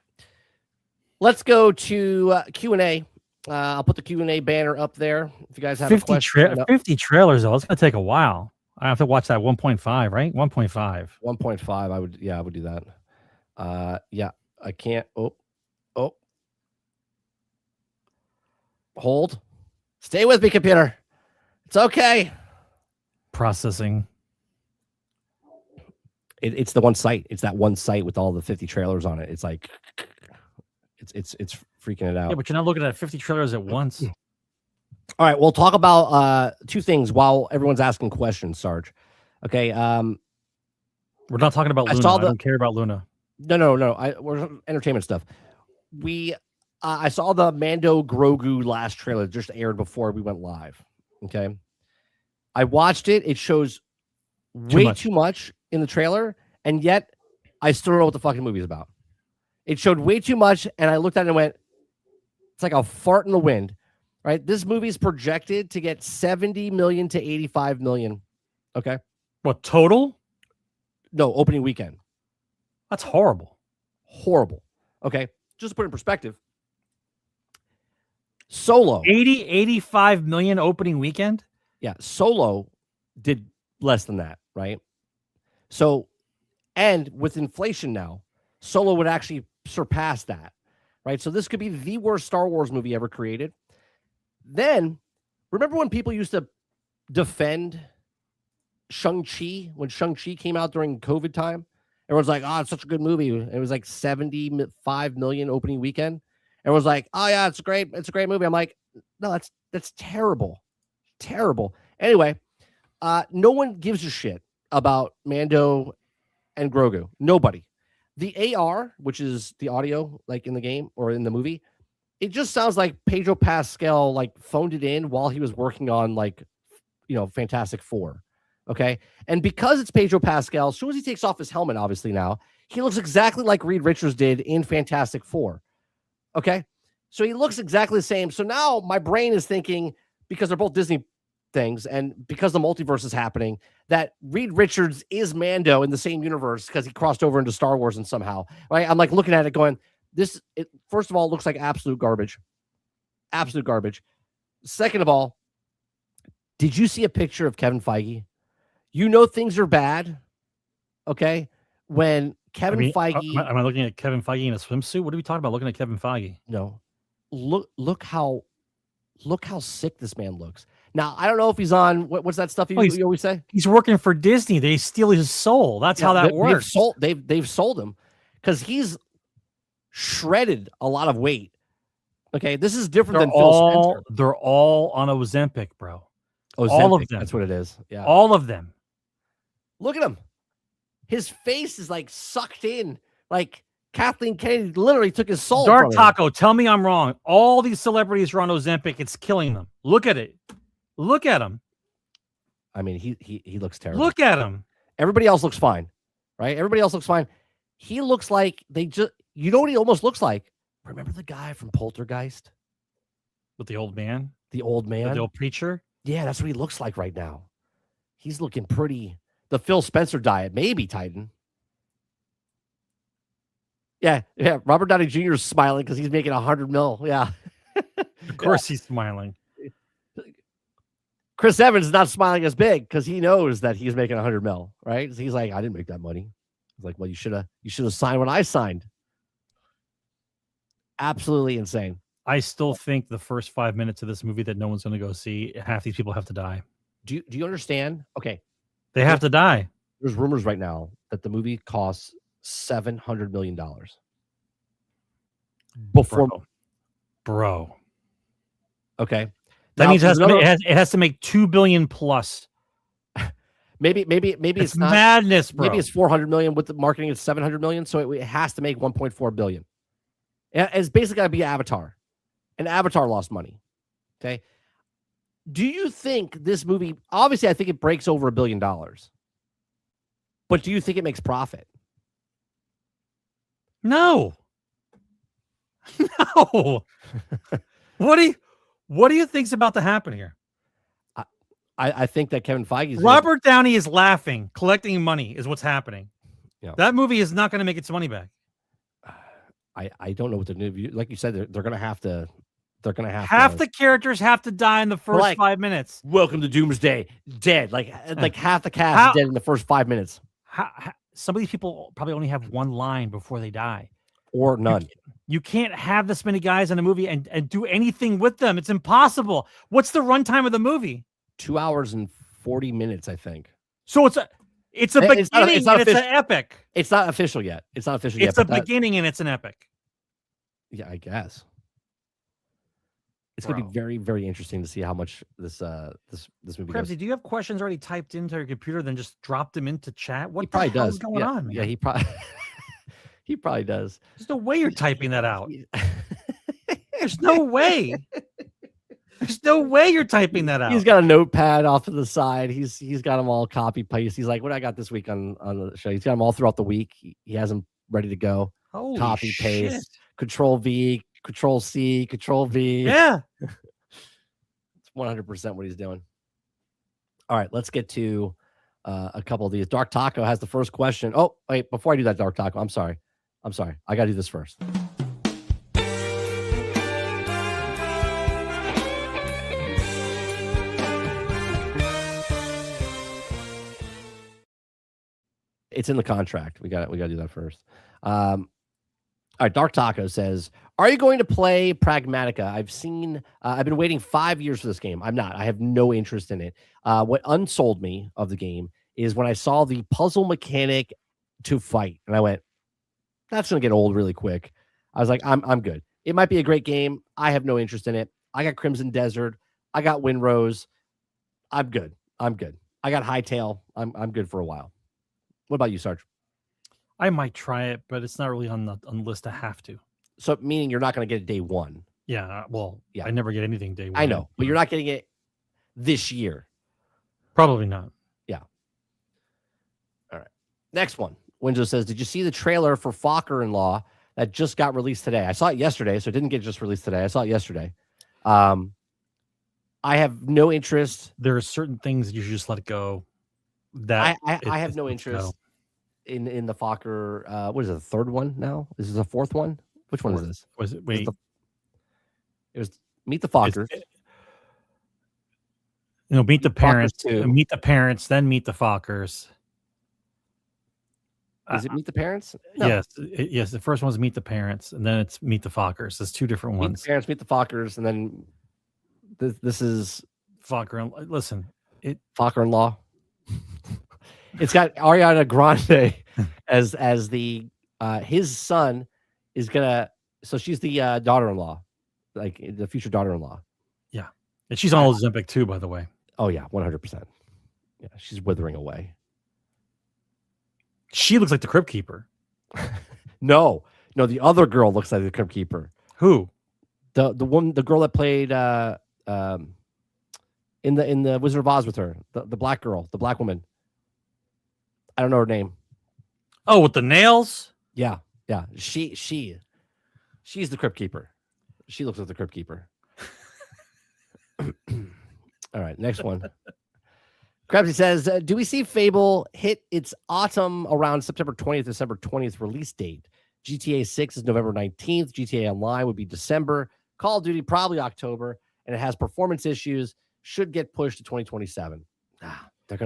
Let's go to Q&A. I'll put the Q&A banner up there. If you guys have 50 a question. 50 trailers, though. It's going to take a while. I have to watch that 1.5, right? 1.5. 1.5. I would do that. Yeah, I can't. Oh. Hold. Stay with me, computer. It's okay. Processing. It's the one site. It's that one site with all the 50 trailers on it. It's like it's freaking it out. Yeah, but you're not looking at 50 trailers at once. All right, we'll talk about two things while everyone's asking questions, Sarge. Okay. We're not talking about Luna. I don't care about Luna. No. We're entertainment stuff. I saw the Mando Grogu last trailer just aired before we went live. Okay. I watched it. It shows way too much in the trailer, and yet I still don't know what the fucking movie is about. It showed way too much, and I looked at it and went, it's like a fart in the wind, right? This movie is projected to get 70 million to 85 million. Okay. What, total? No, opening weekend. That's horrible. Horrible. Okay. Just to put it in perspective. Solo. 85 million opening weekend? Yeah. Solo did less than that, right? So, and with inflation now, Solo would actually surpass that, right? So this could be the worst Star Wars movie ever created. Then, remember when people used to defend Shang-Chi, when Shang-Chi came out during COVID time? Everyone's like, oh, it's such a good movie. It was like 75 million opening weekend. Everyone's like, oh yeah, it's a great movie. I'm like, no, that's terrible. Terrible. Anyway, no one gives a shit about Mando and Grogu. Nobody. The AR, which is the audio, like in the game or in the movie, it just sounds like Pedro Pascal like phoned it in while he was working on Fantastic Four. Okay. And because it's Pedro Pascal, as soon as he takes off his helmet, obviously now, he looks exactly like Reed Richards did in Fantastic Four. Okay. So he looks exactly the same. So now my brain is thinking, because they're both Disney things, and because the multiverse is happening, that Reed Richards is Mando in the same universe because he crossed over into Star Wars and somehow, right? I'm like looking at it going, first of all, it looks like absolute garbage. Absolute garbage. Second of all, did you see a picture of Kevin Feige? You know things are bad, okay? When Kevin Feige... Am I looking at Kevin Feige in a swimsuit? What are we talking about looking at Kevin Feige? No. Look how sick this man looks. Now, I don't know if he's on... What's that stuff you always say? He's working for Disney. They steal his soul. That's how that works. They've sold him because he's shredded a lot of weight. Okay, this is different than Phil Spencer. They're all on Ozempic, bro. Ozempic, all of them. That's what it is. Yeah, all of them. Look at him. His face is like sucked in. Like Kathleen Kennedy literally took his soul. Dark Taco, tell me I'm wrong. All these celebrities are on Ozempic. It's killing them. Look at it. Look at him. I mean, he looks terrible. Look at him. Everybody else looks fine, right? Everybody else looks fine. He looks like you know what he almost looks like? Remember the guy from Poltergeist? With the old man? The old man? The old preacher? Yeah, that's what he looks like right now. He's looking pretty. The Phil Spencer diet, maybe, Titan. Yeah. Robert Downey Jr. is smiling because he's making $100 million. Yeah. Of course he's smiling. Chris Evans is not smiling as big because he knows that he's making $100 million, right? So he's like, I didn't make that money. He's like, well, you should have signed when I signed. Absolutely insane. I still think the first 5 minutes of this movie that no one's going to go see, half these people have to die. Do you understand? Okay. They have to die. There's rumors right now that the movie costs $700 million. Before. Bro. Okay. That means it has to make $2 billion plus. Maybe it's not madness, bro. Maybe it's 400 million with the marketing. It's 700 million. So it has to make 1.4 billion. It's basically got to be Avatar, and Avatar lost money. Okay. Do you think this movie, obviously I think it breaks over $1 billion, but do you think it makes profit? No. No. What do you think's about to happen here? I think that Kevin Feige, Robert Downey is laughing, collecting money is what's happening. Yeah. That movie is not going to make its money back. I don't know what they're going to do. Like you said, they're going to have to. They're going to have half the characters have to die in the first 5 minutes. Welcome to Doomsday, dead. Like half the cast is dead in the first 5 minutes. Some of these people probably only have one line before they die, or none. You can't have this many guys in a movie and do anything with them. It's impossible. What's the runtime of the movie? 2 hours and 40 minutes, I think. So it's a beginning and it's an epic. It's not official yet. It's not official yet. It's a beginning and it's an epic. Yeah, I guess. It's going to be very, very interesting to see how much this movie Krebsy, goes. do you have questions already typed into your computer, then just drop them into chat? What he probably the hell does. is going on, man? Yeah, he probably he probably does. There's no way you're typing that out. There's no way. There's no way you're typing that out. He's got a notepad off to the side. He's got them all copy paste. He's like, what I got this week on the show? He's got them all throughout the week. He has them ready to go. Holy copy shit. paste, Control V, Control C, Control V. Yeah. It's 100% what he's doing. All right, let's get to a couple of these. Dark Taco has the first question. Oh, wait, before I do that, Dark Taco, I'm sorry. I got to do this first. It's in the contract. We got to do that first. All right, Dark Taco says, are you going to play Pragmatica? I've been waiting 5 years for this game. I'm not. I have no interest in it. What unsold me of the game is when I saw the puzzle mechanic to fight, and I went, that's going to get old really quick. I was like, I'm good. It might be a great game. I have no interest in it. I got Crimson Desert. I got Windrose. I'm good. I got Hytale. I'm good for a while. What about you, Sarge? I might try it, but it's not really on the list. I have to. So meaning you're not going to get it day one. Yeah. Well, yeah. I never get anything day one. I know, but you're not getting it this year. Probably not. Yeah. All right. Next one. Windows says, did you see the trailer for Fokker-in-Law that just got released today? I saw it yesterday, so it didn't get just released today. I saw it yesterday. I I have no interest. There are certain things you should just let it go. That I have no interest in the Fokker. What is it? The third one now? Is this the fourth one? Which one is this? Was it? Wait, it was Meet the Fokkers. Meet the parents. too. Meet the parents, then Meet the Fokkers. Is it Meet the Parents? No. Yes, yes. The first one's Meet the Parents, and then it's Meet the Fokkers. It's two different ones. Meet the Parents, Meet the Fokkers, and then this is Fokker. Listen, Fokker-in-law. It's got Ariana Grande as the his son is gonna. So she's the daughter-in-law, like the future daughter-in-law. Yeah, and she's on Ozempic too, by the way. Oh yeah, 100%. Yeah, she's withering away. She looks like the Crypt Keeper. No, the other girl looks like the Crypt Keeper. Who? The girl that played in the Wizard of Oz with her, the black girl, the black woman. I don't know her name. Oh, with the nails? Yeah. She's the Crypt Keeper. She looks like the Crypt Keeper. All right, next one. Krabsy says, do we see Fable hit its autumn around September 20th, December 20th release date? GTA 6 is November 19th. GTA Online would be December. Call of Duty probably October, and it has performance issues. Should get pushed to 2027. They're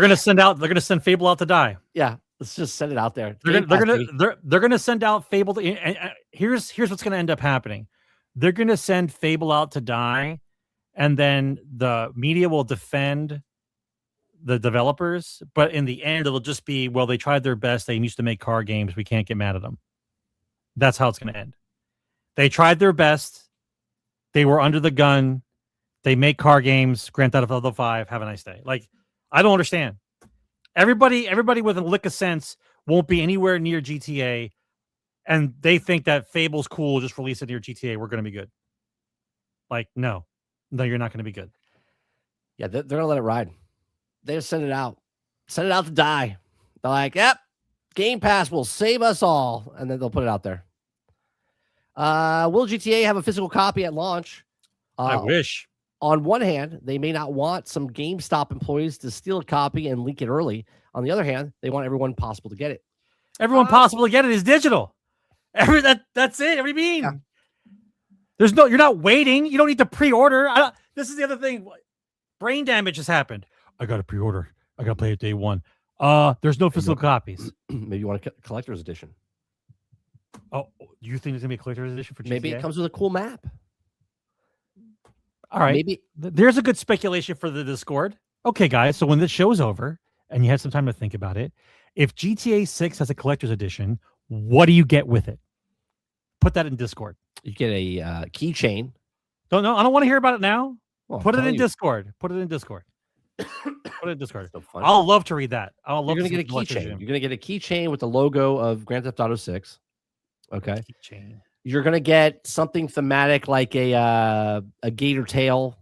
gonna send Fable out to die. Yeah, let's just send it out there. They're gonna send out Fable. Here's what's gonna end up happening. They're gonna send Fable out to die, and then the media will defend the developers. But in the end, it'll just be, well, they tried their best. They used to make car games. We can't get mad at them. That's how it's gonna end. They tried their best. They were under the gun. They make car games. Grand Theft Auto 5. Have a nice day. Like, I don't understand. Everybody with a lick of sense won't be anywhere near GTA, and they think that Fable's cool. Just release it near GTA. We're going to be good. Like, no, you're not going to be good. Yeah, they're going to let it ride. They just send it out. Send it out to die. They're like, yep, Game Pass will save us all, and then they'll put it out there. Will GTA have a physical copy at launch? I wish. On one hand, they may not want some GameStop employees to steal a copy and leak it early. On the other hand, they want everyone possible to get it. Everyone possible to get it is digital. That's it. What do you mean? Yeah. You're not waiting. You don't need to pre-order. This is the other thing. Brain damage has happened. I got to pre-order. I got to play it day one. There's no physical copies. Maybe you want a collector's edition. Oh, do you think there's gonna be a collector's edition for GTA? Maybe it comes with a cool map. All right. Maybe there's a good speculation for the Discord. Okay, guys. So when this show's over and you have some time to think about it, if GTA 6 has a collector's edition, what do you get with it? Put that in Discord. You get a keychain. I don't want to hear about it now. Well, Put it in Discord. Put it in Discord. So I'll love to read that. You're going to get a keychain. You're going to get a keychain with the logo of Grand Theft Auto 6. Okay. Keychain. You're going to get something thematic like a gator tail,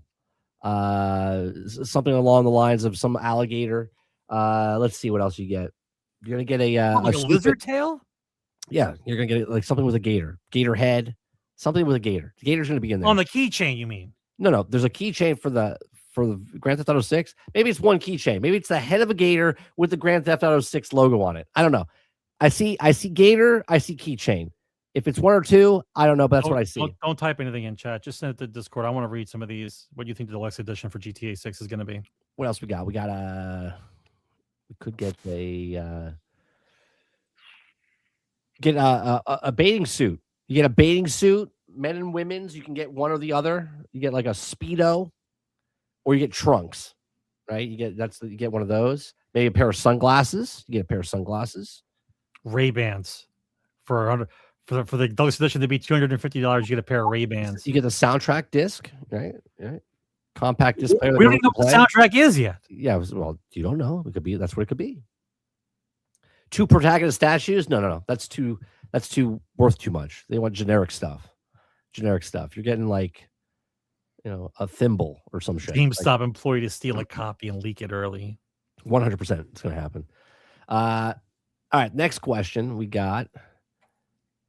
something along the lines of some alligator. Let's see what else you get. You're going to get a lizard tail? Yeah, you're going to get like something with a gator head, something with a gator. The gator's going to be in there. On the keychain, you mean? No. There's a keychain for the Grand Theft Auto 6. Maybe it's one keychain. Maybe it's the head of a gator with the Grand Theft Auto 6 logo on it. I don't know. I see gator. I see keychain. If it's one or two, I don't know, but that's what I see. Don't type anything in chat. Just send it to Discord. I want to read some of these. What do you think the deluxe edition for GTA 6 is going to be? What else we got? We got we could get a bathing suit. You get a bathing suit, men and women's. You can get one or the other. You get like a Speedo, or you get trunks, right? You get one of those. Maybe a pair of sunglasses. You get a pair of sunglasses. Ray-Bans for the deluxe edition to be $250. You get a pair of Ray-Bans. You get the soundtrack disc, right? Compact disc player. We don't even know what the soundtrack is yet. Yeah, well, you don't know. It could be. That's what it could be. 2 protagonist statues. No. That's too worth too much. They want generic stuff. You're getting like, a thimble or some shit. GameStop employee to steal a copy and leak it early. 100%. It's going to happen. All right. Next question we got.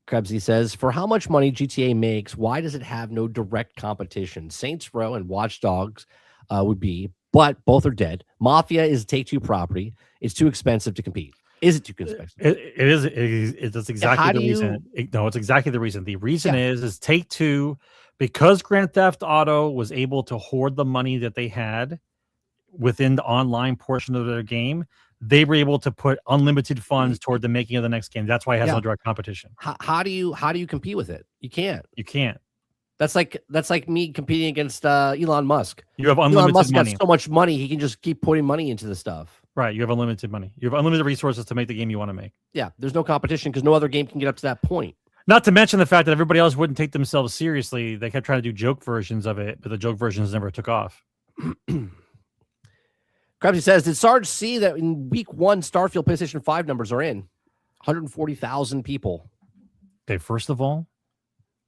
Krebsy says, for how much money GTA makes, why does it have no direct competition? Saints Row and Watch Dogs would be, but both are dead. Mafia is a Take-Two property. It's too expensive to compete. Is it too expensive? That's exactly the reason. No, it's exactly the reason. The reason is Take-Two, because Grand Theft Auto was able to hoard the money that they had within the online portion of their game, they were able to put unlimited funds toward the making of the next game. That's why it has no direct competition. How do you compete with it? You can't. You can't. That's like me competing against Elon Musk. You have unlimited Elon Musk money. got so much money, he can just keep putting money into the stuff. Right. You have unlimited money. You have unlimited resources to make the game you want to make. Yeah. There's no competition because no other game can get up to that point. Not to mention the fact that everybody else wouldn't take themselves seriously. They kept trying to do joke versions of it, but the joke versions never took off. Krebsy says, did Sarge see that in week 1, Starfield PlayStation 5 numbers are in? 140,000 people. Okay, first of all,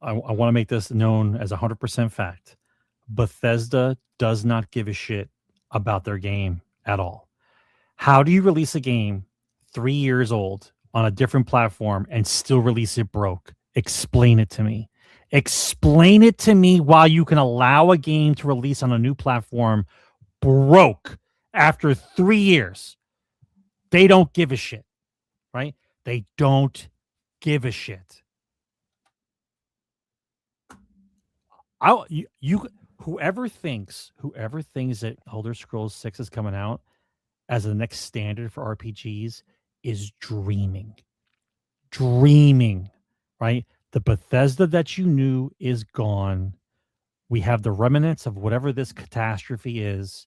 I want to make this known as 100% fact. Bethesda does not give a shit about their game at all. How do you release a game 3 years old on a different platform and still release it broke? Explain it to me. Explain it to me why you can allow a game to release on a new platform broke after 3 years. They don't give a shit, right? They don't give a shit. Whoever thinks that Elder Scrolls 6 is coming out as the next standard for RPGs is dreaming, right? The Bethesda that you knew is gone. We have the remnants of whatever this catastrophe is.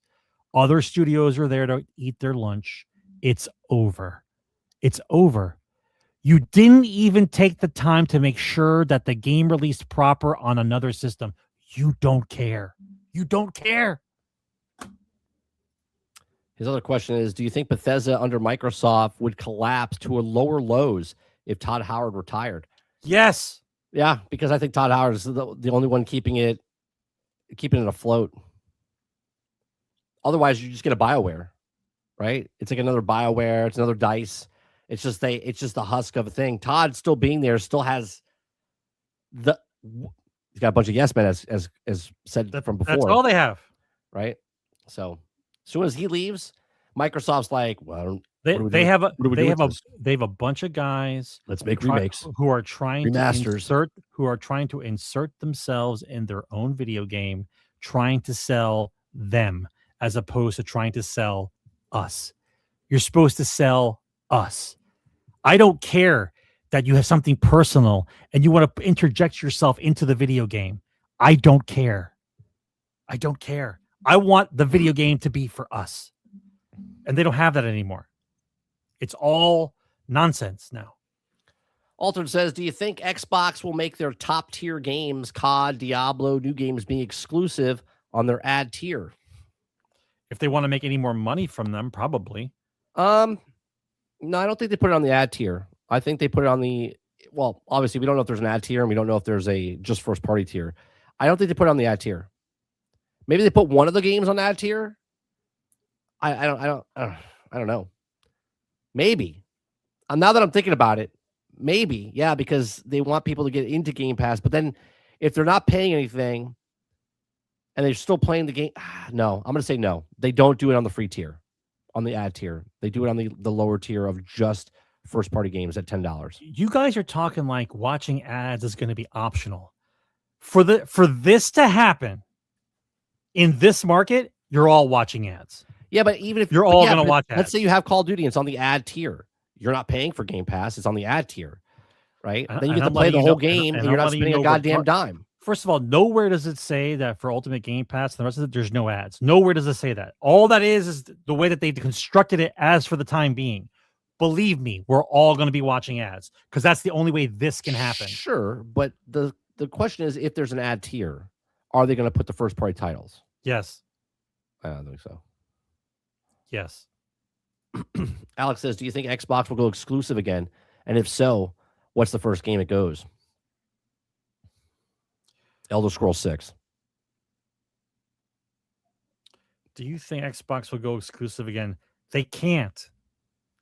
Other studios are there to eat their lunch. It's over. It's over. You didn't even take the time to make sure that the game released proper on another system. You don't care. You don't care. His other question is, do you think Bethesda under Microsoft would collapse to a lower lows if Todd Howard retired? Yes. Yeah, because I think Todd Howard is the only one keeping it afloat. Otherwise, you just get a BioWare, right? It's like another BioWare. It's another DICE. It's just the husk of a thing. Todd still being there still has he's got a bunch of yes men as said from before. That's all they have, right? So as soon as he leaves, Microsoft's like, well, they have a bunch of guys. Let's make remakes who are trying remasters to insert themselves in their own video game, trying to sell them as opposed to trying to sell us. You're supposed to sell us. I don't care that you have something personal and you want to interject yourself into the video game. I don't care. I don't care. I want the video game to be for us. And they don't have that anymore. It's all nonsense now. Altered says, do you think Xbox will make their top tier games, COD, Diablo, new games being exclusive on their ad tier? If they want to make any more money from them, probably. No, I don't think they put it on the ad tier. I think they put it on well, obviously we don't know if there's an ad tier and we don't know if there's a just first party tier. I don't think they put it on the ad tier. Maybe they put one of the games on the ad tier. I don't know. Maybe. Now that I'm thinking about it, maybe, yeah, because they want people to get into Game Pass. But then if they're not paying anything and they're still playing the game, no, I'm going to say no. They don't do it on the free tier, on the ad tier. They do it on the lower tier of just first party games at $10. You guys are talking like watching ads is going to be optional. For this to happen in this market, you're all watching ads. Yeah, but even if you're all going to watch ads. Let's say you have Call of Duty, it's on the ad tier. You're not paying for Game Pass, it's on the ad tier, right? Then you get to play the whole game and you're not spending a goddamn dime. First of all, nowhere does it say that for Ultimate Game Pass and the rest of it, there's no ads. Nowhere does it say that. All that is the way that they constructed it as for the time being. Believe me, we're all going to be watching ads because that's the only way this can happen. Sure, but the question is, if there's an ad tier, are they going to put the first party titles? Yes. I don't think so. Yes. Alex says, do you think Xbox will go exclusive again? And if so, what's the first game it goes? Elder Scrolls 6. Do you think Xbox will go exclusive again? They can't.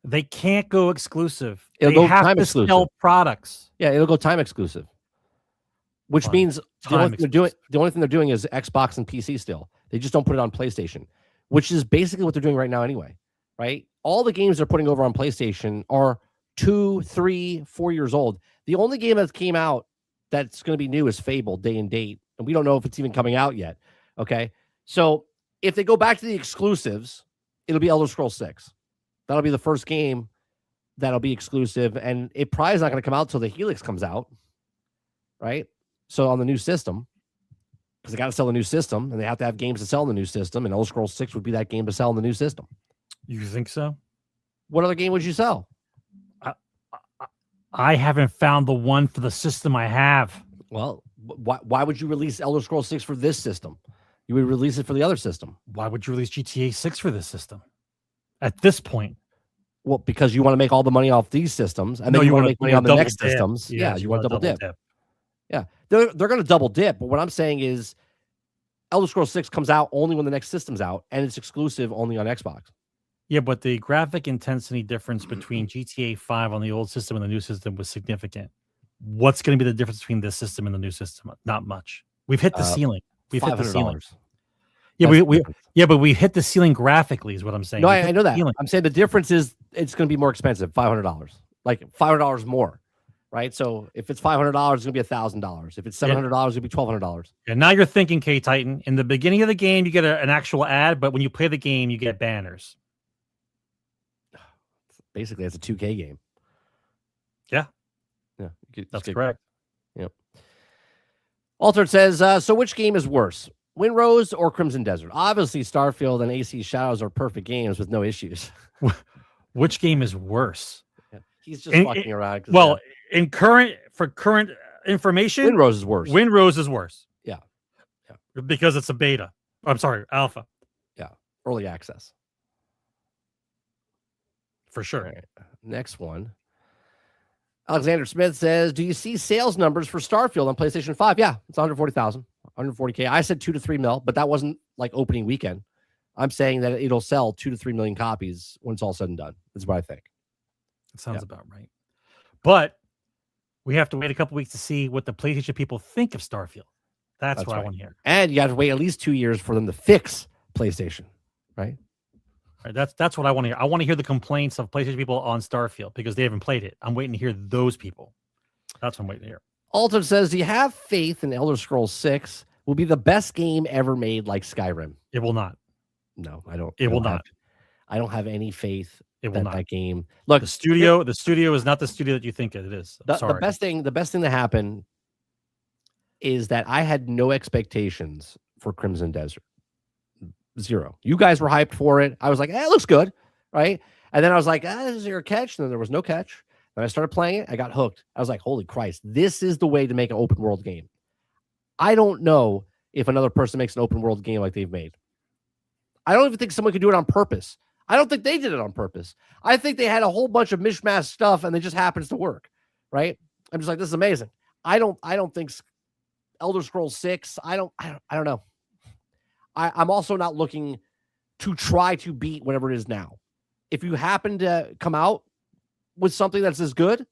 They can't go exclusive. It'll They go have time to exclusive. sell products. Yeah, it'll go time exclusive. Which Fine. means the Time only thing they're doing is Xbox and PC still. They just don't put it on PlayStation, which is basically what they're doing right now anyway. Right? All the games they're putting over on PlayStation are 2, 3, 4 years old. The only game that came out that's going to be new is Fable Day and Date, and we don't know if it's even coming out yet. Okay, so if they go back to the exclusives, it'll be Elder Scrolls 6. That'll be the first game that'll be exclusive, and it probably is not going to come out till the Helix comes out, right? So on the new system, because they got to sell the new system, and they have to have games to sell in the new system, and Elder Scrolls 6 would be that game to sell in the new system. You think so? What other game would you sell? I haven't found the one for the system I have. Well, why would you release Elder Scrolls 6 for this system? You would release it for the other system. Why would you release GTA 6 for this system at this point? Well, because you want to make all the money off these systems, and then you want to make money on the next systems. Yeah, you want to double dip. Yeah, they're going to double dip. But what I'm saying is, Elder Scrolls 6 comes out only when the next system's out, and it's exclusive only on Xbox. Yeah, but the graphic intensity difference between GTA 5 on the old system and the new system was significant. What's going to be the difference between this system and the new system? Not much. We've hit the ceiling. We've hit the ceiling. Yeah, but we hit the ceiling graphically, is what I'm saying. No, I know that. I'm saying the difference is it's going to be more expensive, $500, like $500 more, right? So if it's $500, it's going to be $1,000. If it's $700, it's going to be $1,200. And now you're thinking, K-Titan, in the beginning of the game, you get an actual ad, but when you play the game, you get banners. Basically, it's a 2K game. Yeah. Yeah. That's correct. Yep. Altered says, so which game is worse, Windrose or Crimson Desert? Obviously, Starfield and AC Shadows are perfect games with no issues. Which game is worse? Yeah. He's just fucking around. Well, for current information, Windrose is worse. Windrose is worse. Yeah. Because it's a beta. I'm sorry, alpha. Yeah. Early access. For sure. Right. Next one. Alexander Smith says, do you see sales numbers for Starfield on PlayStation 5? Yeah, it's 140,000, 140K. I said 2 to 3 mil, but that wasn't like opening weekend. I'm saying that it'll sell 2 to 3 million copies when it's all said and done. That's what I think. That sounds about right. But we have to wait a couple weeks to see what the PlayStation people think of Starfield. That's what I want to hear. And you have to wait at least 2 years for them to fix PlayStation, right? Right, that's what I want to hear. I want to hear the complaints of PlayStation people on Starfield because they haven't played it. I'm waiting to hear those people. That's what I'm waiting to hear. Alton says, do you have faith in Elder Scrolls 6 will be the best game ever made like Skyrim? It will not. No, I don't. It will not. I don't have any faith in that game. Look, the studio is not the studio that you think it is. The best thing that happened is that I had no expectations for Crimson Desert. Zero. You guys were hyped for it. I was like, it looks good, right? And then I was like, is there a catch? And then there was no catch. Then I started playing it. I got hooked. I was like, holy Christ, this is the way to make an open world game. I don't know if another person makes an open world game like they've made. I don't even think someone could do it on purpose. I don't think they did it on purpose. I think they had a whole bunch of mishmash stuff and it just happens to work, right? I'm just like, this is amazing. I don't think Elder Scrolls 6, I don't know. I'm also not looking to try to beat whatever it is now. If you happen to come out with something that's as good,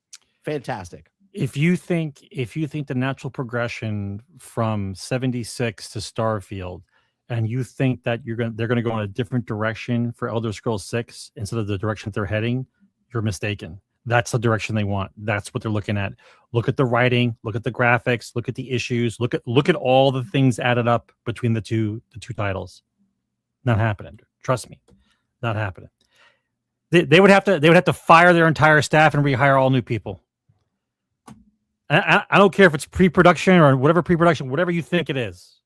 fantastic. If you think the natural progression from 76 to Starfield, and you think that they're gonna go in a different direction for Elder Scrolls 6 instead of the direction they're heading, you're mistaken. That's the direction they want. That's what they're looking at. Look at the writing, look at the graphics, look at the issues, look at all the things added up between the two titles. Not happening. Trust me. Not happening. They would have to fire their entire staff and rehire all new people. I don't care if it's pre-production or whatever you think it is.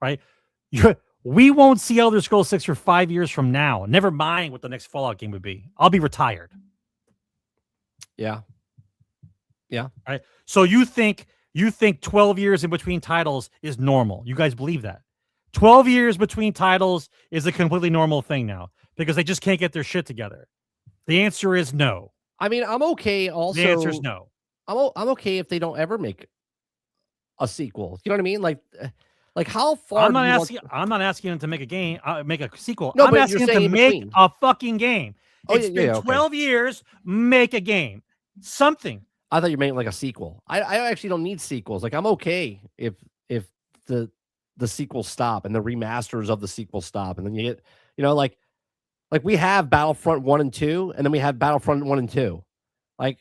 Right? We won't see Elder Scrolls 6 for 5 years from now. Never mind what the next Fallout game would be. I'll be retired. Yeah. Right. So you think 12 years in between titles is normal? You guys believe that? 12 years between titles is a completely normal thing now because they just can't get their shit together. The answer is no. I mean, I'm okay. Also, the answer is no. I'm okay if they don't ever make a sequel. You know what I mean? Like how far? I'm not asking them to make a game, make a sequel. No, I'm asking them to make a fucking game. It's been okay. 12 years. Make a game. Something. I thought you meant like a sequel. I actually don't need sequels. Like I'm okay if the sequels stop and the remasters of the sequel stop, and then you get, like we have Battlefront 1 and 2, and then we have Battlefront 1 and 2. Like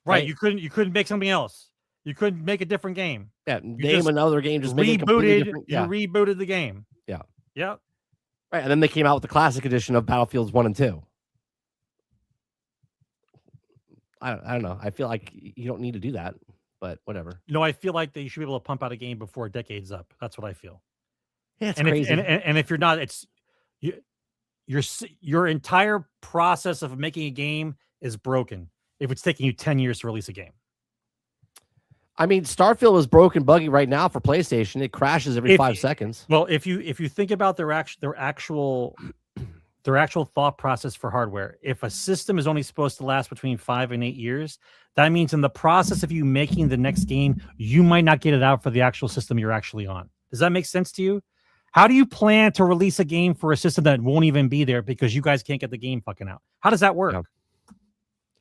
right, you couldn't make something else. You couldn't make a different game. Yeah, name another game, just make it completely different. You rebooted the game. Yeah. Yep. Right, and then they came out with the classic edition of Battlefields 1 and 2. I don't know. I feel like you don't need to do that, but whatever. I feel like that you should be able to pump out a game before a decade's up. That's what I feel. Yeah, it's and crazy. And if you're not, it's your entire process of making a game is broken if it's taking you 10 years to release a game. I mean, Starfield is broken, buggy right now for PlayStation. It crashes every 5 seconds. Well, if you think about their actual thought process for hardware, if a system is only supposed to last between 5 and 8 years, that means in the process of you making the next game, you might not get it out for the actual system you're actually on. Does that make sense to you? How do you plan to release a game for a system that won't even be there because you guys can't get the game fucking out? How does that work? Yeah.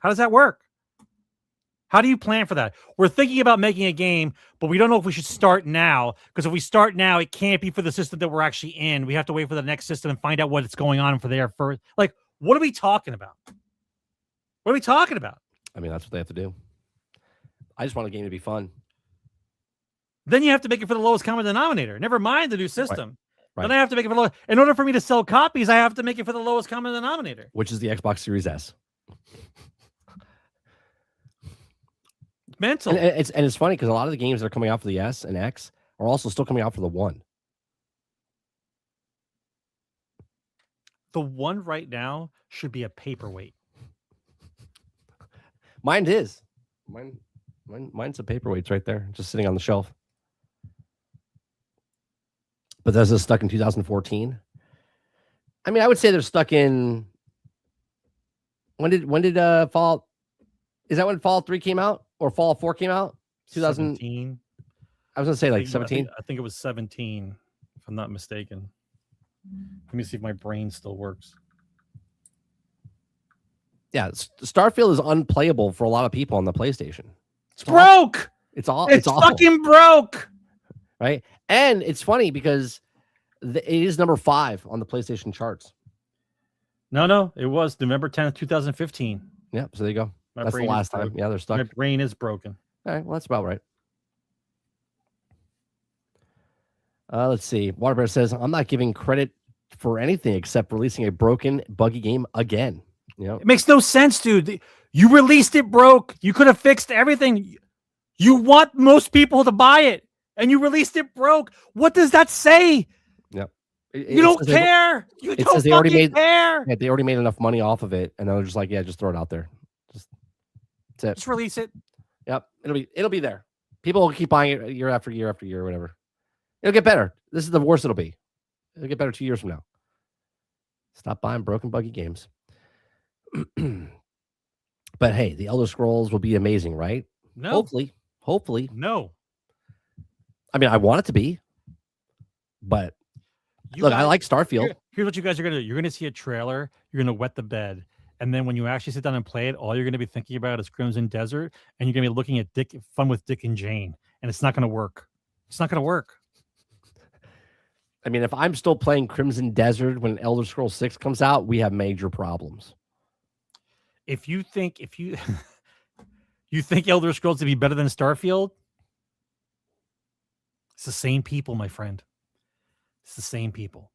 How does that work? How do you plan for that? We're thinking about making a game, but we don't know if we should start now, because if we start now, it can't be for the system that we're actually in. We have to wait for the next system and find out what's going on for there first. Like, what are we talking about? What are we talking about? I mean, that's what they have to do. I just want a game to be fun. Then you have to make it for the lowest common denominator. Never mind the new system. Right. Then I have to make it for the in order for me to sell copies, I have to make it for the lowest common denominator, which is the Xbox Series S. Mental. And it's funny because a lot of the games that are coming out for the S and X are also still coming out for the One. The One right now should be a paperweight. Mine is. Mine's a paperweight right there, just sitting on the shelf. But this is stuck in 2014. I mean, I would say they're stuck in. When did Fallout? Is that when Fallout 3 came out or Fallout 4 came out? 2017. I was gonna say like 17. I think it was 17, if I'm not mistaken. Let me see if my brain still works. Yeah, Starfield is unplayable for a lot of people on the PlayStation. It's broke. It's awful. It's fucking broke. Right, and it's funny because it is number 5 on the PlayStation charts. No, it was November 10th, 2015. Yeah, so there you go. That's the last time. Yeah, they're stuck. My brain is broken. All right, well, that's about right. Let's see. Waterbear says, I'm not giving credit for anything except releasing a broken, buggy game again. It makes no sense, dude. You released it broke. You could have fixed everything. You want most people to buy it, and you released it broke. What does that say? Yep. You don't care. You don't fucking care. Yeah, they already made enough money off of it, and they're just like, yeah, just throw it out there. That's it. Just release it. Yep. It'll be there. People will keep buying it year after year after year, whatever. It'll get better. This is the worst it'll be. It'll get better 2 years from now. Stop buying broken, buggy games. But hey, the Elder Scrolls will be amazing, right? No. Hopefully. No. I mean, I want it to be. But look, I like Starfield. Here's what you guys are going to do. You're going to see a trailer. You're going to wet the bed. And then when you actually sit down and play it, all you're going to be thinking about is Crimson Desert. And you're going to be looking at Fun with Dick and Jane. And it's not going to work. It's not going to work. I mean, if I'm still playing Crimson Desert when Elder Scrolls 6 comes out, we have major problems. If you think you think Elder Scrolls to be better than Starfield, it's the same people, my friend. It's the same people.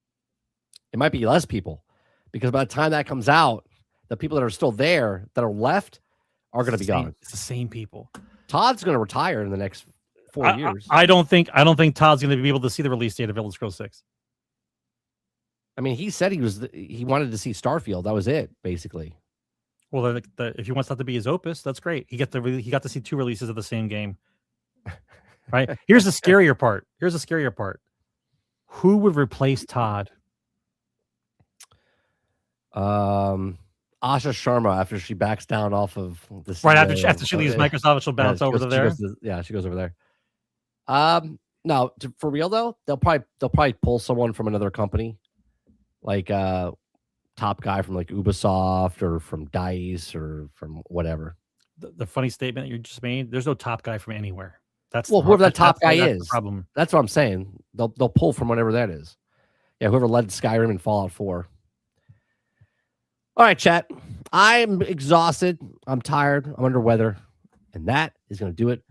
It might be less people, because by the time that comes out, the people that are still there that are left are going to be gone. It's the same people. Todd's going to retire in the next 4 years. I don't think Todd's going to be able to see the release date of Elder Scrolls 6. I mean, he said he wanted to see Starfield. That was it, basically. Well, if he wants that to be his opus, that's great. He got to see 2 releases of the same game. Right? Here's the scarier part. Who would replace Todd? Asha Sharma, after she backs down off of the right after she leaves Microsoft, she'll bounce over to there. She goes over there. No, for real though, they'll probably pull someone from another company, like top guy from like Ubisoft or from DICE or from whatever. The funny statement that you just made, there's no top guy from anywhere. That's Well, whoever that top guy that's the is. problem. That's what I'm saying. They'll pull from whatever that is. Yeah, whoever led Skyrim and Fallout 4. All right, chat. I'm exhausted. I'm tired. I'm under weather. And that is going to do it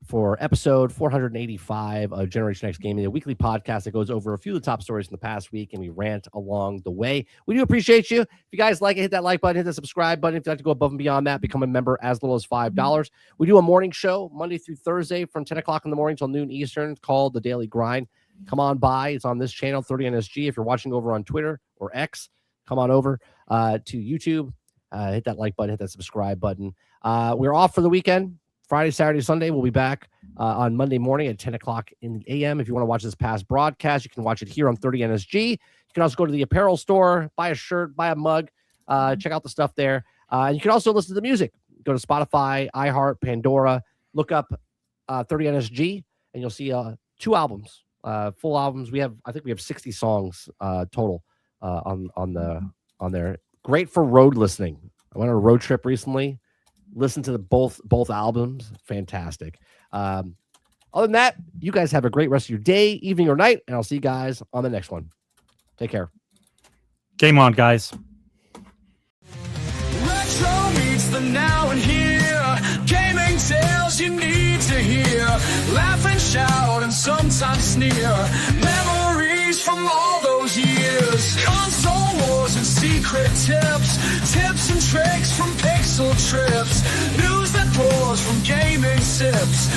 for episode 485 of Generation X Gaming, a weekly podcast that goes over a few of the top stories from the past week, and we rant along the way. We do appreciate you. If you guys like it, hit that like button, hit the subscribe button. If you'd like to go above and beyond that, become a member as little as $5. We do a morning show Monday through Thursday from 10 o'clock in the morning till noon Eastern, called The Daily Grind. Come on by. It's on this channel, 30NSG. If you're watching over on Twitter or X, come on over to YouTube. Hit that like button, hit that subscribe button. We're off for the weekend. Friday, Saturday, Sunday. We'll be back on Monday morning at 10 o'clock in the a.m. If you want to watch this past broadcast, you can watch it here on 30NSG. You can also go to the apparel store, buy a shirt, buy a mug, check out the stuff there. And you can also listen to the music. Go to Spotify, iHeart, Pandora, look up 30NSG, and you'll see 2 albums, full albums. I think we have 60 songs total on there. Great for road listening. I went on a road trip recently. Listen to both albums. Fantastic. Other than that, you guys have a great rest of your day, evening, or night, and I'll see you guys on the next one. Take care. Game on, guys. Retro meets the now and here. Gaming tales you need to hear. Laugh and shout and sometimes sneer. Memories from all those years. Console wars and secret tips. Tips and tricks from pixel trips. News that pours from gaming sips.